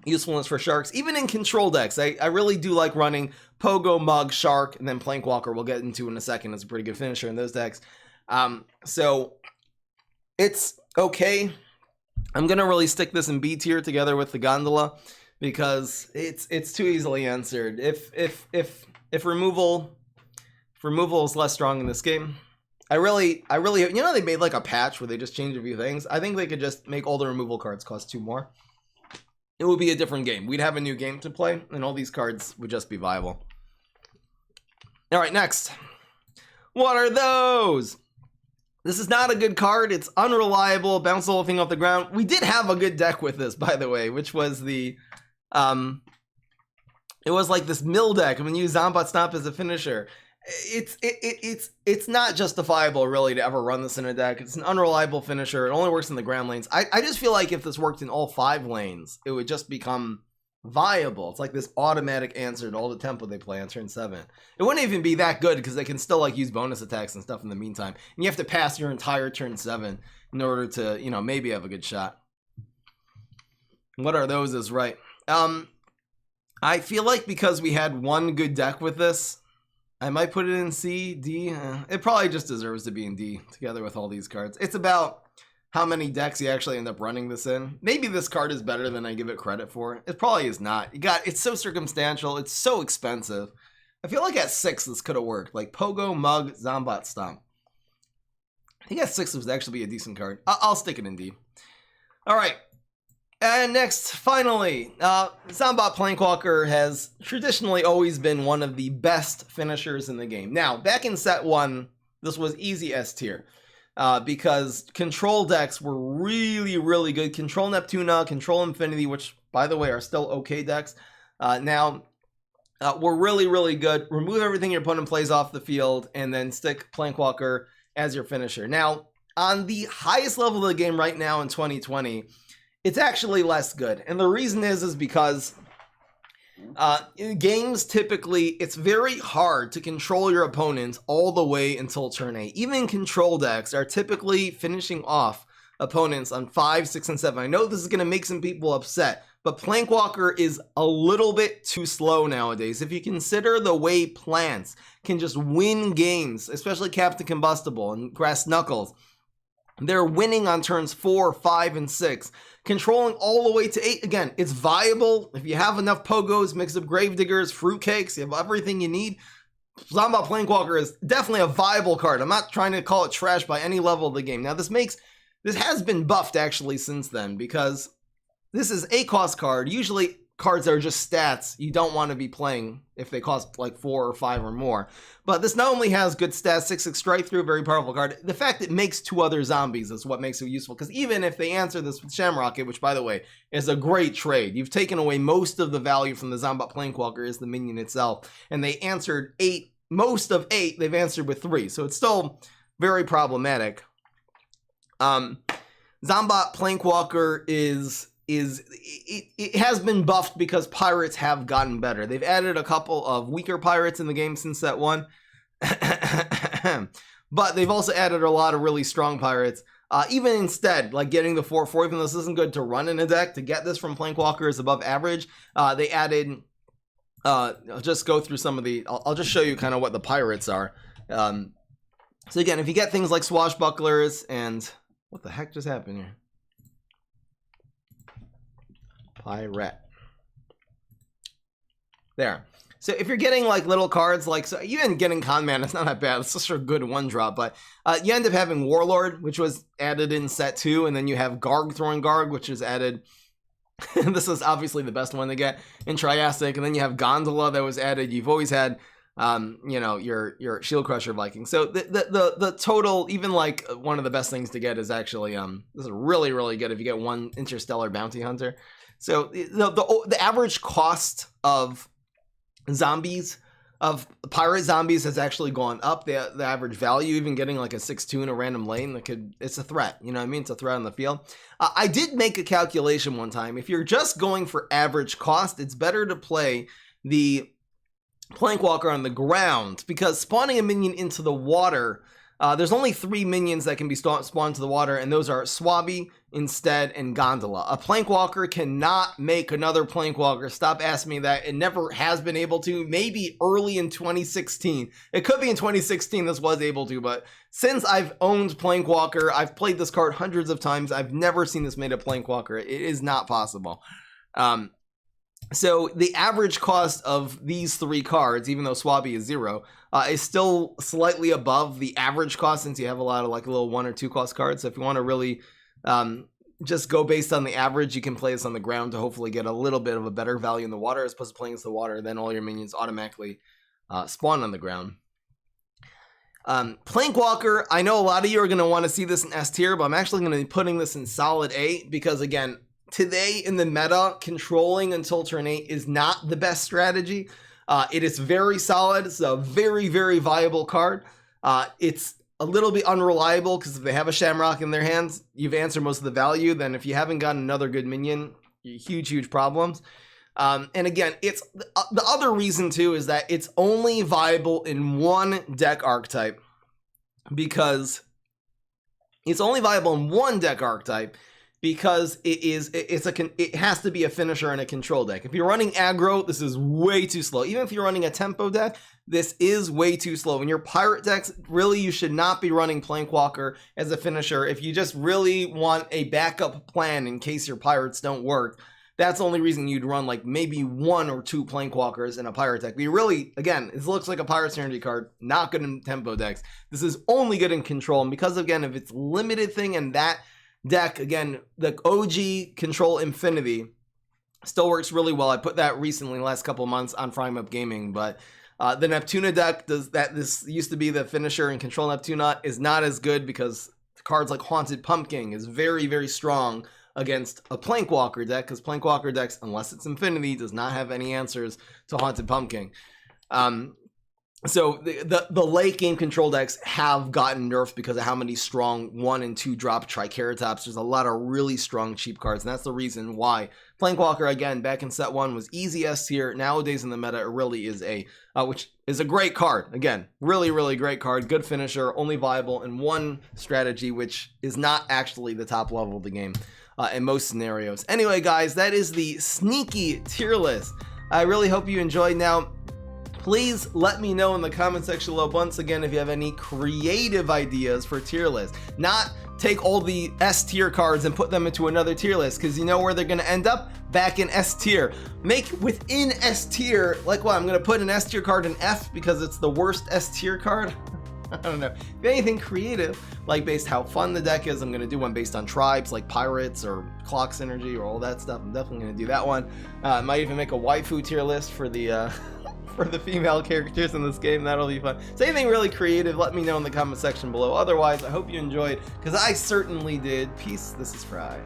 usefulness for Sharks. Even in control decks, I really do like running Pogo, Mug, Shark, and then Plankwalker we'll get into in a second. It's a pretty good finisher in those decks. So it's okay. I'm gonna really stick this in B tier together with the Gondola because it's too easily answered. If removal is less strong in this game, I really, they made like a patch where they just changed a few things. I think they could just make all the removal cards cost 2 more. It would be a different game. We'd have a new game to play, and all these cards would just be viable. All right, next. What are those? This is not a good card. It's unreliable. Bounce the whole thing off the ground. We did have a good deck with this, by the way, which was the, it was like this mill deck. I'm gonna use Zombat Stomp as a finisher. It's not justifiable really to ever run this in a deck. It's an unreliable finisher. It only works in the ground lanes. I just feel like if this worked in all 5 lanes, it would just become viable. It's like this automatic answer to all the tempo they play on turn 7. It wouldn't even be that good because they can still like use bonus attacks and stuff in the meantime. And you have to pass your entire turn 7 in order to, maybe have a good shot. What are those is right. I feel like because we had one good deck with this, I might put it in C, D. It probably just deserves to be in D together with all these cards. It's about how many decks you actually end up running this in. Maybe this card is better than I give it credit for. It probably is not. It's so circumstantial. It's so expensive. I feel like at 6 this could have worked. Like Pogo, Mug, Zombat Stomp. I think at 6 would actually be a decent card. I'll stick it in D. All right. And next, finally, Zombat Plankwalker has traditionally always been one of the best finishers in the game. Now, back in set 1, this was easy S tier. Because control decks were really, really good. Control Neptuna, Control Infinity, which, by the way, are still okay decks. Now, were really, really good. Remove everything your opponent plays off the field, and then stick Plankwalker as your finisher. Now, on the highest level of the game right now in 2020, it's actually less good. And the reason is because in games, typically, it's very hard to control your opponent all the way until turn 8. Even control decks are typically finishing off opponents on 5, 6, and 7. I know this is going to make some people upset, but Plankwalker is a little bit too slow nowadays. If you consider the way plants can just win games, especially Captain Combustible and Grass Knuckles, they're winning on turns 4, 5, and 6. Controlling all the way to 8, again, it's viable. If you have enough Pogos, Mix Up Gravediggers, Fruitcakes, you have everything you need. Zombot Planewalker is definitely a viable card. I'm not trying to call it trash by any level of the game. Now, this has been buffed actually since then, because this is a cost card. Usually cards that are just stats you don't want to be playing if they cost like 4 or 5 or more. But this not only has good stats, 6/6 strike through, very powerful card. The fact it makes 2 other zombies is what makes it useful, because even if they answer this with Shamrocket, which by the way is a great trade, you've taken away most of the value from the Zombot Planewalker is the minion itself, and they answered 8, most of 8 they've answered with 3, so it's still very problematic. Zombot Planewalker it has been buffed because pirates have gotten better. They've added a couple of weaker pirates in the game since set 1. But they've also added a lot of really strong pirates. Even instead, like getting the 4/4, even though this isn't good to run in a deck, to get this from Planewalker is above average. They added, I'll just go through some of the, I'll just show you kind of what the pirates are. So again, if you get things like Swashbucklers and, what the heck just happened here? Pirate. There. So if you're getting like little cards, like, so even getting Conman, it's not that bad. It's just a good 1-drop, but you end up having Warlord, which was added in set 2, and then you have Garg throwing Garg, which is added. This is obviously the best one to get in Triassic, and then you have Gondola that was added. You've always had, you know, your Shield Crusher Viking. So the total, even like one of the best things to get is actually this is really, really good if you get 1 Interstellar Bounty Hunter. So the average cost of zombies, of pirate zombies, has actually gone up. The average value, even getting like a 6/2 in a random lane, it's a threat. You know what I mean? It's a threat on the field. I did make a calculation one time. If you're just going for average cost, it's better to play the Planewalker on the ground, because spawning a minion into the water, there's only 3 minions that can be spawned to the water, and those are Swabby, Instead, and Gondola. A Planewalker cannot make another Planewalker. Stop asking me that. It never has been able to. Maybe early in 2016. It could be in 2016 this was able to, but since I've owned Planewalker, I've played this card hundreds of times. I've never seen this made a Planewalker. It is not possible. So the average cost of these 3 cards, even though Swabby is 0, is still slightly above the average cost, since you have a lot of like little 1 or 2 cost cards. So if you want to really just go based on the average, you can play this on the ground to hopefully get a little bit of a better value in the water, as opposed to playing into the water. Then all your minions automatically spawn on the ground. Planewalker, I know a lot of you are going to want to see this in S tier, but I'm actually going to be putting this in solid A, because again, today in the meta, controlling until turn 8 is not the best strategy. It is very solid. It's a very, very viable card. It's a little bit unreliable, because if they have a Shamrock in their hands, you've answered most of the value. Then if you haven't gotten another good minion, huge problems. And again, it's the other reason too is that it's only viable in 1 deck archetype, because it's only viable in 1 deck archetype because it has to be a finisher in a control deck. If you're running aggro, this is way too slow. Even if you're running a tempo deck, this is way too slow. In your pirate decks, really, you should not be running Planewalker as a finisher. If you just really want a backup plan in case your pirates don't work, that's the only reason you'd run like maybe 1 or 2 Planewalkers in a pirate deck. But you really, again, this looks like a pirate synergy card, not good in tempo decks. This is only good in control, and because again, if it's limited thing and that deck, again, the OG Control Infinity still works really well. I put that recently, the last couple of months, on Frame Up Gaming, but the Neptuna deck does that. This used to be the finisher in Control Neptuna, is not as good, because cards like Haunted Pumpkin is very, very strong against a Planewalker deck, because Planewalker decks, unless it's Infinity, does not have any answers to Haunted Pumpkin. So the late game control decks have gotten nerfed because of how many strong 1 and 2 drop Triceratops. There's a lot of really strong cheap cards, and that's the reason why Planewalker, again, back in set 1 was easy S tier. Nowadays in the meta, it really is which is a great card. Again, really great card, good finisher, only viable in 1 strategy, which is not actually the top level of the game in most scenarios. Anyway, guys, that is the sneaky tier list. I really hope you enjoyed. Now, please let me know in the comment section below, once again, if you have any creative ideas for tier lists. Not take all the S tier cards and put them into another tier list, because you know where they're going to end up? Back in S tier. Make within S tier, like what? I'm going to put an S tier card in F because it's the worst S tier card? I don't know. If anything creative, like based how fun the deck is, I'm going to do one based on tribes like pirates or clock synergy or all that stuff. I'm definitely going to do that one. I might even make a waifu tier list for the for the female characters in this game. That'll be fun. So anything really creative, let me know in the comment section below. Otherwise, I hope you enjoyed, because I certainly did. Peace. This is Fry.